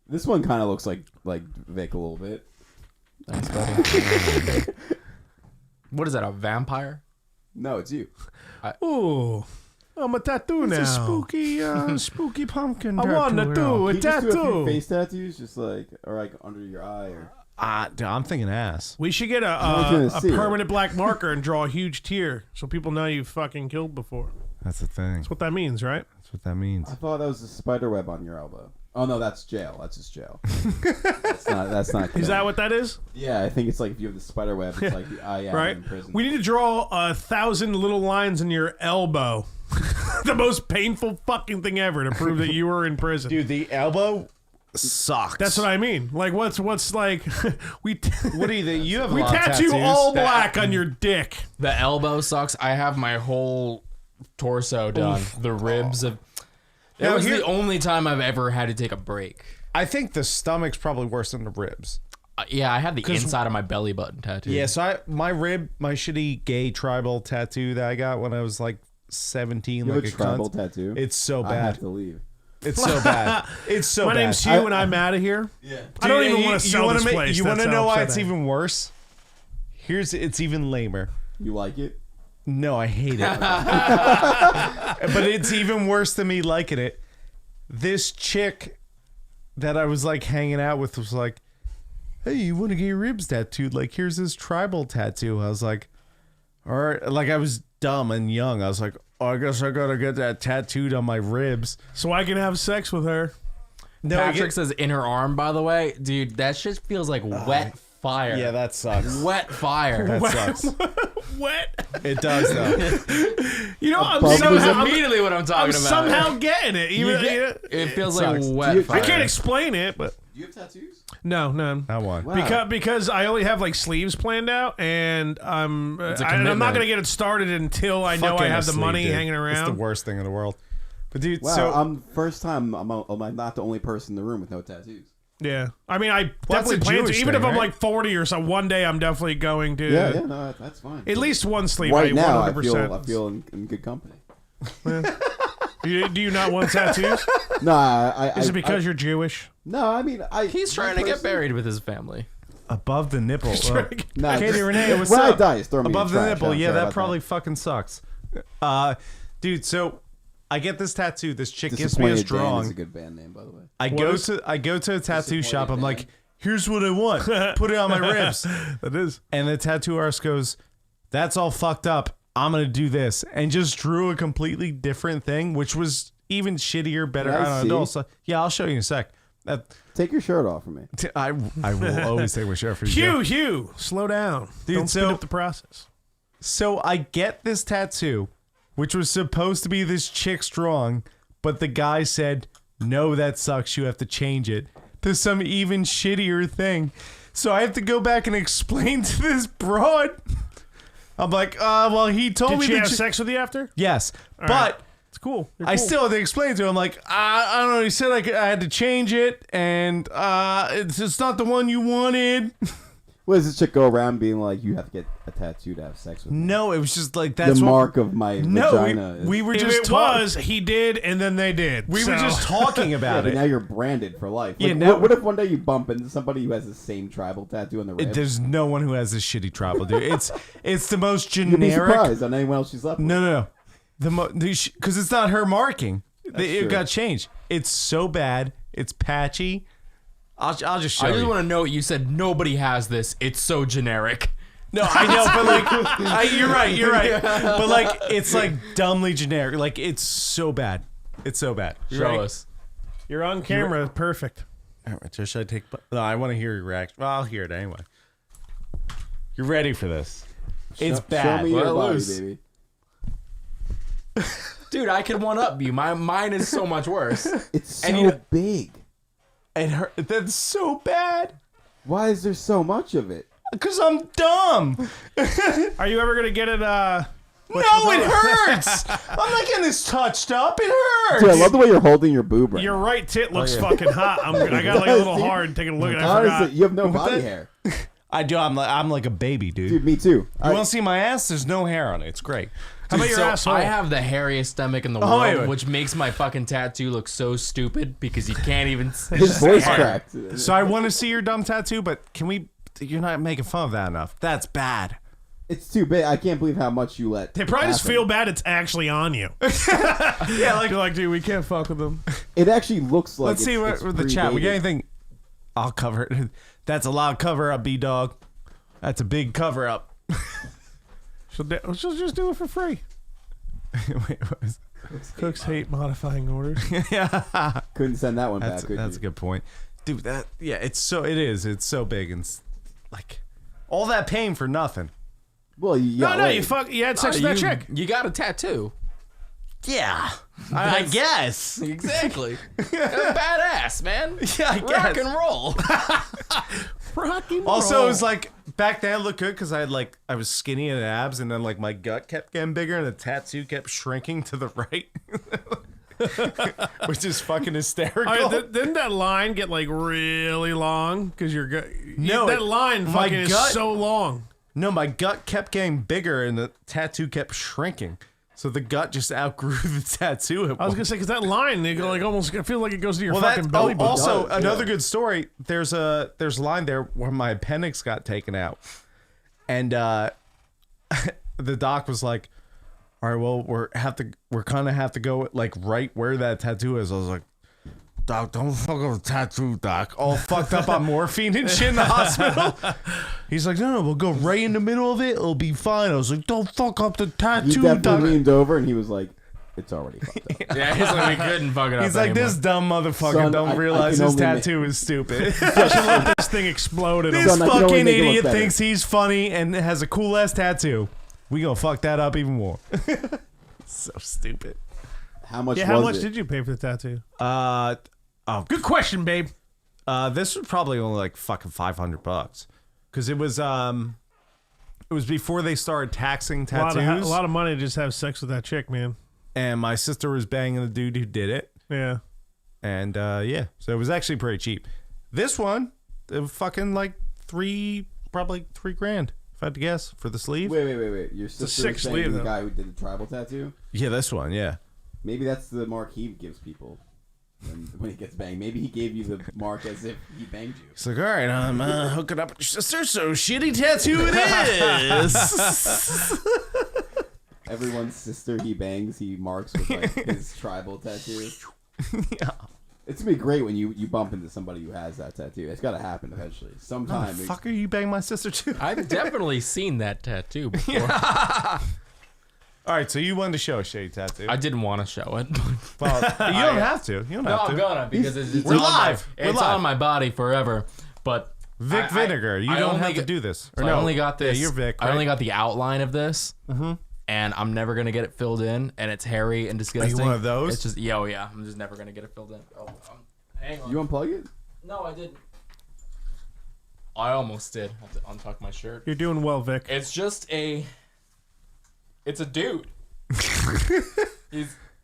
This one kind of looks like Vic a little bit. Thanks, buddy. What is that? A vampire? No, it's you. Ooh, I'm a tattoo now. It's a spooky pumpkin. I want to do a Can you just do a few tattoo. face tattoos, just like or like under your eye, or Dude, I'm thinking ass. We should get one's gonna a see it. permanent black marker and draw a huge tear so people know you've fucking killed before. That's the thing. That's what that means, right? That's what that means. I thought that was a spider web on your elbow. Oh no, that's jail. That's just jail. That's not. Is killing. that what that is? Yeah, I think it's like if you have the spider web, it's like the eye Right. in prison. We need to draw 1,000 little lines in your elbow. The most painful fucking thing ever to prove that you were in prison. Dude, the elbow sucks. That's what I mean. Like, what's like we What do you think? You have a we lot of tattoo tattoos. all black on your dick. The elbow sucks. I have my whole torso done. The ribs of. That Now, was here- the only time I've ever had to take a break. I think the stomach's probably worse than the ribs. Yeah, I had the inside of my belly button tattoo. Yeah, so my shitty gay tribal tattoo that I got when I was like 17, you like have a a tribal cunt. tattoo. It's so I have bad. to leave. It's so bad. It's so My bad. name's Hugh, and I'm out of here. Yeah. I don't Dude, even you- want to you sell wanna this place. You want to That's know how why upset it's I am. even worse? It's even lamer. You like it? No, I hate it. But it's even worse than me liking it. This chick that I was like hanging out with was like, hey, you want to get your ribs tattooed? Like, here's this tribal tattoo. I was like, all right. Like, I was dumb and young. I was like, oh, I guess I gotta get that tattooed on my ribs. So I can have sex with her. No, Patrick says in her arm, by the way. Dude, that shit feels like wet fire. yeah, that sucks. Wet fire. That sucks. Wet. It does though. You know, I'm Above That's somehow, immediately what I'm talking I'm about. somehow getting it. Even It feels sucks. like wet You- fire. I can't explain it, but Do you have tattoos? no. I won. Wow. Because I only have like sleeves planned out, and I'm a I'm commitment. not gonna get it started until I know I Fucking have the asleep, money dude. hanging It's around. the worst thing in the world. But dude, Wow, so first time I'm not the only person in the room with no tattoos. Yeah, I mean, I that's definitely a plan to. Jewish Even thing, if I'm right? like 40 or so, one day I'm definitely going to. Yeah, no, that's fine. At least one sleeve. Right now, 100%. I feel in good company. Do you not want tattoos? No, I Is it because you're Jewish? No, I mean, He's trying to get buried with his family. above the nipple. Nah, Katie just- Renee, what's when up? I die, just throw me in Above the trash. I nipple. don't Yeah, care that about probably fucking sucks. Dude, so I get this tattoo. This chick gives me a Disappointed Dan strong. is a good band name, by the way. I go to a tattoo shop. I'm like, here's what I want. Put it on my ribs. That is. And the tattoo artist goes, that's all fucked up. I'm gonna do this, and just drew a completely different thing, which was even shittier, better. Can I I don't know. see? Yeah, I'll show you in a sec. Take your shirt off for me. I will always take my shirt for you. Hugh, slow down. Dude, Don't speed so- up the process. So I get this tattoo, which was supposed to be this chick's drawing, but the guy said, no, that sucks. You have to change it to some even shittier thing. So I have to go back and explain to this broad. I'm like, well, he told Did me she that have sex with you after? Yes, but right. It's cool. You're I cool. still had to explain to him, like, I don't know. He said I had to change it, and it's not the one you wanted. What does this chick go around being like, you have to get a tattoo to have sex with me? No, it was just like that's The what, mark of my vagina is... we were If just it was, he did, and then they did. we were So- just talking Yeah, about but now it. you're branded for life. Yeah, Like, now- what if one day you bump into somebody who has the same tribal tattoo on the rib? There's no one who has this shitty tribal, dude. It's the most You'd be generic. surprised on anyone else she's slept with. No. Because it's not her marking. It true. got changed. It's so bad. It's patchy. I'll just show I just you. want to note you said nobody has this. It's so generic. No, I know, but like, you're right. But like, it's like dumbly generic. Like, it's so bad. It's so bad. Show us. You're on camera. Perfect. All right, should I take? No, I want to hear your reaction. Well, I'll hear it anyway. You're ready for this? It's bad. Show me Let your it body, loose. baby. Dude, I can one up you. Mine is so much worse. It's so And you know- big. It hurt. That's so bad. Why is there so much of it? Cause I'm dumb. Are you ever gonna get it? No, it hurts. I'm not getting this touched up. It hurts. Dude, I love the way you're holding your boob right Your now. right tit looks yeah. fucking hot. I got like a little Dude. hard taking a look at it. I Honestly, forgot. you have no body hair. I do. I'm like a baby, dude. Dude, me too. You want to see my ass? There's no hair on it. It's great. How about your So asshole? I have the hairiest stomach in the Oh, world, wait. which makes my fucking tattoo look so stupid because you can't even. His voice cracked. So I want to see your dumb tattoo, but can we? You're not making fun of that enough. That's bad. It's too big. I can't believe how much you let. They probably just happen. feel bad it's actually on you. Yeah, like You're like, dude, we can't fuck with them. It actually looks like. let's see what it's with the chat. We got predated. anything? I'll cover it. That's a lot of cover up, B dog. That's a big cover up. She'll just do it for free. Wait, what was- Cooks hate modifying orders. yeah, Couldn't send that one back. that's could a you? good point, dude. That it's so big and like all that pain for nothing. Well, you got No, laid. you had sex with that chick. You got a tattoo. Yeah, I guess. Exactly. Badass, man. Yeah, I Rock guess. and roll. Also, it was like back then it looked good because I was skinny and abs, and then like my gut kept getting bigger, and the tattoo kept shrinking to the right, which is fucking hysterical. All right, didn't that line get like really long? Because your gut. No, that line my fucking is gut- so long. No, my gut kept getting bigger, and the tattoo kept shrinking. So the gut just outgrew the tattoo. I was gonna say because that line, it like almost. I feel like it goes to your well, fucking belly button. also does, another yeah. good story. There's a line there where my appendix got taken out, and the doc was like, all right, well, we're kind of have to go like right where that tattoo is. I was like, Doc, don't fuck up the tattoo, Doc. All fucked up on morphine and shit in the hospital. He's like, no, we'll go right in the middle of it. It'll be fine. I was like, don't fuck up the He tattoo, definitely Doc. leaned over and he was like, it's already fucked up. Yeah, he's like, we couldn't fuck it up He's like, anymore. this dumb motherfucker Son, don't I realize can his only tattoo is stupid. This thing exploded. This Son, I can only fucking make it look idiot better. thinks he's funny and has a cool ass tattoo. We gonna fuck that up even more. So stupid. How much Yeah, how was much it? did you pay for the tattoo? Oh, Good question, babe. this was probably only like fucking $500 because it was before they started taxing tattoos. A lot of money to just have sex with that chick, man. And my sister was banging the dude who did it. Yeah. And yeah, so it was actually pretty cheap. This one, it was fucking like probably $3,000 if I had to guess for the sleeve. Wait. Your sister sick was sleeve, banging the though. guy who did the tribal tattoo? Yeah, this one, yeah. Maybe that's the mark he gives people when he gets banged. Maybe he gave you the mark as if he banged you. It's like, all right, I'm hooking up with your sister, so shitty tattoo it is. Everyone's sister he bangs, he marks with like his tribal tattoo. Yeah. It's gonna be great when you bump into somebody who has that tattoo. It's gotta happen eventually. Sometime. Fucker, you bang my sister too? I've definitely seen that tattoo before. All right, so you wanted to show a shitty tattoo. I didn't want to show it. Well, you don't have to. You don't No, have to. I'm gonna because it's We're on live. My, We're it's live. on my body forever. But Vic Vinegar, you I don't only have to get- do this. So I only got this. Yeah, you're Vic. I Right? only got the outline of this, and I'm never gonna get it filled in, and it's hairy and disgusting. one of those? It's just yeah. I'm just never gonna get it filled in. Oh, hang on. You unplug it? No, I didn't. I almost did. I have to untuck my shirt. You're doing well, Vic. It's just a. It's a dude.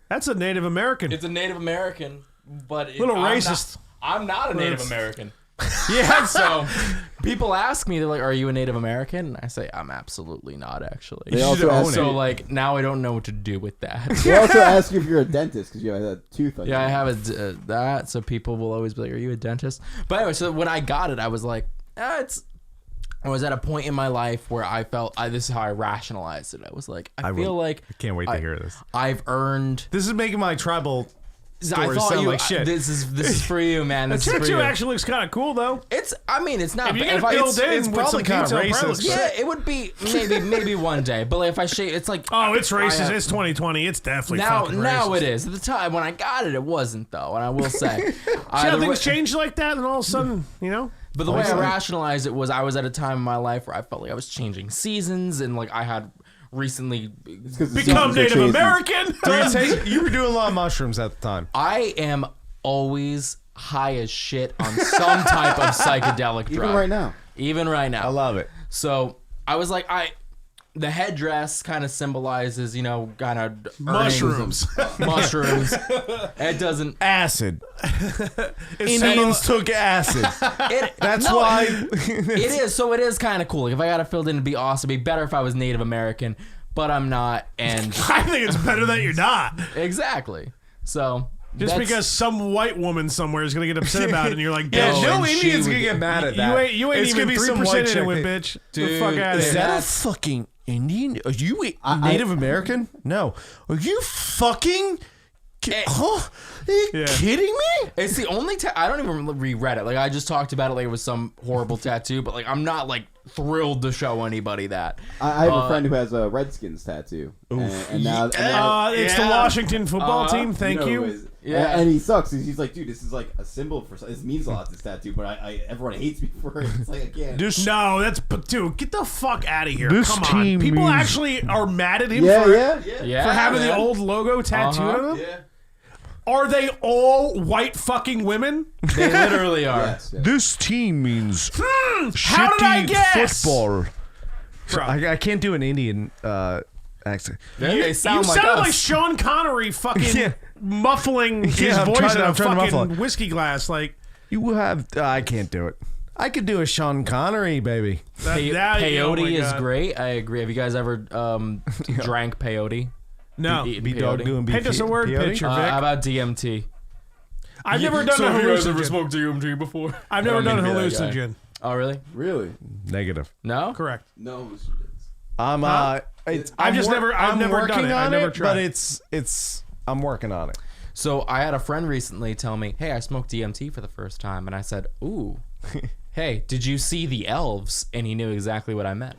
That's a Native American. It's a Native American, but Little racist. I'm not a Native That's- American. Yeah, so people ask me, they're like, "Are you a Native American?" And I say, "I'm absolutely not, actually." They also ask So you, like now I don't know what to do with that. they also ask you if you're a dentist because you have a tooth on Yeah, your I have that, so people will always be like, "Are you a dentist?" But anyway, so when I got it, I was like, I was at a point in my life where I felt this is how I rationalized it. I was like, I feel like I can't wait to hear this. I've earned. This is making my tribal I stories thought sound you. like shit. This is for you, man. The This is for tattoo you. actually looks kind of cool, though. It's. I mean, it's not. If you bad. get If it I- filled in it's with probably some kinda detail, it probably racist. looks yeah, sick. it would be maybe one day. But like, if I shave, it's like Oh, it's racist. I, It's 2020. It's definitely now fucking now racist. it is. At the time when I got it, it wasn't though, and I will say. See how things change like that, and all of a sudden, you know? But the way I Honestly. rationalized it was I was at a time in my life where I felt like I was changing seasons, and like I had recently. It's 'cause the Become seasons are Native changing. American. You were doing a lot of mushrooms at the time. I am always high as shit on some type of psychedelic drug. Even right now. Even right now. I love it. So I was like, the headdress kind of symbolizes, kind of Mushrooms. mushrooms. It doesn't. Acid. Indians took acid. That's no, why. It is. So it is kind of cool. Like, if I got it filled in, it'd be awesome. It'd be better if I was Native American, but I'm not. And I think it's better that you're not. exactly. So Just that's- because some white woman somewhere is going to get upset about it, and you're like, Yeah, bitch, no and she Indian's would- gonna get mad at you that. ain't It's even gonna be some 3% white in chick it with, that- bitch. The Dude, fuck out of Is here. that a fucking Indian? Are you Native American? No. Are you fucking? Huh? Are you Yeah. kidding me? It's the only. I don't even reread it. Like, I just talked about it like it was some horrible tattoo, but like I'm not like thrilled to show anybody that. I have a friend who has a Redskins tattoo, and now It's the Washington football team. Thank know you. who is- Yeah. and he sucks. He's like, dude, this is like a symbol for. This means a lot. This tattoo, but everyone hates me for it. It's like I can't. No, dude, get the fuck out of here. This Come on. team People means- actually are mad at him Yeah, for yeah. having the man. old logo tattooed Uh-huh. on him. Yeah. Are they all white fucking women? They literally are. Yes. yes. This team means How did I guess? football. Bro. I can't do an Indian accent. They sound You like sounded us. like Sean Connery fucking Yeah. muffling his Yeah, I'm voice trying to- in a I'm trying to muffle fucking it. whiskey glass. Like, You have. I can't do it. I could do a Sean Connery, baby. that, Pe- that- oh my peyote is God. great. I agree. Have you guys ever drank peyote? No. Eaten B dog peyote? doing Paint us a word peyote? picture, How Vic. about DMT? I've never done a hallucinogen. smoked DMT before? I've never I don't done a mean to be that guy. hallucinogen. Oh, really? Really? Negative. No? Correct. No hallucinogens. I've never done it. I've never tried. But I'm working on it. So I had a friend recently tell me, "Hey, I smoked DMT for the first time," and I said, "Ooh, hey, did you see the elves?" And he knew exactly what I meant.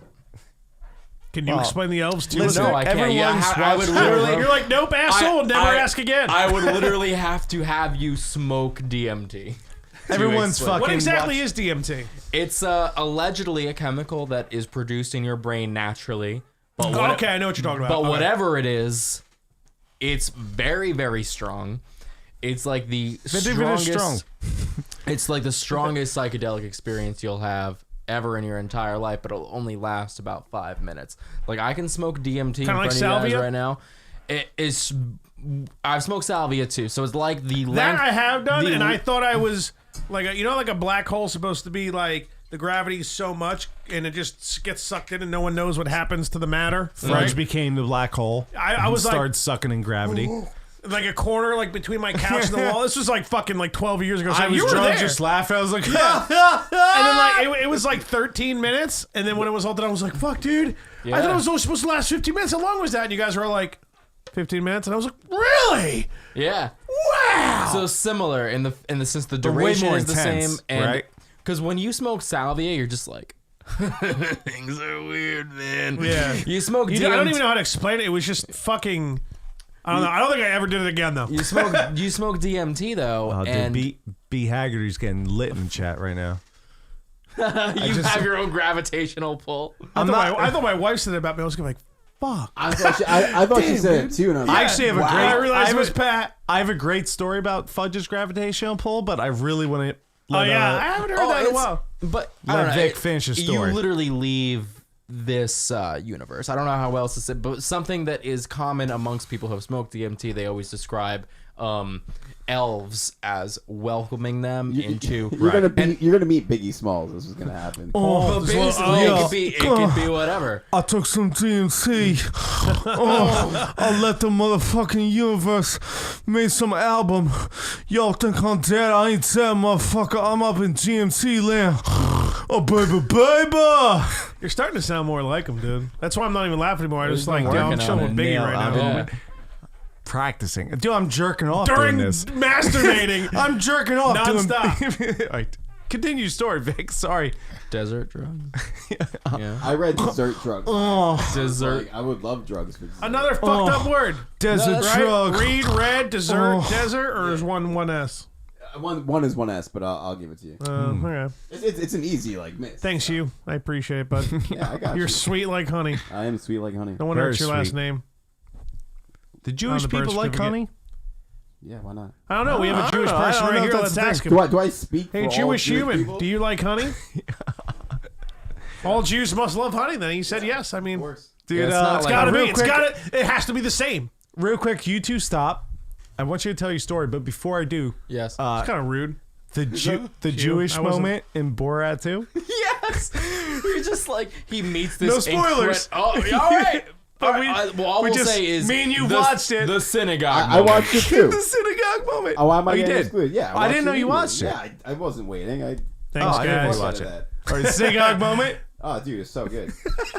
Can you explain the elves to us? Listen, No, I can't. I would You're like, nope, asshole. Never ask again. I would literally have to have you smoke DMT. Everyone's fucking. What exactly is DMT? It's allegedly a chemical that is produced in your brain naturally. But Okay, I know what you're talking about. But Okay. whatever it is, it's very, very strong. It's like the strongest. It's like the strongest psychedelic experience you'll have ever in your entire life, but it'll only last about 5 minutes. Like I can smoke DMT in front like of you salvia? guys right now. It is. I've smoked salvia too, so it's like the That length. I have done, and I thought I was like a black hole supposed to be like the gravity's so much, and it just gets sucked in, and no one knows what happens to the matter. Fudge became the black hole. I was like, started sucking in gravity. like a corner, like between my couch and the wall. This was like fucking like 12 years ago. So I was you were drunk, there. just laughing. I was like, And then like it was like 13 minutes, and then when it was all done, I was like, "Fuck, dude! I thought it was only supposed to last 15 minutes. How long was that?" And you guys were like, 15 minutes, and I was like, "Really? Yeah. Wow!" So similar in the sense the But way duration more is the intense, same, and right? because when you smoke salvia, you're just like, things are weird, man. Yeah. You smoke DMT. I don't even know how to explain it. It was just fucking. I don't know. I don't think I ever did it again though. You smoke DMT though, Oh, and dude, B Haggerty's getting lit in chat right now. you have your own gravitational pull. I thought my wife said it about me. I was gonna be like, "Fuck." I thought she said it too, and I was I like, actually have a wow. great. I realized have it was a- Pat. I have a great story about Fudge's gravitational pull, but I really want to. Oh yeah, I haven't heard that in a while. But I Let don't know, Vic finish his story. You literally leave this universe. I don't know how else to say, but something that is common amongst people who have smoked DMT, they always describe elves as welcoming them into. You're gonna meet Biggie Smalls. This is gonna happen. But basically, it could be whatever. I took some DMT. I let the motherfucking universe make some album. Y'all think I'm dead? I ain't dead, motherfucker. I'm up in DMT land. Oh, baby. You're starting to sound more like him, dude. That's why I'm not even laughing anymore. I just like, working I'm on chilling it. with Biggie right now. Yeah. Practicing. Dude, I'm jerking off During doing this. masturbating. I'm jerking off Nonstop. doing. All right. Continue your story, Vic. Sorry. Desert drugs. Yeah. I read dessert drugs. Desert. Like, I would love drugs. For dessert. Another fucked up word. Desert Right? drug. Read, red, dessert, desert, or is one S? One is one S, but I'll give it to you. Okay. It's an easy like miss. Thanks, you. I appreciate it, bud. Yeah, I got You're you. sweet like honey. I am sweet like honey. No wonder Very it's your last sweet. name. The Jewish On the birth people like certificate. honey? Yeah, why not? I don't know. We have I a don't Jewish know. I person don't right know if here. that's Let's the ask thing. him. Do I speak? Hey, for all Jewish human, people? do you like honey? All Jews must love honey. Then he said yes. I mean, Of course. Dude, Yeah, it's not it's like- gotta be. real It's quick, gotta. It has to be the same. real quick, you two stop. I want you to tell your story, but before I do, Yes. It's kind of rude. the Jewish I wasn't- moment in Borat 2. Yes. You're just like he meets this. No spoilers. All right. All we- right. Well, all we we'll just- say is me and you the, watched it. The synagogue. I watched it too. The synagogue moment. Oh, why am I you getting did? excluded? Yeah, I didn't know you anyway. watched it. Yeah, I wasn't waiting. Thanks, I didn't guys. watch Watch it. that. Or the synagogue moment. Oh, dude, it's so good.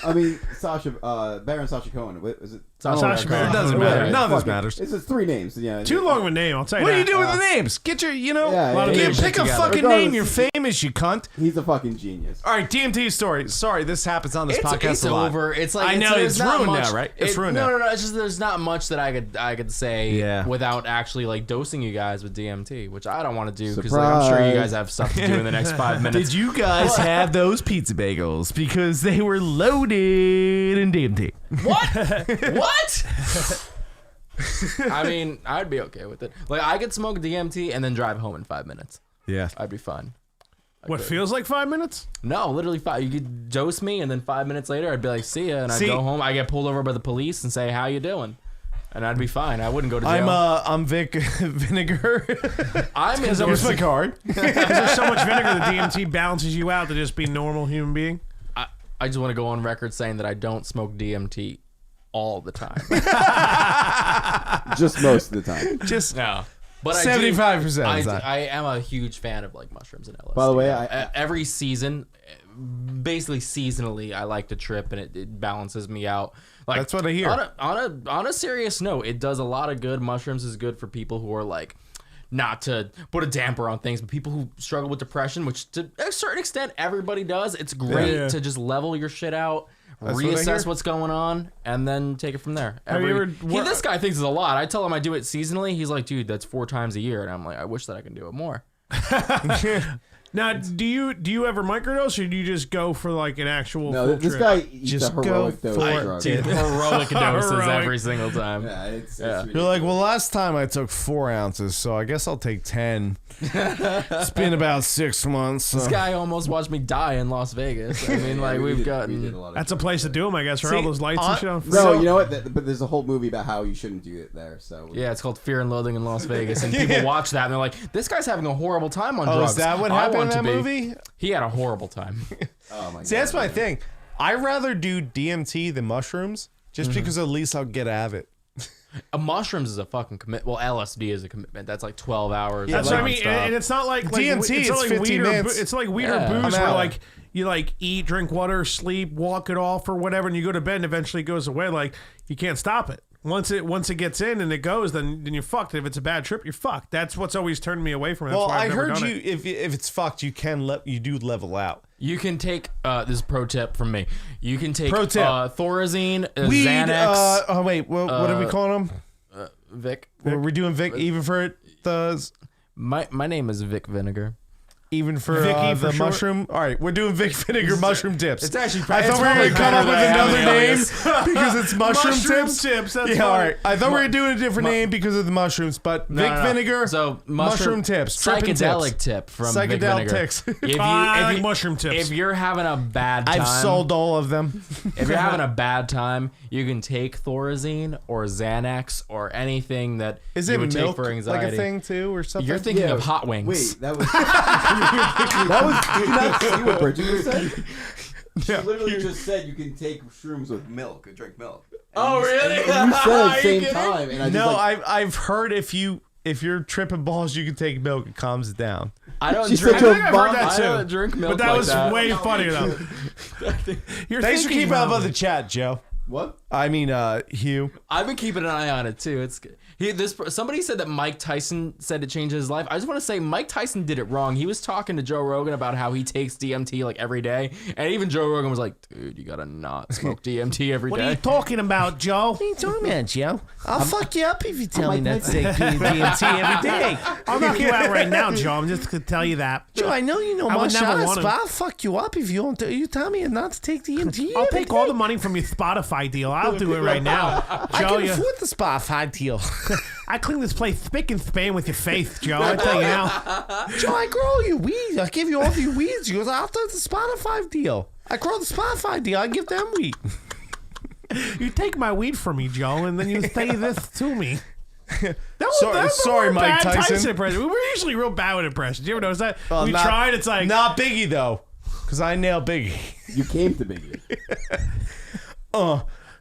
I mean, Baron Sacha Cohen. What is it? Sasha Baron. It doesn't Oh, matter. yeah, None of this fuck it. matters. It's just 3 names. Yeah. Too long of a name. I'll tell you. What do you that. do with the names? Get your, Yeah, a lot of yeah, names pick a together. fucking Regardless, name. You're famous, you cunt. He's a fucking genius. All right, DMT story. Sorry, this happens on this podcast It's a lot. over. It's like I know, there's it's not ruined much, now, right? It's ruined no, now. No, it's just there's not much that I could say Yeah. without actually like dosing you guys with DMT, which I don't want to do because like, I'm sure you Surprise. guys have stuff to do in the next 5 minutes. Did you guys have those pizza bagels? Because they were loaded in DMT. What? I mean, I'd be okay with it. Like I could smoke DMT and then drive home in 5 minutes. Yeah. I'd be fine. What feels like 5 minutes? No, literally 5. You could dose me, and then 5 minutes later, I'd be like, "See ya," and I'd See- go home. I get pulled over by the police and say, "How you doing?" And I'd be fine. I wouldn't go to jail. I'm Vic Vinegar. I'm in Here's my card. Because there's so much vinegar, the DMT balances you out to just be a normal human being. I just want to go on record saying that I don't smoke DMT all the time. Just most of the time. Just No. But 75%. I am a huge fan of like mushrooms and LSD. By the way, every season, basically seasonally, I like to trip and it balances me out. Like That's what I hear. On a serious note, it does a lot of good. Mushrooms is good for people who are like, not to put a damper on things, but people who struggle with depression, which to a certain extent everybody does. It's great to just level your shit out. Reassess what's going on, and then take it from there. This guy thinks it's a lot. I tell him I do it seasonally. He's like, dude, that's 4 times a year. And I'm like, I wish that I can do it more. Now, do you ever microdose, or do you just go for like an actual? No, full this trip? guy eats Just a heroic go dose for of it, drugs. Dude, heroic doses Heroic. every single time. Yeah, it's You're ridiculous. like, well, last time I took 4 ounces, so I guess I'll take 10. It's been about 6 months. So. This guy almost watched me die in Las Vegas. I mean, like, we we've did gotten. a lot of That's a drugs place to there. do them, I guess, for See, all those lights and shit. On. No, you know what? But there's a whole movie about how you shouldn't do it there. So Yeah, it's called Fear and Loathing in Las Vegas, and people watch that and they're like, "This guy's having a horrible time on Oh, drugs." is that what I happened in want to that be. movie? He had a horrible time. oh my See, god. that's my thing. I rather do DMT than mushrooms, just because at least I'll get out of it. Mushrooms is a fucking commit. Well, LSD is a commitment. That's like 12 hours. That's what I mean, nonstop. and it's not like DMT, It's not it's like 15 weed or minutes. it's like weed or Yeah. booze, I'm where out. like you like eat, drink water, sleep, walk it off or whatever, and you go to bed, and eventually it goes away. Like you can't stop it. Once it gets in and it goes, then you're fucked. If it's a bad trip, you're fucked. That's what's always turned me away from it. That's Well, why I've I never heard done you. it. If it's fucked, you do level out. You can take this is pro tip from me. You can take Pro tip. Thorazine, Weed. Xanax, Oh wait, what are we calling them? Vic. We're doing Vic even for the My name is Vic Vinegar. even for Vicky for the short? mushroom. All right, we're doing Vic Vinegar mushroom tips. It's actually I thought we were gonna come up with another name because it's mushroom tips. That's Yeah, fine. all right. I thought we were doing a different name because of the mushrooms, but Vic No. Vinegar. So mushroom tips, tripping psychedelic tips. tip from Vic Psychedelic Vinegar. tips. I like mushroom tips. If you're having a bad time, I've sold all of them. if you're having a bad time, you can take Thorazine or Xanax or anything that Is you it would milk take for anxiety. like a thing too, or something? You're thinking of hot wings. Wait, that was Did you not see what Bridget just said? She literally just said you can take shrooms with milk, or drink milk. And Oh, you- really? And you said it at Are the you same kidding? time, and I just No, like, I've heard if you're tripping balls, you can take milk. It calms it down. I don't She drink. said to I think I've heard that I too. don't drink milk But that like was that. way funnier though. You're Thanks for thinking keeping up about on the it. chat, Joe. what? I mean, Hugh. I've been keeping an eye on it too. It's good. Somebody said that Mike Tyson said it changed his life. I just want to say Mike Tyson did it wrong. He was talking to Joe Rogan about how he takes DMT like every day, and even Joe Rogan was like, "Dude, you gotta not smoke DMT every What are you day." talking about, Joe? What are you talking about, Joe? I'll fuck you up if you tell me not not to take DMT every day. I'll knock you out right now, Joe. I'm just gonna tell you that. Joe, I know you know I my would never shots, want to- but I'll fuck you up if you don't. You tell me not to take DMT. I'll every take all day. the money from your Spotify deal. I'll do it right now, I Joe. can afford the Spotify deal. I clean this place spick and span with your face, Joe. I tell you now. Joe, I grow you weed. I give you all your weeds. He goes, I'll take the Spotify deal. I grow the Spotify deal. I give them weed. You take my weed from me, Joe, and then you say this to me. That was, Sorry, a Mike bad Tyson. impression. We were usually real bad with impressions. You ever notice that? Well, we not- tried. It's like Not Biggie, though, because I nailed Biggie. You came to Biggie.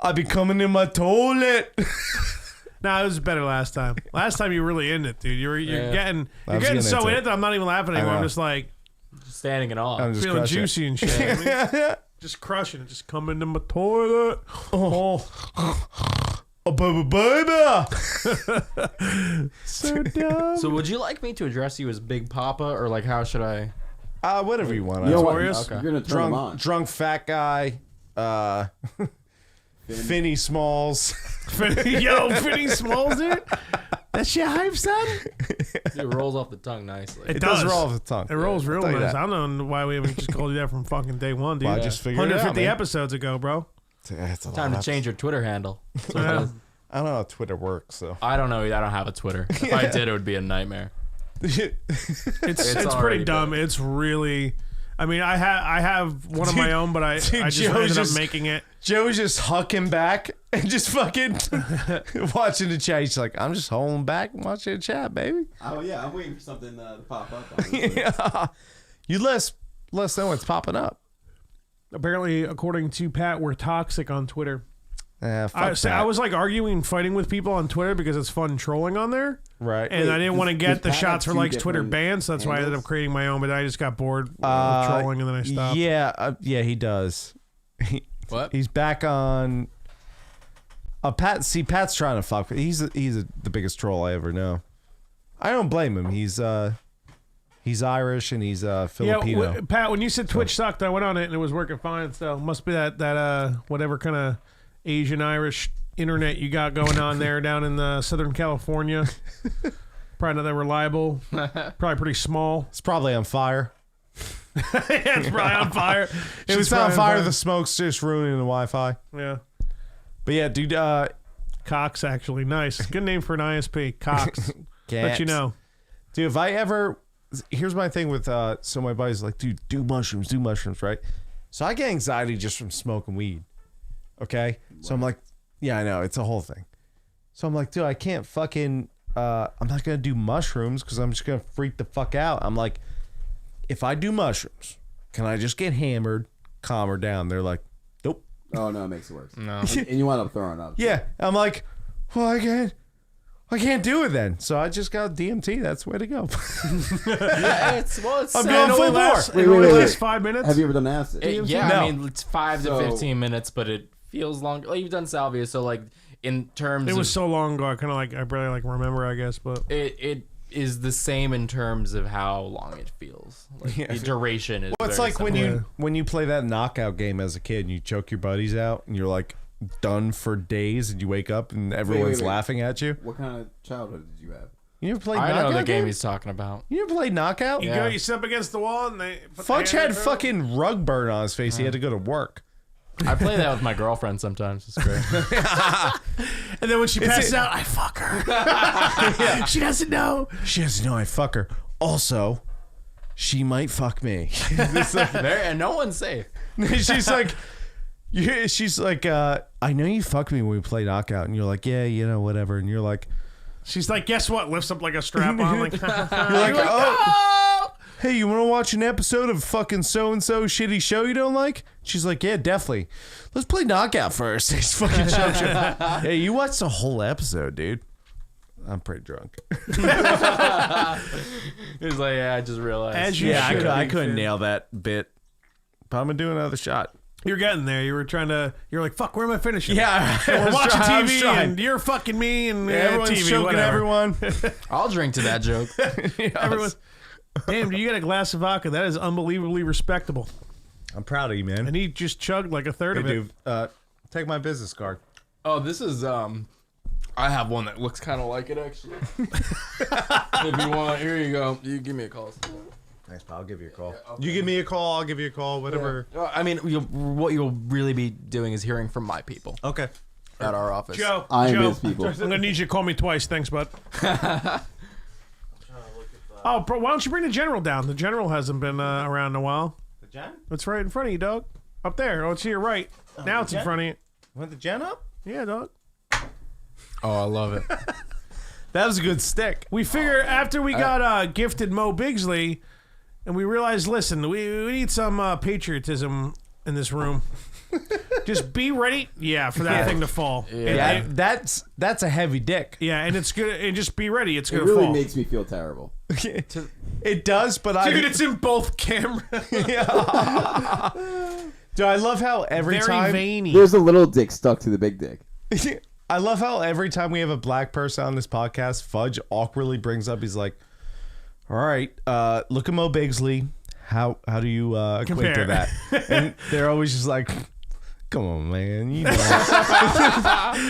I be coming in my toilet. Nah, it was better last time. Last time you were really in it, dude. You're Yeah. getting I was so getting in into it that I'm not even laughing anymore. I'm know. just like Standing in awe. I'm just feeling crushing it. juicy and shit. I mean, just crushing it. Just come into my toilet. Oh, Oh, baby. so dumb. So would you like me to address you as Big Papa, or like how should I? Whatever you want. You know what? Notorious? Okay. You're gonna turn them on. Drunk fat guy. Finny Smalls. Yo, Finny Smalls, dude. That's your hype, son. It rolls off the tongue nicely. It It does does. roll off the tongue. It rolls real I'll tell you nice. that. I don't know why we haven't just called you that from fucking day one, dude. Well, I just figured it out, 150 man. episodes ago, bro. It's a Time lot to change your Twitter handle. That's what it Yeah. is. I don't know how Twitter works, so. I don't know. I don't have a Twitter. If I did, it would be a nightmare. It's pretty already dumb. bad. It's really. I mean, I have one of my own, but I just Joe's ended up just- making it. Joe's just hucking back and just fucking watching the chat. He's like, I'm just holding back and watching the chat, baby. Oh yeah, I'm waiting for something to pop up. Honestly. Yeah. You let us know what's popping up. Apparently, according to Pat, we're toxic on Twitter. Fuck I that. was like arguing and fighting with people on Twitter because it's fun trolling on there. Right. And I didn't want to get the Pat Shots have for two Likes Twitter different banned, so that's why I ended up handles? creating my own. But I just got bored with trolling, and then I stopped. Yeah, he does. What? He's back on. Pat's trying to fuck. He's the biggest troll I ever know. I don't blame him. He's Irish and he's Filipino. Yeah, Pat, when you said Twitch sucked, I went on it and it was working fine. So it must be that whatever kind of Asian Irish internet you got going on there down in Southern California. Probably not that reliable. Probably pretty small. It's probably on fire. Yeah, it's probably on fire. If it's on fire, the smoke's just ruining the Wi-Fi. Yeah. But yeah, dude. Cox, actually. Nice. Good name for an ISP. Cox. Let you know. Dude, if I ever... Here's my thing with... So my buddy's like, dude, do mushrooms, right? So I get anxiety just from smoking weed. Okay? So I'm like, yeah, I know. It's a whole thing. So I'm like, dude, I can't fucking... I'm not going to do mushrooms because I'm just going to freak the fuck out. I'm like, if I do mushrooms, can I just get hammered, calm her down? They're like, nope. Oh no, it makes it worse. No. And you wind up throwing up. Yeah. I'm like, well, I can't do it then. So I just got DMT. That's the way to go. Yeah, it's I'm going full bore. It only wait. lasts 5 minutes. Have you ever done acid? Yeah, No. I mean, it's 5 to 15 minutes, but it feels long. Like, you've done salvia, so like in terms It of was so long ago. I kind of I barely remember, I guess, but it is the same in terms of how long it feels. Like, Yeah. the duration is. Well, it's very like similar. when you play that knockout game as a kid and you choke your buddies out and you're like done for days and you wake up and everyone's wait. laughing at you. What kind of childhood did you have? You never played I knockout? know the game dude? he's talking about. You never played knockout? you Yeah. you sit up against the wall and they put the Fudge hand had in there. fucking rug burn on his face. He had to go to work. I play that with my girlfriend sometimes. It's great. And then when she passes out, I fuck her. She doesn't know. She doesn't know I fuck her. Also, she might fuck me. And no one's safe. she's like, I know you fucked me when we play knockout. And you're like, yeah, whatever. And you're like, She's like, guess what? Lifts up like a strap on. Like, you're like, oh, hey, you want to watch an episode of fucking so-and-so shitty show you don't like? She's like, yeah, definitely. Let's play knockout first. He's fucking hey, you watched the whole episode, dude. I'm pretty drunk. He's like, yeah, I just realized. As you Yeah, should I be, couldn't Finn. nail that bit. But I'm going to do another shot. You're getting there. You were trying to. You're like, fuck. Where am I finishing? Yeah, And we're watching I was TV, trying. and you're fucking me, and Everyone's TV, choking whatever. everyone. I'll drink to that joke. Everyone. Damn, do you get a glass of vodka? That is unbelievably respectable. I'm proud of you, man. And he just chugged like a third Hey, of it. dude, take my business card. Oh, this is I have one that looks kind of like it actually. If you want, here you go. You give me a call. Thanks, pal. I'll give you a call. You give me a call, I'll give you a call, whatever. I mean, what you'll really be doing is hearing from my people Okay. at our office. Joe, I am Joe, his people. I'm gonna need you to call me twice. Thanks, bud. Oh, bro, why don't you bring the general down? The general hasn't been around in a while. The Jen? It's right in front of you, dog. Up there. Oh, it's to your right. Now it's in Jen? front of you. Want the Jen up? Yeah, dog. Oh, I love it. That was a good stick. We figure after we got gifted Mo Bigsley, and we realized, listen, we need some patriotism in this room. Just be ready, for that thing to fall. Yeah. And- That's a heavy dick. yeah, and it's good. And just be ready, it's It gonna really fall. makes me feel terrible. It does, but Dude, it's in both cameras. Dude, I love how every Very time veiny. There's a little dick stuck to the big dick. I love how every time we have a black person on this podcast, Fudge awkwardly brings up, he's like, all right, look at Mo Bigsley. How do you equate Compare. to that? And they're always just like, come on, man. You know.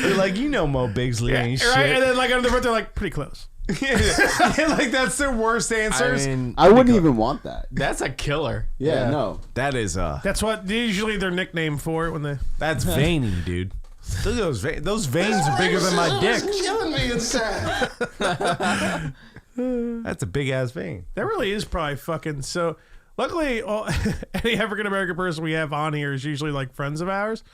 They're like, Mo Bigsley ain't shit. Right, and then like under the breath, they're like pretty close. Yeah, like that's their worst answers. I mean, I wouldn't even want that. that's a killer. Yeah, no. That is That's what usually their nickname for it when they. that's veiny, dude. Look at those veins. Those veins are bigger than my dick. Killing me inside. That's a big ass vein. That really is probably fucking so. Luckily, any African American person we have on here is usually like friends of ours.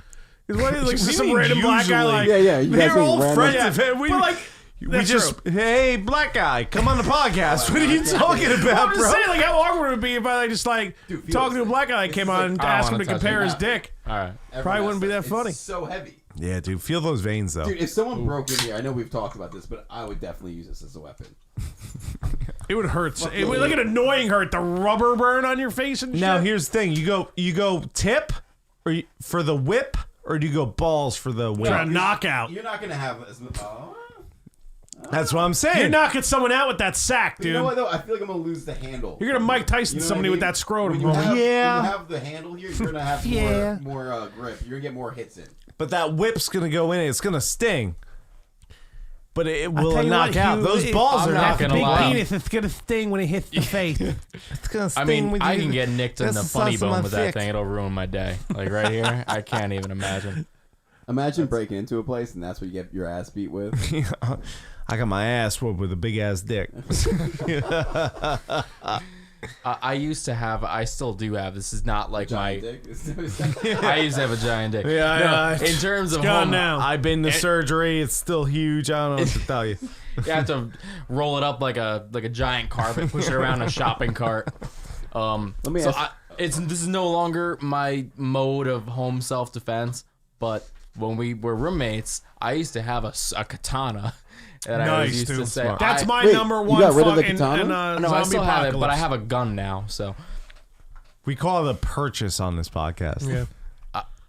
Because what is like What do you some mean random black guy usually? like Yeah. You guys We're being all random. friends. Yeah. Of it. But, like, we that's just true. hey, black guy, come on the podcast. What are you talking about, I'm just bro? saying, like, how awkward it would be if I like just like talking to a black guy that came on and I asked him wanna to touch compare it. his dick. All right. Probably wouldn't be that It's funny. so heavy. Yeah, dude. Feel those veins, though. Dude, if someone broke in here, I know we've talked about this, but I would definitely use this as a weapon. It would hurt. It would like an annoying hurt. The rubber burn on your face and shit. Now, here's the thing. You go tip for the whip, or do you go balls for the whip? For a knockout. You're not going to have as much... That's what I'm saying. You're knocking someone out with that sack, dude. You know what, though? I feel like I'm going to lose the handle. You're going to Mike Tyson You know what somebody I mean? with that scrotum. When you have, Yeah. when you have the handle here, you're going to have Yeah. more grip. You're going to get more hits in. But that whip's going to go in. It's going to sting. But it tell will you knock what, out. Hugh, Those balls I'm are not not gonna going to lie. Penis, it's going to sting when it hits the face. It's going to I sting mean, with I you. can get nicked in That's the the funny size of my bone with that dick. thing. It'll ruin my day. Like right here, I can't even imagine. Imagine breaking into a place and that's what you get your ass beat with. I got my ass whooped with a big ass dick. I used to have. I still do have. This is not like Giant my. dick. I used to have a giant dick. Yeah, In terms of gone home, now. I've been to surgery. It's still huge. I don't know what to tell you. you have to roll it up like a giant carpet, push it around a shopping cart. Let me So ask. this is no longer my mode of home self defense. But when we were roommates, I used to have a katana. And I always Nice, used to dude. say, That's my Wait, number you one got rid of the fucking katana? No, I zombie still have it, but I apocalypse. have a gun now. So We call it a purchase on this podcast. Yeah,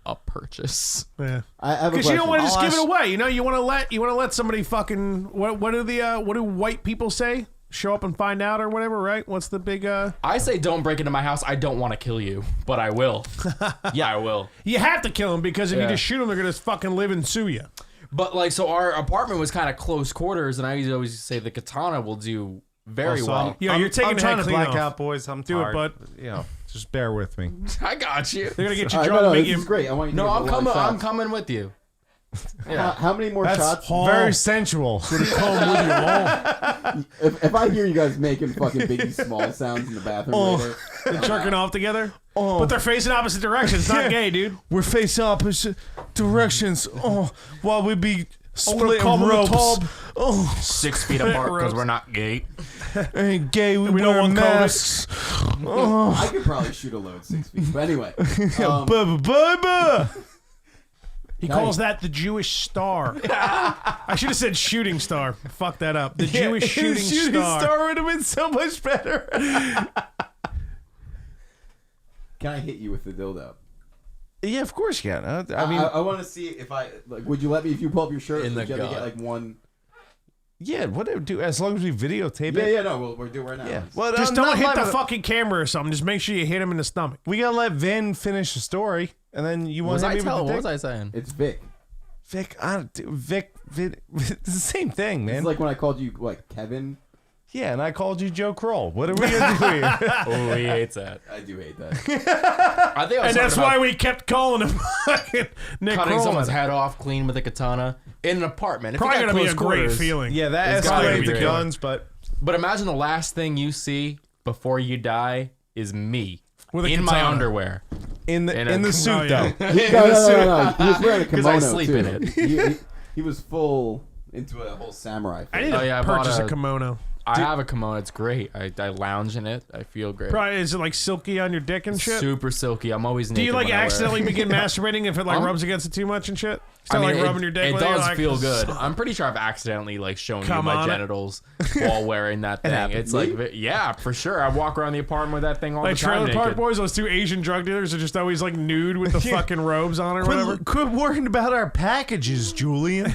a purchase. yeah. I have a Because you don't want to question. just give it away. You know, you want to let somebody fucking what do white people say? Show up and find out or whatever, right? What's the big I say don't break into my house. I don't want to kill you, but I will. Yeah, I will. You have to kill them because if you Yeah. just shoot them, they're gonna fucking live and sue you. But like, so our apartment was kind of close quarters, and I used to always say the katana will do very well. Yeah, you're taking I'm the trying head to clean black off. out, boys. I'm Do it, tired. bud. You know, just bear with me. I got you. They're gonna get you All right, drunk. no, make this you, is great. I want you to No, give I'm us a lot of coming. I'm shots. coming with you. How many more That's shots? very sensual. If I hear you guys making fucking Biggie Small sounds in the bathroom later, They're jerking off together, but they're facing opposite directions. It's not gay, dude. We're facing opposite directions. Oh, while we be splitting call them the ropes. tub. Oh, 6 feet apart because we're not gay. ain't gay. We don't wear want COVID. masks. I could probably shoot a load 6 feet. But anyway, Ba-ba-ba-ba. He calls that the Jewish star. I should have said shooting star. Fuck that up. The Jewish shooting star. would have been so much better. can I hit you with the dildo? Yeah, of course you can. I I mean, mean, I want to see if I like. Would you let me if you pull up your shirt? In the would you have to gut. get like one? yeah, whatever. Do as long as we videotape Yeah, it. yeah. No, we'll do it right now. Yeah. Well, Just I'm don't not hit the live- fucking camera or something. Just make sure you hit him in the stomach. We gotta let Vin finish the story, and then you What want was to I hit me telling? with What the was dick? I saying? It's Vic. Vic, Vic, it's the same thing, man. It's like when I called you like Kevin. Yeah, and I called you Joe Kroll. What are we gonna do here? Oh, he hates that. I do hate that. I think I was And that's talking why about we kept calling him fucking Nick cutting Kroll. someone's head off clean with a katana in an apartment. If you Probably got gonna be close a great quarters- feeling. Yeah, that It's gotta escalated be to great. guns, but But imagine the last thing you see before you die is me With a in my katana. underwear. in the In a- in the suit Oh, yeah. though. No. He was wearing a 'Cause I kimono sleep too. in it. He was full into a whole samurai. I Thing. need to Oh, yeah, I bought purchase a a- kimono. I have a kimono. It's great. I lounge in it. I feel great. Probably is it like silky on your dick and shit? Super silky. I'm always naked. Do you like when I wear it. accidentally begin masturbating if it like rubs against it too much and shit? Still like rubbing your dick. It with you're does like, feel good. I'm pretty sure I've accidentally like shown you Come my on it. genitals while wearing that thing. happened. It's like, yeah, for sure. I walk around the apartment with that thing all Like the time. Trailer Park naked. Boys, those two Asian drug dealers are just always like nude with the fucking robes on or whatever. Quit worrying about our packages, Julian.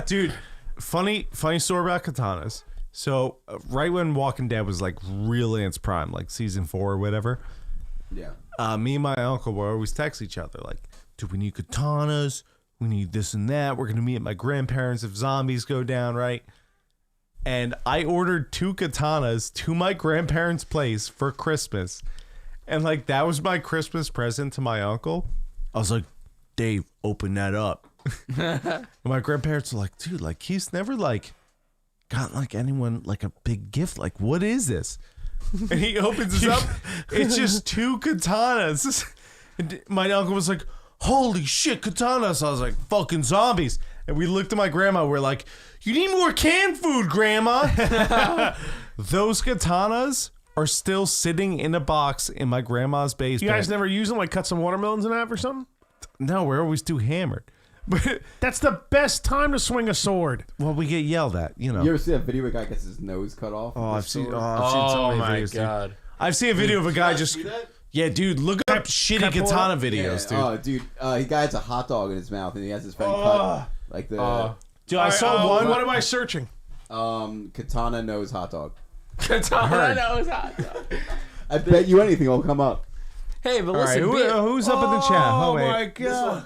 Dude, funny story about katanas. So right when Walking Dead was like really in its prime, like season 4 or whatever, Yeah. me and my uncle would always text each other like, dude, we need katanas, we need this and that, we're gonna meet at my grandparents if zombies go down, right? And I ordered 2 katanas to my grandparents' place for Christmas, and like that was my Christmas present to my uncle. I was like, Dave, open that up. And my grandparents were like, dude, like he's never like got like anyone like a big gift, like what is this? And he opens it up, it's just 2 katanas. And my uncle was like, holy shit, katanas. I was like, fucking zombies. And we looked at my grandma, we're like, you need more canned food, grandma. Those katanas are still sitting in a box in my grandma's basement. You guys never use them? Like cut some watermelons in half or something? No, we're always too hammered. But That's the best time to swing a sword. well, we get yelled at, you know. You ever see that video where a guy gets his nose cut off? Oh, with I've a seen. sword? I've seen so Oh many my videos, dude. god. I've seen a video of a guy just. See that? Yeah, dude, look up shitty Can I pull it katana up? videos, Yeah. dude. Oh, dude, he guy has a hot dog in his mouth and he has his friend cut like the Dude, I saw one. What am I searching? katana nose hot dog. Katana knows hot dog. I bet you anything will come up. Hey, but All right, listen, who's up in the chat? Oh wait. my god.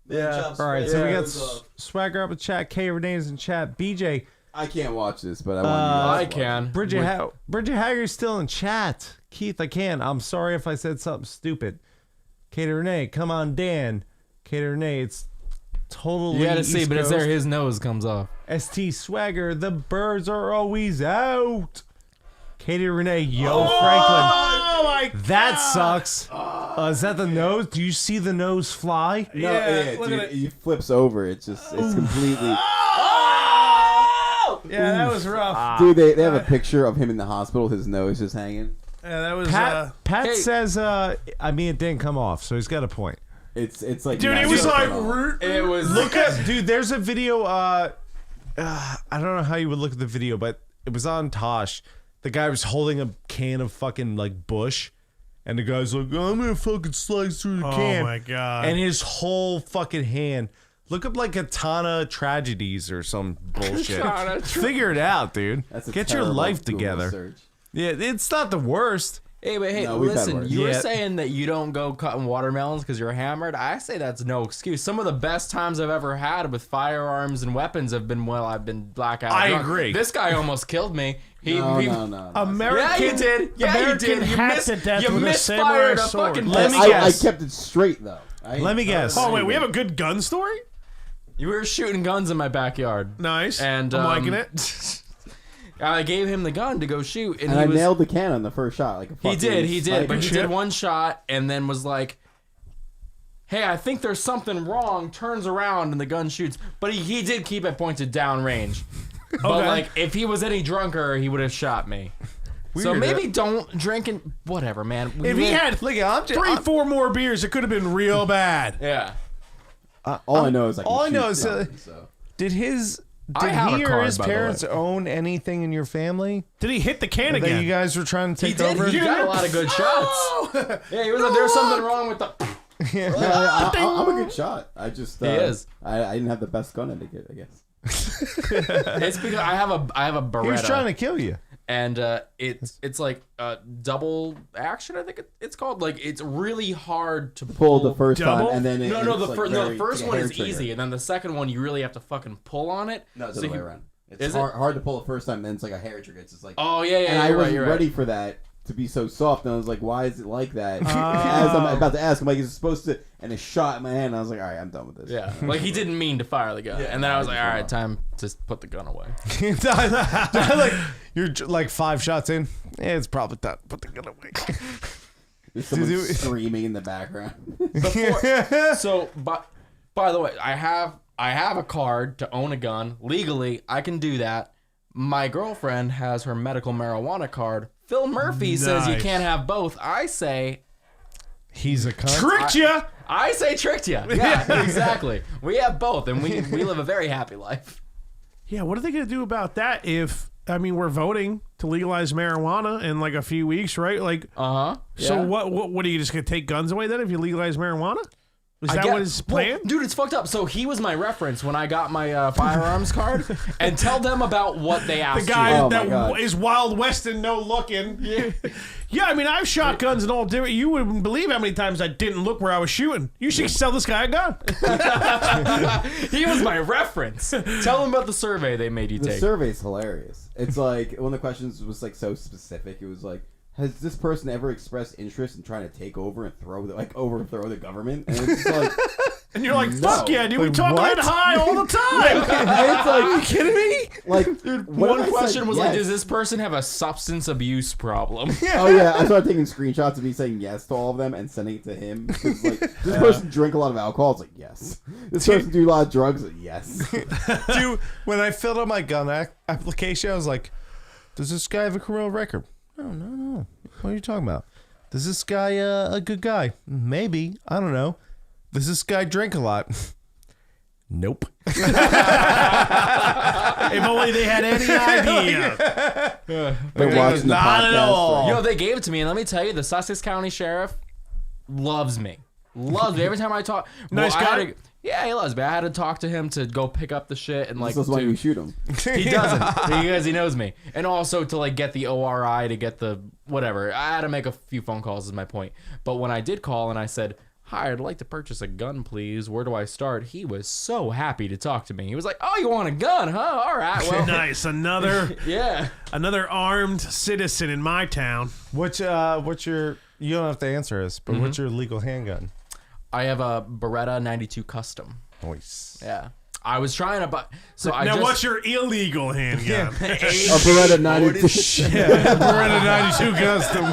Yeah. All right, so we got Nose Swagger up in chat. K Renee's in chat. BJ. I can't watch this, but I want you guys I to watch. can. Bridget Hager's still in chat. Keith, I can. I'm sorry if I said something stupid. Katie Renee, come on, Dan. Katie Renee, it's totally You gotta see, East but it's there. Coast. His nose comes off. ST Swagger, the birds are always out. Katie Renee, yo, Franklin. Oh my god. That sucks. Is that the nose? Do you see the nose fly? No, Yeah, yeah, look dude, at it. he flips over. It's completely. Yeah, that was rough. Dude, they have a picture of him in the hospital, his nose just hanging. Yeah, that was. Pat Hey. says, I mean, it didn't come off, so he's got a point. It's like Dude, it 90% was like. off. It was. Look at, dude, there's a video, I don't know how you would look at the video, but it was on Tosh. The guy was holding a can of fucking, like, Bush, and the guy's like, I'm gonna fucking slice through the can. Oh my god. And his whole fucking hand. Look up, like, Katana Tragedies or some bullshit. Figure it out, dude. That's a Get your terrible life Google together. search. Yeah, it's not the worst. Hey, but hey, No, we've had listen, worse. you were Yeah. saying that you don't go cutting watermelons because you're hammered. I say that's no excuse. Some of the best times I've ever had with firearms and weapons have been while I've been blackout I drunk. agree. This guy almost killed me. No. American. Yeah, you did. Yeah, American you did. You, hacked to death you with a samurai misfired a sword. fucking Let me pistol. guess. I kept it straight though. Let me guess. Oh wait, we have a good gun story. You were shooting guns in my backyard. Nice. And I'm liking it. I gave him the gun to go shoot, and And he I was, nailed the can on the first shot. Like a He fucking did, but he sniper. did one shot and then was like, hey, I think there's something wrong, turns around and the gun shoots. But he did keep it pointed down range. But Okay. like, if he was any drunker, he would have shot me. So Weird. maybe don't drink and whatever, man. If he had Look, I'm just, 3-4 more beers, it could have been real bad. Yeah. All I know is I can all I know shoot is, something, so. did I have he a or card, his by the parents way. own anything in your family Did he hit the can that again? you guys were trying to He take did. over? He got a lot of good shots. Yeah, he was like, there's something wrong with the... Yeah, I'm a good shot. I just is. I didn't have the best gun etiquette, I guess. It's because I have a Beretta. He was trying to kill you. And it's like double action, I think it's called. Like, it's really hard to Pull the first Double? time and then No, it's the like first very- one hair is trigger. easy, and then the second one you really have to fucking pull on it. No, it's So the other way you- around. It's Is it? hard to pull the first time, then it's like a hair trigger. It's just like, Oh yeah, and I you're right, wasn't you're right. ready for that to be so soft, and I was like, why is it like that? As I'm about to ask, I'm like, is it supposed to? And it shot in my hand, and I was like, all right, I'm done with this. Yeah, like he didn't mean to fire the gun, Yeah, and then I was I like, just all went right, off. time to put the gun away. Like, you're like 5 shots in. Yeah, it's probably time. Put the gun away. There's someone Dude, screaming in the background. So, by the way, I have a card to own a gun legally. I can do that. My girlfriend has her medical marijuana card. Phil Murphy says you Nice. can't have both. I say He's a cunt. Tricked ya. I say tricked you. Yeah, exactly. We have both, and we live a very happy life. Yeah, what are they going to do about that if, I mean, we're voting to legalize marijuana in like a few weeks, right? Like, so what are you just going to take guns away then if you legalize marijuana? Is that what his plan? Well, dude, it's fucked up. So he was my reference when I got my firearms card, and tell them about what they The asked guy you. Oh my that God. is Wild West and no looking. Yeah, I mean, I've shot guns and all different. You wouldn't believe how many times I didn't look where I was shooting. You should sell this guy a gun. He was my reference. Tell them about the survey they made you The take. survey's hilarious. It's like one of the questions was like so specific. It was like, has this person ever expressed interest in trying to take over and overthrow the government? And it's just like, And you're like, fuck No. yeah, dude, we Like, talk what? about high all the time. and it's like, Are you kidding me? like what if I One said question was like, yes? does this person have a substance abuse problem? Oh yeah, I started taking screenshots of me saying yes to all of them and sending it to him. 'Cause, like, this person drink a lot of alcohol? It's like, yes. This person do a lot of drugs? Like, yes. Dude, when I filled out my gun application, I was like, does this guy have a criminal record? No. What are you talking about? Does this guy a good guy? Maybe. I don't know. Does this guy drink a lot? Nope. If only they had any idea. They're watching the Not at podcast. all. Yo, they gave it to me, and let me tell you, the Sussex County Sheriff loves me. Loves me. Every time I talk. Nice I guy? had to- yeah, he loves me. I had to talk to him to go pick up the shit and like. This is why you shoot him. He doesn't because he knows me, and also to like get the ORI to get the whatever. I had to make a few phone calls. Is my point. But when I did call and I said, "Hi, I'd like to purchase a gun, please. Where do I start?" He was so happy to talk to me. He was like, "Oh, you want a gun, huh? All right, well, Nice. Another armed citizen in my town. What's your? You don't have to answer us, but what's your legal handgun? I have a Beretta 92 Custom. Nice. Yeah, I was trying to buy. So I Now, just, what's your illegal handgun? A Beretta 92. Beretta 92 Custom.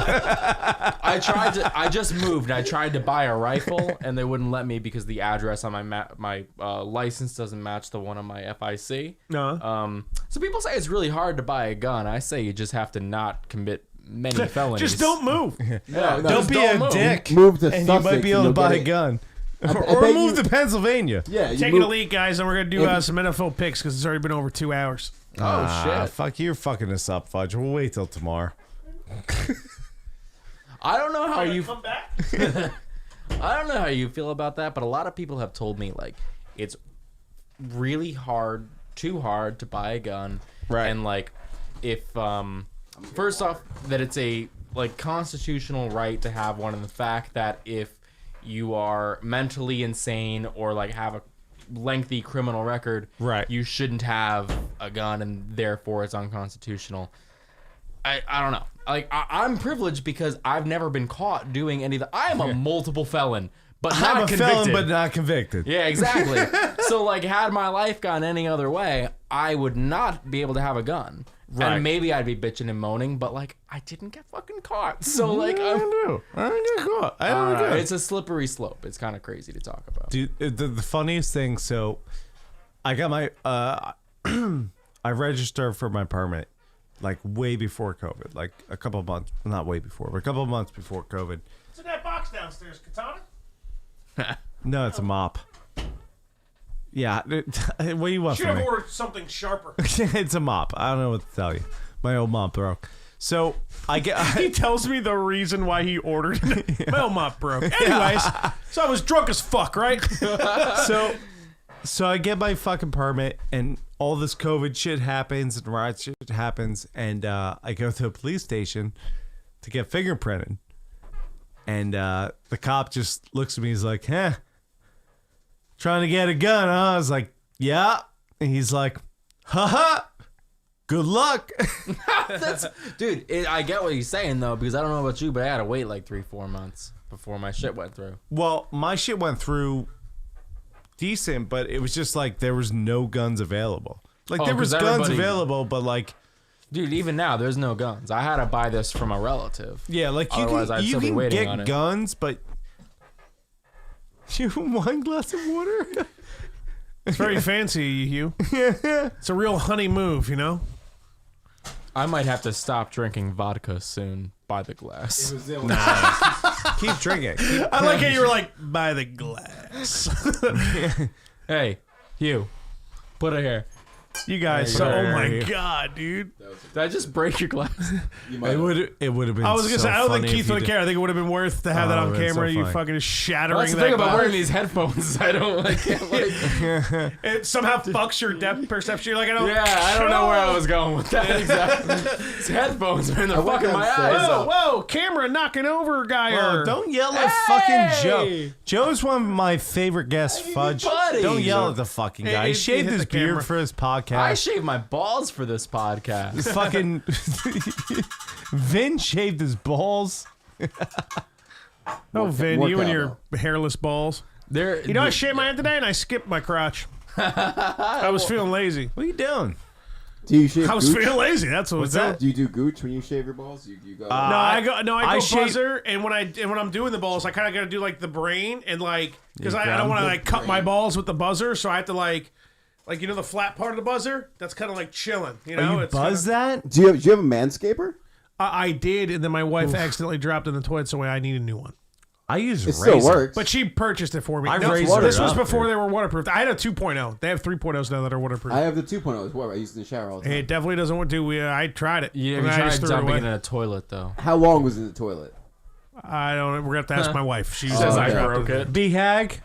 I just moved. And I tried to buy a rifle, and they wouldn't let me because the address on my license doesn't match the one on my FIC. No. So people say it's really hard to buy a gun. I say you just have to not commit many felonies. Just don't move. Yeah, no, Don't be a move. dick. Move to and Sussex you might be able to and you'll buy get a it. gun. I Or bet move you- to Pennsylvania. Yeah, you Taking a move, leak, guys, and we're going to do some NFL picks because it's already been over 2 hours. Oh shit! Fuck, you're fucking us up, Fudge. We'll wait till tomorrow. I don't know how you. Come back? I don't know how you feel about that, but a lot of people have told me like it's really hard, too hard to buy a gun, Right. And like if first off that it's a like constitutional right to have one, and the fact that if you are mentally insane or like have a lengthy criminal record, Right. you shouldn't have a gun, and therefore it's unconstitutional. I don't know. Like I'm privileged because I've never been caught doing any of the. I am a multiple felon, but not I'm a convicted. felon, but not convicted. Yeah, exactly. So like, had my life gone any other way, I would not be able to have a gun. Right. And maybe I'd be bitching and moaning, but like, I didn't get fucking caught. So like, I don't get caught. I don't get it's a slippery slope. It's kind of crazy to talk about. Dude, the funniest thing. So, I got my I registered for my permit like way before COVID, like a couple of months, not way before, but a couple of months before COVID. What's in that box downstairs, Katana? No, it's a mop. Yeah, what do you want Should from have me? ordered something sharper. It's a mop. I don't know what to tell you. My old mop broke. So I get. He tells me the reason why he ordered it. My old mop broke. Anyways, so I was drunk as fuck, right? So I get my fucking permit, and all this COVID shit happens, and riot shit happens, and I go to a police station to get fingerprinted, and the cop just looks at me. He's like, trying to get a gun, huh? I was like, yeah. And he's like, haha, good luck. Dude, I get what he's saying though, because I don't know about you, but I had to wait like 3-4 months before my shit went through. Well, my shit went through decent, but it was just like there was no guns available. Like there 'cause was guns everybody- available, but like, Dude, even now, there's no guns. I had to buy this from a relative. yeah, like you Otherwise, I'd can, you still be can waiting on get it. guns, but you want one glass of water? It's very fancy, Hugh. It's a real honey move, you know? I might have to stop drinking vodka soon by the glass. Keep drinking. I like how you were like, by the glass. Hey, Hugh, put it here. You guys, Hey, so, oh hey, my hey. God, dude. Did I just break your glass? You It might would have been. I was gonna so say, I don't think funny Keith if you would did- care. I think it would have been worth to have that Oh, on that's so camera. You funny. fucking just shattering That's the that thing about glass. wearing these headphones. I don't like. Can't, like It somehow fucks your depth perception. You're like, I don't. yeah, I don't know where I was going with that exactly. These headphones are in the went fucking my downstairs. eyes. Whoa, whoa, camera knocking over, guy. Oh, don't yell at fucking Joe. Joe's one of my favorite guests, Fudge. buddy. Don't yell at the fucking guy. He It shaved hit his the camera. beard for his I podcast. shaved my balls for this podcast. Fucking Vin shaved his balls. Oh, Vin, worked you and out, your hairless balls. There, You know, I shaved my head today and I skipped my crotch. I was feeling lazy. What are you doing? Do you shave I was gooch? feeling lazy. That's what was that. Do you do gooch when you shave your balls? You go. No, I go shave- buzzer, and when I'm doing the balls, I kind of got to do like the brain and like because I don't ground want to the like cut my balls with the buzzer, so I have to like you know the flat part of the buzzer. That's kind of like chilling. You know, you it's buzz kinda, that? do you have a manscaper? I did, and then my wife accidentally dropped in the toilet, so I need a new one. I use It still works. But she purchased it for me. I No, raised this it was up, before dude. they were waterproof. I had a 2.0. They have 3.0s now that are waterproof. I have the 2.0 as well. I use it in the shower all the time. It definitely doesn't want to. I tried it. Yeah, and you I tried just threw it dumping away. it in a toilet though. How long was it in the toilet? I don't. We're gonna have to ask my wife. She Says I okay. broke it. B-Hag.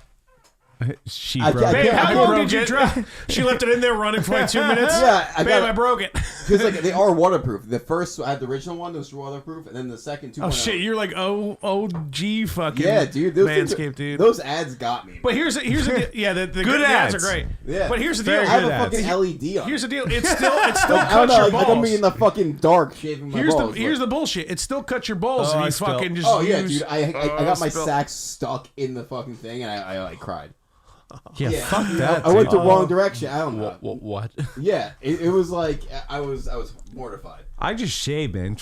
She I broke can't- it. Babe, how long broke did you it. drop? She left it in there running for like 2 minutes. Yeah, I Babe, got I it. broke it. Because like they are waterproof. The first, I had the original one that was waterproof, and then the second 2.0. Oh shit, you're like OG fucking Yeah, dude. Those things Manscaped, dude. Those ads got me. But here's the yeah, the Good good ads are ads. great. Yeah. But here's the Very deal. I have good a ads. fucking LED on. Here's the deal. It still I don't cuts know. your Like, I'm balls. be in the fucking dark shaving my balls. Here's the bullshit. It still cuts your balls Oh, and I you spilled. fucking just Oh yeah, use. dude. I got my spilled. sack stuck in the fucking thing, and I like cried. Yeah, Yeah. fuck that. I went the dude. wrong direction. I don't know. What? Yeah, it was like I was mortified. I just shave, man.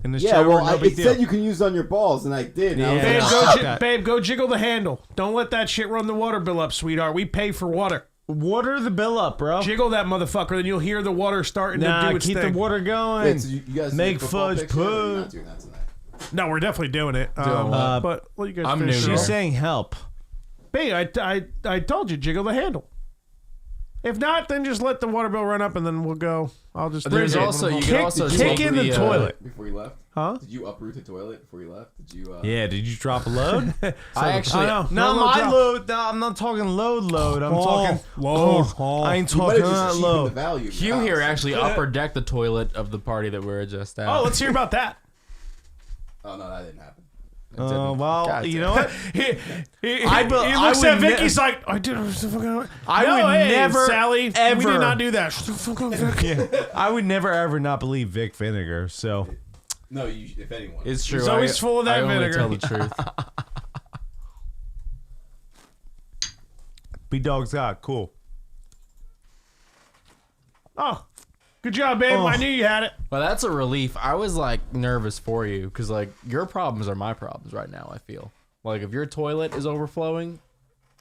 In the Yeah, shower, well, no big it deal. said you can use it on your balls, and I did. And I was Yeah. Babe, like, go, Fuck that. babe, go jiggle the handle. Don't let that shit run the water bill up, sweetheart. We pay for water. Water the bill up, bro. Jiggle that motherfucker, then you'll hear the water starting to Nah, do its keep thing. the water going. Wait, so you guys Make do football fudge picks yet, or you're poo. not doing that tonight? No, we're definitely doing it. what? But let you guys I'm finish. new it She's off. saying help. Babe, I told you, jiggle the handle. If not, then just let the water bill run up and then we'll go. I'll just. There's Okay. also you Kick- can also kick take in the toilet. Before you left? Huh? Did you uproot the toilet before you left? Did you? Yeah, did you drop a load? I actually Oh, No, no my drop. load. No, I'm not talking load. I'm talking load. I ain't You might talking have just that cheapened the load. value. of the Hugh here house. actually upper decked the toilet of the party that we were just at. Oh, let's hear about that. Oh no, that didn't happen. Well, God you damn. know what? He I looks would at Vic. ne- He's like, I did. No, I would hey, never, Sally. We ever- did not do that. Shut the fuck up, Vic. Yeah, I would never ever not believe Vic Vinegar. So No, if anyone. It's true. He's always full of that I only vinegar. tell the truth. B Dog's got cool. Oh, good job, babe. Oh. I knew you had it. Well, that's a relief. I was like nervous for you because like your problems are my problems right now. I feel like if your toilet is overflowing,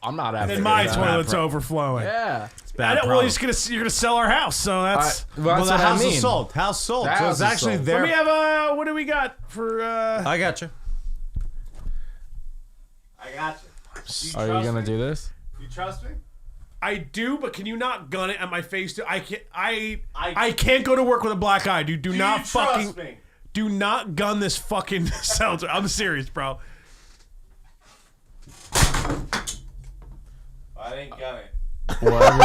I'm not having. And to my do that. toilet's overflowing. Yeah. I don't, well, you're gonna sell our house, so that's. Well, Well, that's the what house I mean. is sold. House sold. The So house it's is actually sold. there. Let me have what do we got for? I got you. I got you. Are you gonna do this? You trust me? I do, but can you not gun it at my face? I can't. I can't go to work with a black eye, dude. Do not fucking. me? Do not gun this fucking seltzer. I'm serious, bro. I didn't gun it. Whatever.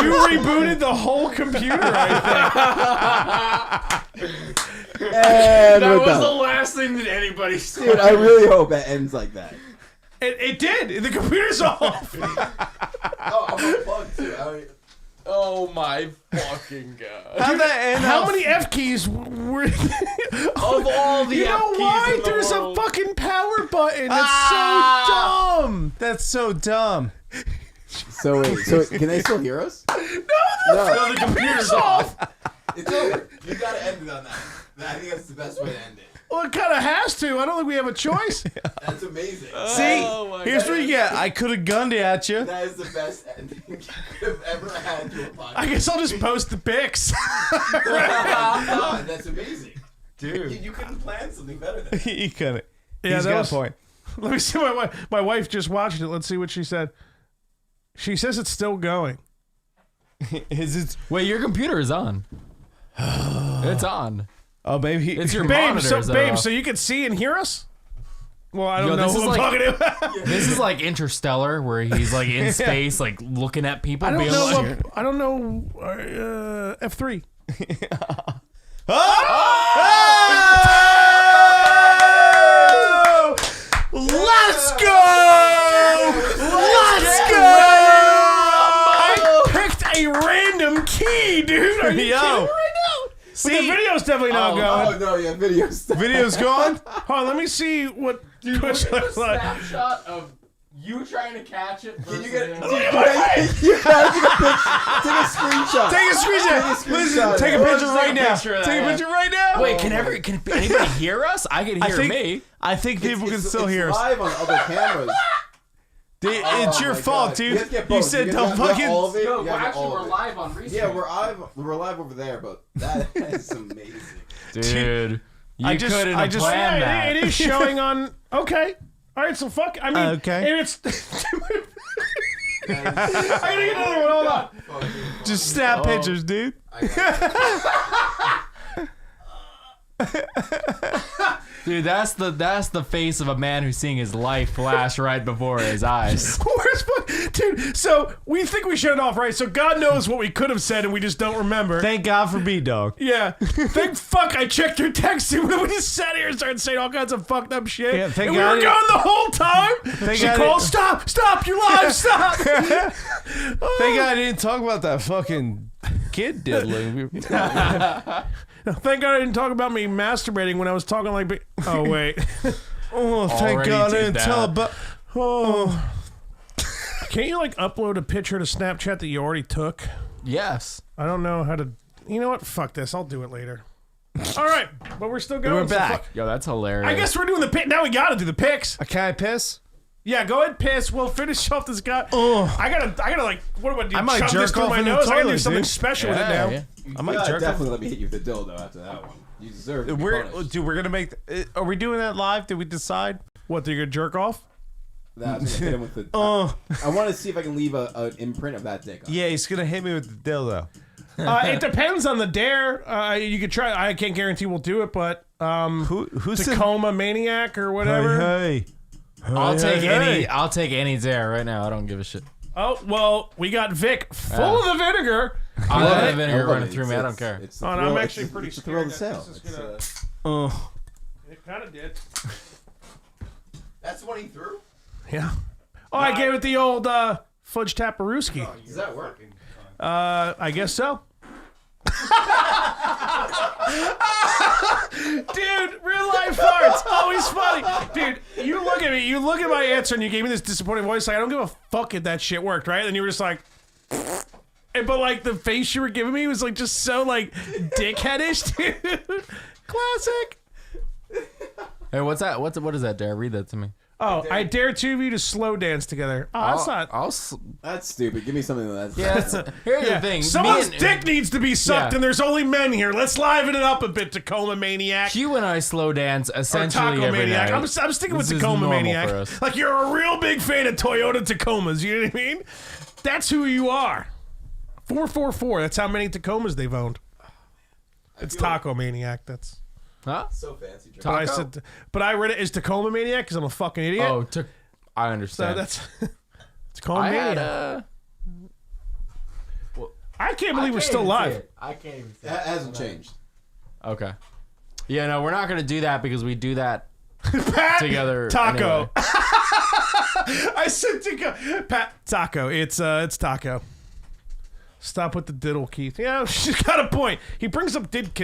You rebooted the whole computer, I think. And we're done. last thing that anybody said. Dude, I really hope it ends like that. It did. The computer's off. Oh, I'm unplugged too. Oh my fucking god! How'd that end How up? many F keys were? Of all the You know why? There's a fucking power button. That's so dumb. That's so dumb. So wait, so can they still hear us? No, The computer's off. it's over. You gotta end it on that. I think that's the best way to end it. Well, it kind of has to. I don't think we have a choice. That's amazing. See, my here's God. what you get. I could have gunned it at you. That is the best ending you could have ever had to a podcast. I guess I'll just post the pics. God, that's amazing. Dude. You couldn't plan something better than that. You couldn't. Yeah, He's that got was- a point. Let me see my wife. My wife just watched it. Let's see what she said. She says it's still going. Is it? Wait, your computer is on. It's on. Oh, baby. It's your Babe, monitors. so that are babe, off. so you can see and hear us? Well, I don't Yo, know this who is I'm like- talking to. This is like Interstellar, where he's like in space, like looking at people. I don't being know. like, I don't know. F3. Oh! Let's go! Let's go! I picked a random key, dude. Are you Yo. kidding me right now? But the video's definitely not going. Oh no, yeah, video stuff. Video's gone. Hold on, let me see what Twitch looks like. snapshot of you trying to catch it. Can you get? You gotta take a picture. Take a screenshot. Take a screenshot. Take a Listen, screenshot. take a Yeah. picture right now. picture of Take a that. picture right now. Wait, can anybody hear us? I can hear me. I think people can still it's hear us. live on other cameras. It's your my fault, God. dude. You have to get You both. said You don't got fucking. all of it. You gotta get all of it. live on Research. Yeah, we're live over there, but that is amazing. Dude. You couldn't have planned that. It is showing on. Okay. All right. So fuck. I mean, Okay. and it's. I gotta get another one. Hold on. Just snap pictures, dude. Dude, that's the face of a man who's seeing his life flash right before his eyes. Dude, so we think we shut it off, right? So God knows what we could have said and we just don't remember. Thank God for B-Dog. Yeah. Thank fuck I checked your text and we just sat here and started saying all kinds of fucked up shit. Yeah, thank and God we were gone the whole time. She God called, stop, you're live, stop. Thank God I didn't talk about that fucking kid diddling. Thank God I didn't talk about me masturbating when I was talking like... Oh, wait. Oh, thank Already God I did didn't that. tell about... Oh. Can't you, like, upload a picture to Snapchat that you already took? Yes. I don't know how to... You know what? Fuck this. I'll do it later. All right. But we're still going. We're back. fuck- Yo, that's hilarious. I guess we're doing the pick. Now we gotta do the picks. Can I piss? Yeah, go ahead, piss. We'll finish off this guy. Oh. I gotta like, what do I do? I might Shove this jerk through off my in the nose? I gotta do toilet, something dude. special with it now. Yeah. I might You jerk off. definitely let me hit you with the dildo after that one. You deserve it. Dude, we're gonna make... Are we doing that live? Did we decide? What, you're gonna jerk off? That's hit him with the. Oh. I want to see if I can leave an imprint of that dick. On. Yeah, he's gonna hit me with the dildo. It depends on the dare. You could try. I can't guarantee we'll do it, but Who's Tacoma Maniac or whatever. Hey. I'll take hey. I'll take any dare right now. I don't give a shit. Oh well, we got Vic full of the vinegar. I love the vinegar Everybody, running through me. I don't care. It's the Oh, and thrill- I'm it's actually the- pretty it's the thrill of the scared sale. that this It's, is Oh. It kind of did. That's what he threw. Yeah. Oh, I gave it the old fudge taparooski. Does that work? I guess so. Dude, real life farts, always funny. Dude, you look at me, you look at my answer, and you gave me this disappointing voice. Like, I don't give a fuck if that shit worked, right? And you were just like, but like the face you were giving me was like just so like dickheadish, dude. Classic. Hey, what's that? What is that dare? Read that to me. Oh, I dare two of you to slow dance together. Oh, that's not. That's stupid. Give me something that's. Yeah. Here's the thing. Someone's Me and- dick needs to be sucked, Yeah. and there's only men here. Let's liven it up a bit, Tacoma Maniac. Hugh and I slow dance Or essentially Taco every Maniac. night. I'm sticking with This is Tacoma normal Maniac. for us. Like, you're a real big fan of Toyota Tacomas. You know what I mean? That's who you are. 444. That's how many Tacomas they've owned. It's Taco Maniac. That's. Huh? So fancy. Drink. But I Taco? said. But I read it as Tacoma Maniac because I'm a fucking idiot. Oh, I so understand. that's. Tacoma I Maniac. had I can't believe we're still live. I can't even see That hasn't changed. Okay. Yeah, no, we're not gonna do that because we do that Pat together. Taco. anyway. I said Taco. Pat Taco. It's Taco. Stop with the diddle, Keith. Yeah, she's got a point. He brings up kid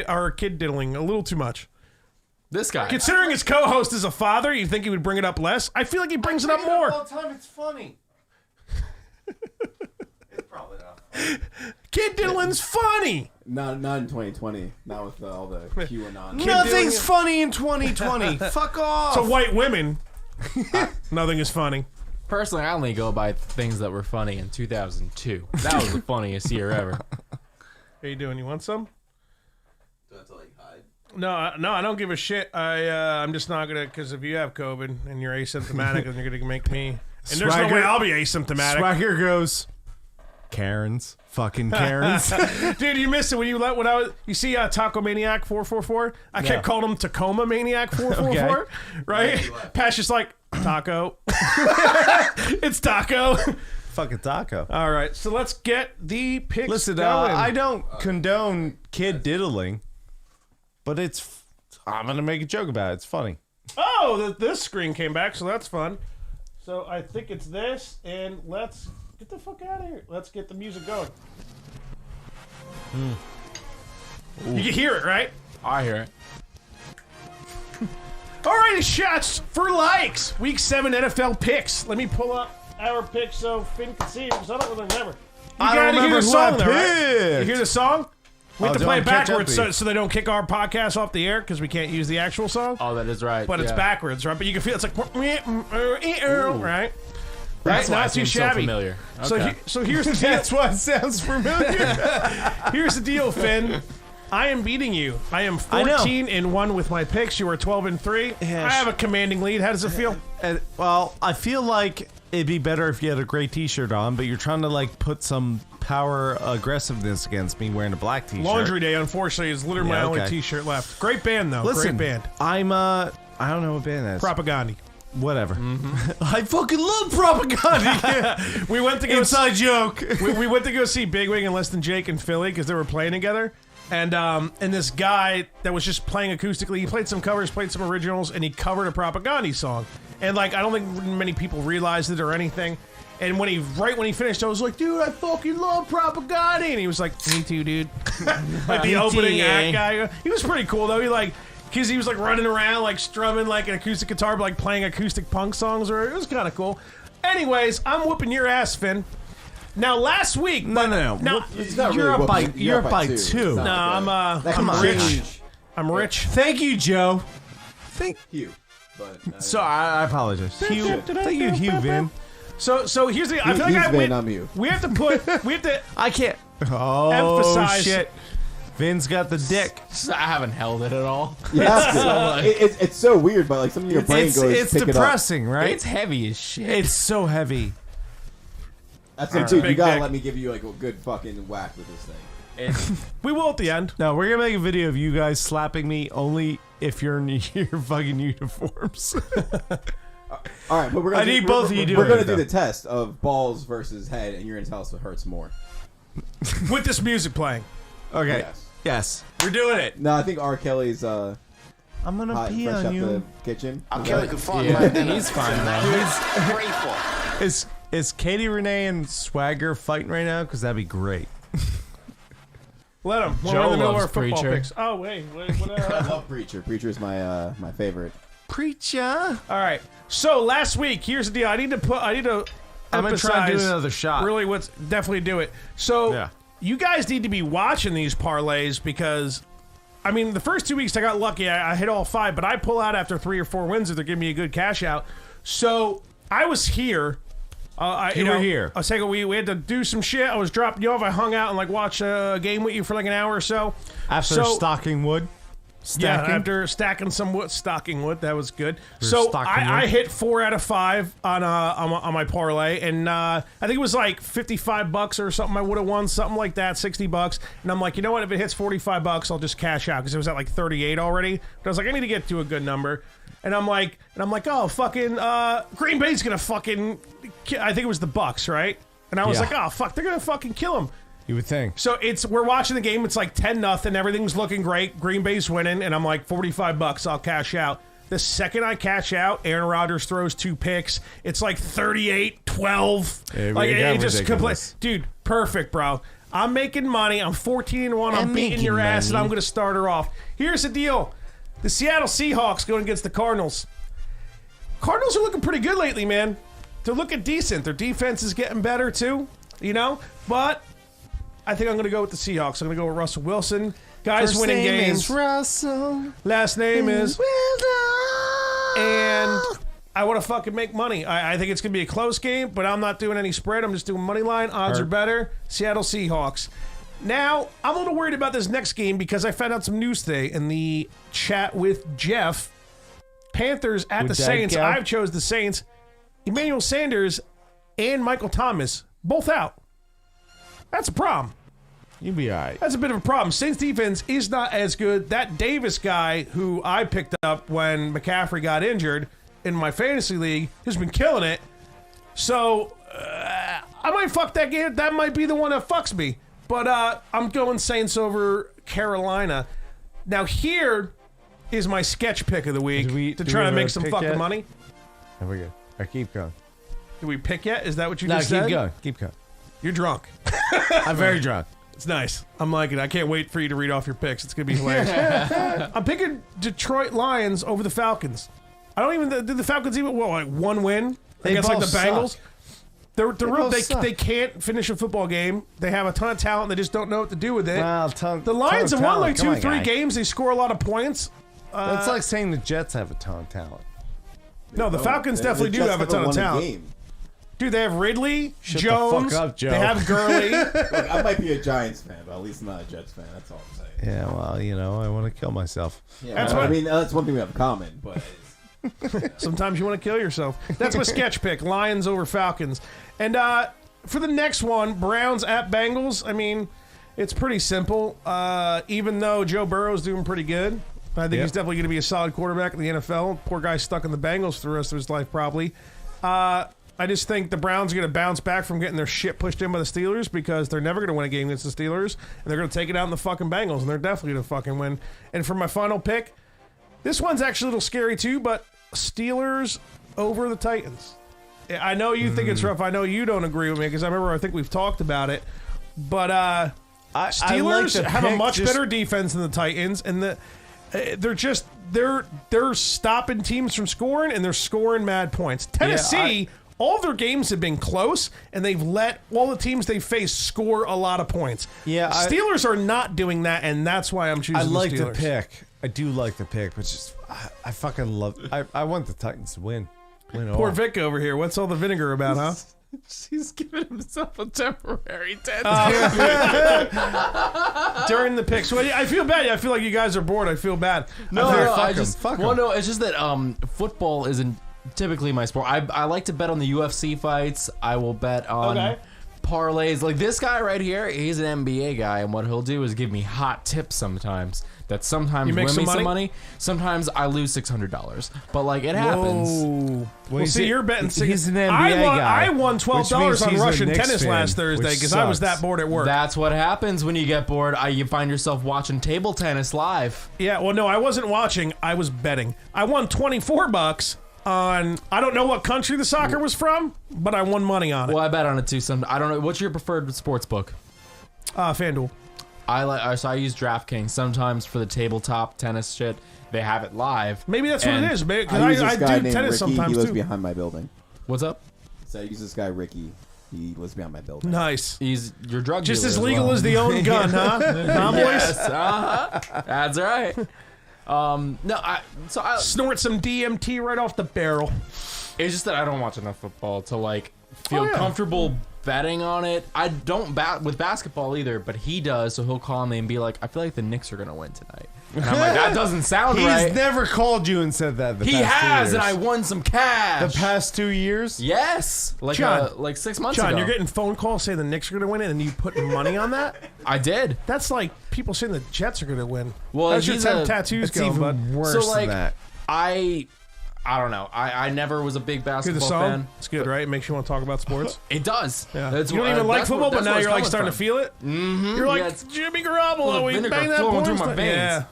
diddling a little too much. This guy. Considering his co-host is a father, you'd think he would bring it up less. I feel like he brings it up more. All the time, it's funny. It's probably not. Kid diddling's funny. Not in 2020. Not with all the QAnon. Nothing's funny in 2020. Fuck off. So white women, nothing is funny. Personally, I only go by things that were funny in 2002. That was the funniest year ever. How you doing? You want some? Do I have to like hide? No, I don't give a shit. I'm just not gonna, because if you have COVID and you're asymptomatic, then you're gonna make me. And there's no Swagger- way I'll be asymptomatic. Swagger goes, Karens. Fucking Karens. Dude, you missed it when you see Taco Maniac 444. I kept calling him Tacoma Maniac 444, right? Pat's just like Taco. It's Taco. Fucking taco. All right, so let's get the picks Listen, going. I don't condone kid diddling, but I'm going to make a joke about it. It's funny. Oh, this screen came back, so that's fun. So I think it's this, and let's get the fuck out of here. Let's get the music going. You can hear it, right? I hear it. All right, shots for likes. Week 7 NFL picks. Let me pull up our picks so Finn can see it, because I don't really remember. I don't gotta remember hear the who song, I though, right? You picked. hear the song? We have Oh, to play it don't catch up backwards to you. so they don't kick our podcast off the air because we can't use the actual song. Oh, that is right. But it's yeah. backwards, right? But you can feel it's like right? That's why Not it too seems so shabby. familiar. So, Okay. so here's the deal. That's why it sounds familiar. Here's the deal, Finn. I am beating you. I am I know. 14-1 with my picks. You are 12-3. Yeah, I have a commanding lead. How does it feel? Well, I feel like it'd be better if you had a gray T-shirt on, but you're trying to like put some power aggressiveness against me wearing a black T-shirt. Laundry Day, unfortunately, is literally my only okay. T-shirt left. Great band, though. Listen, Great band. I'm I don't know what band that is. Propaganda. Whatever. I fucking love propaganda. We went to go Inside joke. we went to go see Big Wing and Less Than Jake in Philly because they were playing together. And this guy that was just playing acoustically, he played some covers, played some originals, and he covered a Propaganda song. And like, I don't think many people realized it or anything. And when he finished, I was like, dude, I fucking love Propaganda. And he was like, me too, dude. Like the opening act guy. He was pretty cool though. Because he was like running around, like strumming like an acoustic guitar, but like playing acoustic punk songs. Or it was kind of cool. Anyways, I'm whooping your ass, Finn. Now, last week, No. It's not You're really up by whooping. you're up by It's two. not No, like I'm that. rich. Change. I'm rich. Thank you, Joe. Hugh. But So I apologize. Hugh. Thank you, Hugh Vin. So here's the. I feel like He's I Vin, win. I'm you. We have to. I can't. Oh Emphasize- shit. Vin's got the dick. I haven't held it at all. You have to. It's so weird, but like something in your brain It's, goes. it's pick depressing, right? It's heavy as shit. It's so heavy. It up. That's it, It's dude. a You big gotta dick. let me give you like a good fucking whack with this thing. We will at the end. No, we're gonna make a video of you guys slapping me only if you're in your fucking uniforms. All right, but we're gonna. I need both of you doing We're gonna it, do though. the test of balls versus head, and you're gonna tell us what hurts more. With this music playing. Okay. Yes. Yes. We're doing it. No, I think R. Kelly's I'm gonna hot and pee fresh on out the you. kitchen. Kelly could find Yeah, my dinner. he's fine though. Grateful. Is Katie Renee and Swagger fighting right now? Because that'd be great. Let him. We're Joe in the middle of our loves football Preacher. picks. Oh wait. What I love Preacher. Preacher's my my favorite. Preacher. All right. So last week, here's the deal. I need to I'm gonna try to do emphasize another shot. really what's definitely do it. So Yeah. you guys need to be watching these parlays because I mean the first 2 weeks I got lucky. I hit all 5, but I pull out after 3 or 4 wins if they're giving me a good cash out. So I was here. You were here. I was saying we had to do some shit. I was dropping you off. I hung out and like watched a game with you for like an hour or so. After So- stocking wood. Stacking. Yeah, after stacking some wood, stocking wood, that was good. We're So stocking I wood. hit 4 out of 5 on my parlay, and I think it was like $55 or something. I would have won something like that, $60, and I'm like, you know what? If it hits $45, I'll just cash out because it was at like 38 already. But I was like, I need to get to a good number, and I'm like, oh fucking Green Bay's gonna fucking, I think it was the Bucks, right? And I was Yeah. like, oh fuck, they're gonna fucking kill him. You would think. So we're watching the game. It's like 10-0. Everything's looking great. Green Bay's winning, and I'm like $45. I'll cash out. The second I cash out, Aaron Rodgers throws 2 picks. It's like 38-12. It Like got it just ridiculous. dude, perfect, bro. I'm making money. I'm 14-1. I'm I'm beating making your ass, and money. I'm going to start her off. Here's the deal: the Seattle Seahawks going against the Cardinals. Cardinals are looking pretty good lately, man. They're looking decent. Their defense is getting better too, but I think I'm going to go with the Seahawks. I'm going to go with Russell Wilson. Guys First winning name games. is Russell. Last name is. Wilson. And I want to fucking make money. I think it's going to be a close game, but I'm not doing any spread. I'm just doing money line. Odds are better. Seattle Seahawks. Now, I'm a little worried about this next game because I found out some news today in the chat with Jeff. Panthers at Would the that Saints. go? I've chose the Saints. Emmanuel Sanders and Michael Thomas both out. That's a problem. You'd be all right. That's a bit of a problem. Saints defense is not as good. That Davis guy who I picked up when McCaffrey got injured in my fantasy league has been killing it. So I might fuck that game. That might be the one that fucks me. But I'm going Saints over Carolina. Now here is my sketch pick of the week Did we- to did try we to have make a some pick fucking yet? money. There we go. I keep going. Did we pick yet? Is that what you No, just keep said? going. Keep going. You're drunk. I'm very drunk. It's nice. I'm liking it. I can't wait for you to read off your picks. It's going to be hilarious. I'm picking Detroit Lions over the Falcons. I don't even... Did the Falcons even... What, like one win? They Against like the both Bengals? suck. They're real... both suck. They can't finish a football game. They have a ton of talent. They just don't know what to do with it. Well, The Lions have won like 2-3 games. games. They score a lot of points. It's like saying the Jets have a ton of talent. No, the Falcons definitely do Jets have a ton of won talent. game. Dude, they have Ridley, Shut the Jones. fuck up, Joe. They have Gurley. Look, I might be a Giants fan, but at least not a Jets fan. That's all I'm saying. Yeah, well, I want to kill myself. Yeah, That's well, what- I mean, that's one thing we have in common, but Sometimes you want to kill yourself. That's my sketch pick. Lions over Falcons. And for the next one, Browns at Bengals. I mean, it's pretty simple. Even though Joe Burrow's doing pretty good, I think he's definitely going to be a solid quarterback in the NFL. Poor guy's stuck in the Bengals for the rest of his life, probably. I just think the Browns are going to bounce back from getting their shit pushed in by the Steelers because they're never going to win a game against the Steelers, and they're going to take it out in the fucking Bengals, and they're definitely going to fucking win. And for my final pick, this one's actually a little scary too, but Steelers over the Titans. I know you think it's rough. I know you don't agree with me because I think we've talked about it. But Steelers have a much better defense than the Titans, and they're stopping teams from scoring, and they're scoring mad points. Tennessee, all their games have been close, and they've let all the teams they face score a lot of points. Yeah, Steelers are not doing that, and that's why I'm choosing I like the the Steelers. pick. I do like the pick, but just I fucking love. I want the Titans to win. Poor Vic over here. What's all the vinegar about, huh? He's giving himself a temporary death. During the pick. So I feel bad. I feel like you guys are bored. I feel bad. No, fuck 'em. well, no, it's just that football isn't typically my sport. I like to bet on the UFC fights. I will bet on parlays. Like this guy right here, he's an NBA guy, and what he'll do is give me hot tips sometimes. That sometimes You make win me some some money. Sometimes I lose $600. But like it happens. Whoa. Well, see, you're betting. He's an NBA I guy. won $12 on he's a Russian Knicks tennis fan, last Thursday which because I was sucks. that bored at work. That's what happens when you get bored. You find yourself watching table tennis live. Yeah, well, no, I wasn't watching. I was betting. I won $24 on. I don't know what country the soccer was from, but I won money on it. Well, I bet on it too. I don't know. What's your preferred sports book? FanDuel. So I use DraftKings sometimes for the tabletop tennis shit. They have it live. Maybe that's And what it is. Because I use this I guy do named tennis Ricky. sometimes He lives too. behind my building. What's up? So I use this guy Ricky. He lives behind my building. Nice. He's your drug Just dealer as as legal well. as the own gun, huh? Huh, boys? Yes, that's right. Snort some DMT right off the barrel. It's just that I don't watch enough football to like feel comfortable betting on it. I don't bat with basketball either, but he does, so he'll call me and be like, "I feel like the Knicks are gonna win tonight." And I'm like, "That doesn't sound He's right." never called you and said that. He has, and I won some cash. The past 2 years. Yes, like John, like 6 months ago. John, you're getting phone calls saying the Knicks are going to win it, and you put money on that? I did. That's like people saying the Jets are going to win. Well, How's your he's a- tattoos It's going, even bud? worse So than like, that. I don't know. I never was a big Hear the basketball song? fan. It's good, right? It makes you want to talk about sports. It does. Yeah. That's You don't where- even like that's football, where- but that's now where you're it's like coming starting to from. feel it. Mm-hmm. You're like, Yeah, it's- Jimmy Garoppolo, Little we vinegar bang that flowing through porn my star." veins. Yeah.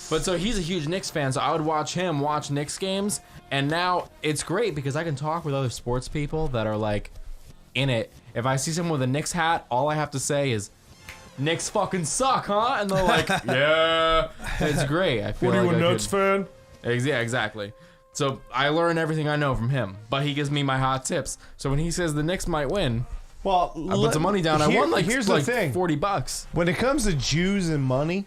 But so he's a huge Knicks fan, so I would watch him watch Knicks games, and now it's great because I can talk with other sports people that are like in it. If I see someone with a Knicks hat, all I have to say is, "Knicks fucking suck, huh?" And they're like, "Yeah." It's great. I feel What are you, like a I Nuts could- fan? Yeah, exactly. So I learn everything I know from him, but he gives me my hot tips. So when he says the Knicks might win, Well, I put some money down. I won like here's like the thing. $40. When it comes to Jews and money,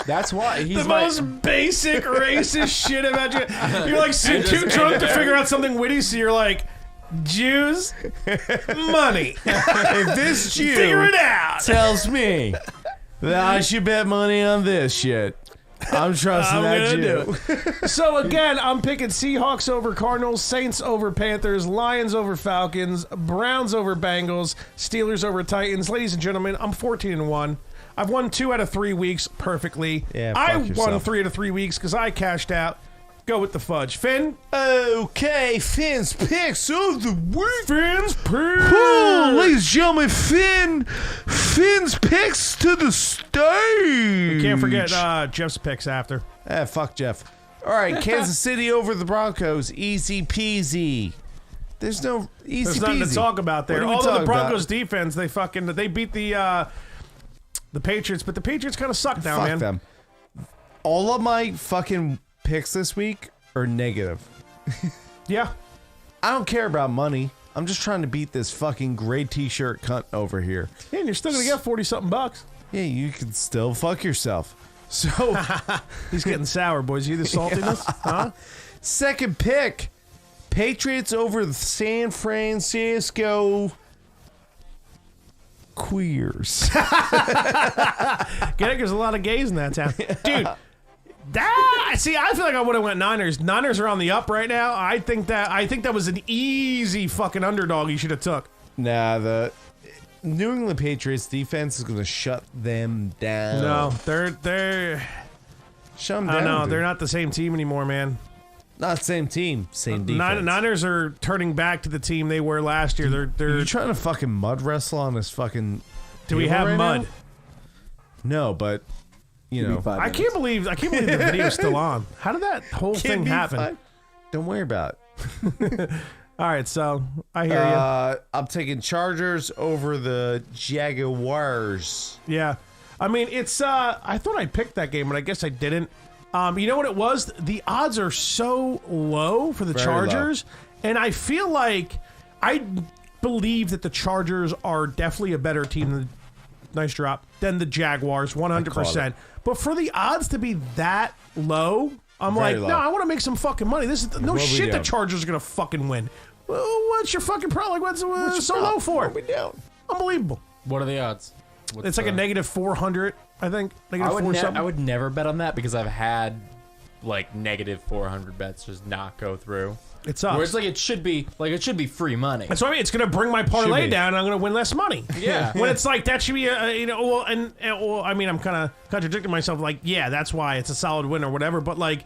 That's why he's The my. most basic racist shit about you. You're like too drunk to figure out something witty, so you're like, Jews, money. if this Jew Figure it out. tells me that I should bet money on this shit, I'm trusting I'm that gonna Jew. do So again, I'm picking Seahawks over Cardinals, Saints over Panthers, Lions over Falcons, Browns over Bengals, Steelers over Titans. Ladies and gentlemen, I'm 14-1. I've won 2 out of 3 weeks perfectly. Yeah, I fuck won yourself. 3 out of 3 weeks because I cashed out. Go with the fudge. Finn? Okay, Finn's picks of the week. Finn's picks. Oh, ladies and gentlemen, Finn's picks to the stage. Can't forget Jeff's picks after. Fuck Jeff. All right, Kansas City over the Broncos. Easy peasy. There's no easy There's peasy. nothing to talk about there. What are we Although the talking Broncos about? defense, they beat the Patriots, but the Patriots kind of suck now, Fuck man. them. All of my fucking picks this week are negative. Yeah. I don't care about money. I'm just trying to beat this fucking gray t-shirt cunt over here. Yeah, and you're still gonna get 40-something bucks. Yeah, you can still fuck yourself. So, He's getting sour, boys. You the saltiness? Huh? second pick. Patriots over the San Francisco Queers. Get it? There's a lot of gays in that town. Dude, see, I feel like I would have went Niners. Niners are on the up right now. I think that was an easy fucking underdog you should have took. Nah, the New England Patriots defense is going to shut them down. No, they're Shut them I down. know, dude. they're not the same team anymore, man. Not the same team, same defense. Niners are turning back to the team they were last year. They're You trying to fucking mud wrestle on this fucking Do we table have right mud? now? No, but you Give me know. 5 I minutes. can't believe the video's still on. How did that whole Give thing me happen? 5. Don't worry about it. All right, so I hear you. I'm taking Chargers over the Jaguars. Yeah. I mean, it's I thought I picked that game, but I guess I didn't. You know what it was? The odds are so low for the Very Chargers, and I feel like I believe that the Chargers are definitely a better team than nice drop than the Jaguars, 100%. But for the odds to be that low, I'm Very like, low. no, I want to make some fucking money. This is no What we shit. The do? Chargers are gonna fucking win. Well, what's your fucking problem? What's so low for? What we doing? Unbelievable. What are the odds? What's It's like a negative 400, I think. Negative 4 something. I would never bet on that because I've had like negative 400 bets just not go through. It sucks. Where it's like it should be free money. That's what I mean. It's going to bring my parlay Should be. down, and I'm going to win less money. Yeah. When it's like that should be well, I mean, I'm kind of contradicting myself. Like, yeah, that's why it's a solid win or whatever. But like,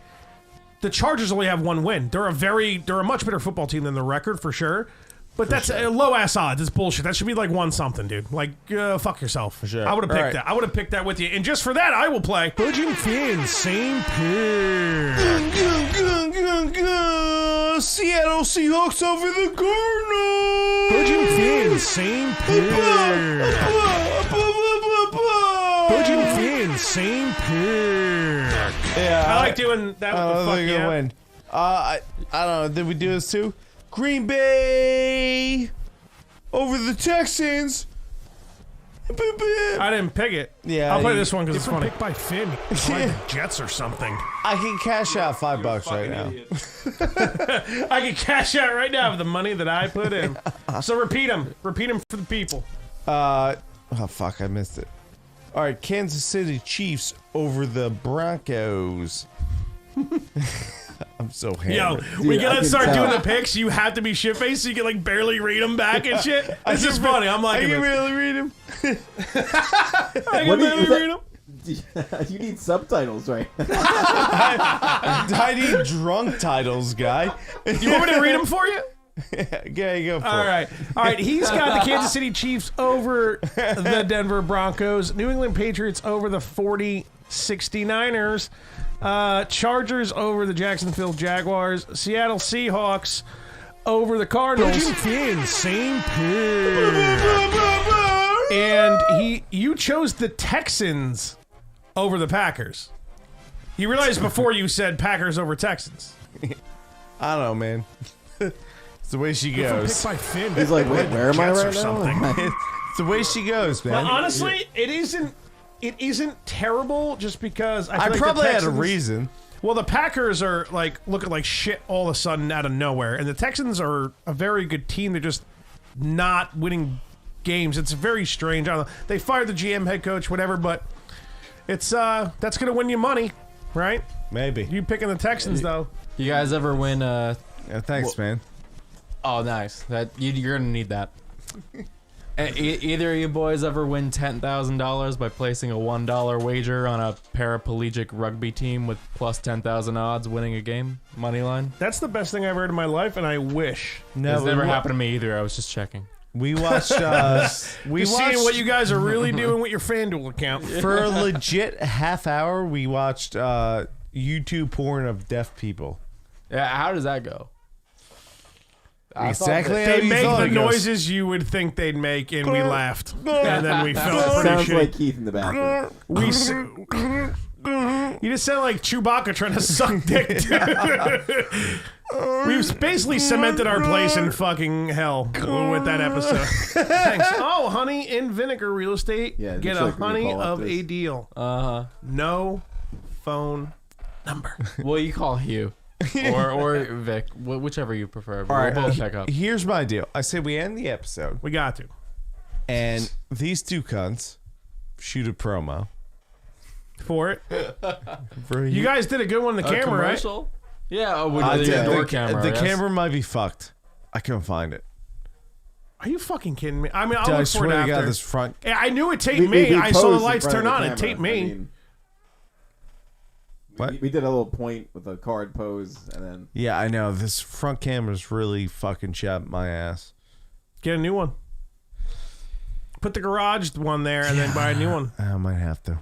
the Chargers only have one win. They're a much better football team than the record for sure. But that's low ass odds. It's bullshit. That should be like 1 something, dude. Like, fuck yourself. For sure. I would have picked All right. that. I would have picked that with you. And just for that, I will play. Budging Finn, same pair. Seattle Seahawks over the Cardinals. Budging Finn, same pair. Budging Finn, same pair. Yeah, I like doing that with the I fuck think yeah. you'll win. I don't know. Did we do this too? Green Bay over the Texans. I didn't pick it. Yeah, I'll play you- this one because it's funny. Picked by Finn. I like the Jets or something. I can cash out $5 right now. I can cash out right now with the money that I put in. So repeat them. Repeat them for the people. Oh fuck, I missed it. All right, Kansas City Chiefs over the Broncos. I'm so Yo, hammered. we Dude, I gotta can start tell. doing the picks. You have to be shit faced so you can like barely read them back and shit. This is funny. I'm I like, can really read them. I can What do you- barely read them. You need subtitles, right? I need drunk titles, guy. You want me to read them for you? Yeah, you go for All it. right. He's got the Kansas City Chiefs over the Denver Broncos. New England Patriots over the 69ers. Chargers over the Jacksonville Jaguars. Seattle Seahawks over the Cardinals. Same pair. And you chose the Texans over the Packers. You realized before you said Packers over Texans. I don't know, man. It's the way she Picked goes. by Finn. He's like, wait, where am I Jets or right something. now? It's the way she goes, man. Well, honestly, it isn't terrible just because I feel I like probably the had a Texans, reason. Well, the Packers are like looking like shit all of a sudden out of nowhere, and the Texans are a very good team. They're just not winning games. It's very strange. I don't know. They fired the GM, head coach, whatever, but it's that's gonna win you money, right? Maybe. You picking the Texans though? You guys ever win? Yeah, thanks, man. Oh, nice. You're gonna need that. Either of you boys ever win $10,000 by placing a $1 wager on a paraplegic rugby team with plus 10,000 odds winning a game? Money line? That's the best thing I've heard in my life, and I wish. No, It's never happened to me either. I was just checking. We watched. We Just seeing watched what you guys are really doing with your FanDuel account. for a legit half hour. We watched YouTube porn of deaf people. Yeah, how does that go? Exactly. how They you make thought the it goes. noises you would think they'd make, and we laughed. And then we felt pretty Sounds shitty. like Keith in the bathroom. You just sound like Chewbacca trying to suck dick, dude. We've basically cemented our place in fucking hell with that episode. Thanks. Oh, Honey and Vinegar Real Estate. Yeah, Get looks a like we honey call it of this. a deal. Uh-huh. No phone number. Well, you call Hugh. or Vic, whichever you prefer. But All right, we'll both pick up. Here's my deal. I say we end the episode, We got to. and these two cunts shoot a promo. For it. For You guys did a good one on the A camera, right? commercial? Yeah, with I the did. door The camera. The yes. camera might be fucked. I couldn't find it. Are you fucking kidding me? I mean, I'll Dude, I look for it swear to after. God, this front. Yeah, I knew it taped me. I saw the lights turn on. It taped me. What? We did a little point with a card pose, and then Yeah, I know. This front camera's really fucking chapped my ass. Get a new one. Put the garage one there and then buy a new one. I might have to.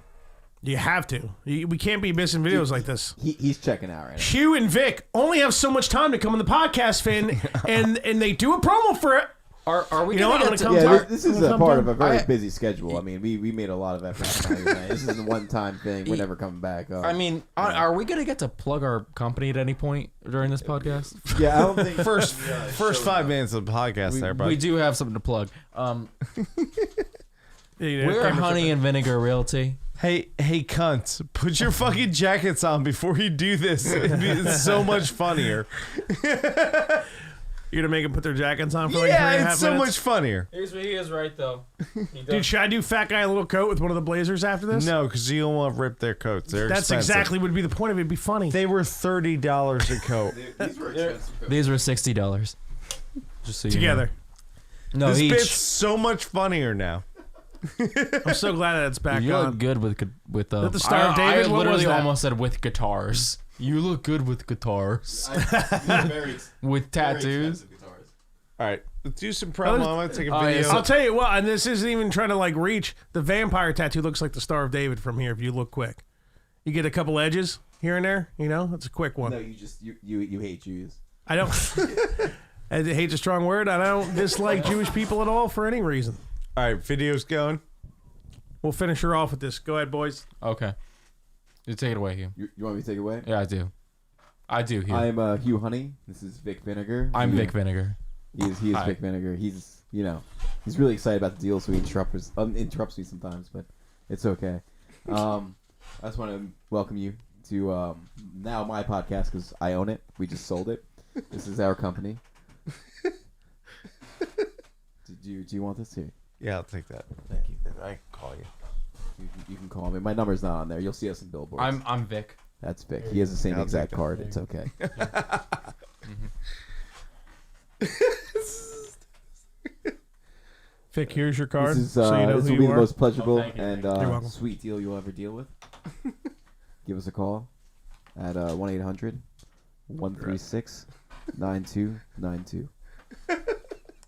You have to. We can't be missing videos like this. he's checking out right now. Hugh and Vic only have so much time to come on the podcast, Finn, and they do a promo for it. Are we You know gonna what? get to? I'm Yeah, gonna this is I'm gonna a part come of a very I- busy schedule. I mean, we made a lot of effort. This is a one-time thing. We're never coming back. I mean, are we gonna get to plug our company at any point during this podcast? yeah, I don't think First 5 minutes of the podcast there, bud. We do have something to plug. Yeah, We're cameras Honey and Vinegar Realty. Hey, cunts, put your fucking jackets on before you do this. It's so much funnier. You're gonna make them put their jackets on for like 3.5 Yeah, minutes? it's so much funnier. Here's where he is right though. Dude, should I do fat guy in a little coat with one of the blazers after this? No, because you don't want to rip their coats. They're That's expensive. exactly would be the point of it. It'd be funny. They were $30 a coat. These were expensive. These were $60. Just so you Together. know. No, This each. bit's so much funnier now. I'm so glad that it's back You on. look good with that the Star of David? I What literally was that? almost said with guitars. You look good with guitars. These are very, With very tattoos. expensive guitars. All right, let's do some promo. I'm going to take a Oh, yeah, video. I'll tell you what, and this isn't even trying to like reach. The vampire tattoo looks like the Star of David from here if you look quick. You get a couple edges here and there, you know? It's a quick one. no, you just you hate Jews. I don't I hate's a strong word. I don't dislike Jewish people at all for any reason. All right, video's going. We'll finish her off with this. Go ahead, boys. Okay. You take it away, Hugh. You want me to take it away? Yeah, I do. I do, Hugh. I'm Hugh Honey. This is Vic Vinegar. I'm Vic Vinegar. He is Hi. Vic Vinegar. He's he's really excited about the deal, so he interrupts me sometimes, but it's okay. I just want to welcome you to now my podcast because I own it. We just sold it. This is our company. Do you want this here? Yeah, I'll take that. Thank you. I can call you. You can call me. My number's not on there. You'll see us in billboards. I'm Vic. That's Vic. He has the same I'll exact take that. card. It's okay. Vic, here's your card. This is so you know this who will be you the are. most pleasurable thank you. and You're welcome. sweet deal you'll ever deal with. Give us a call at 1-800-136-9292.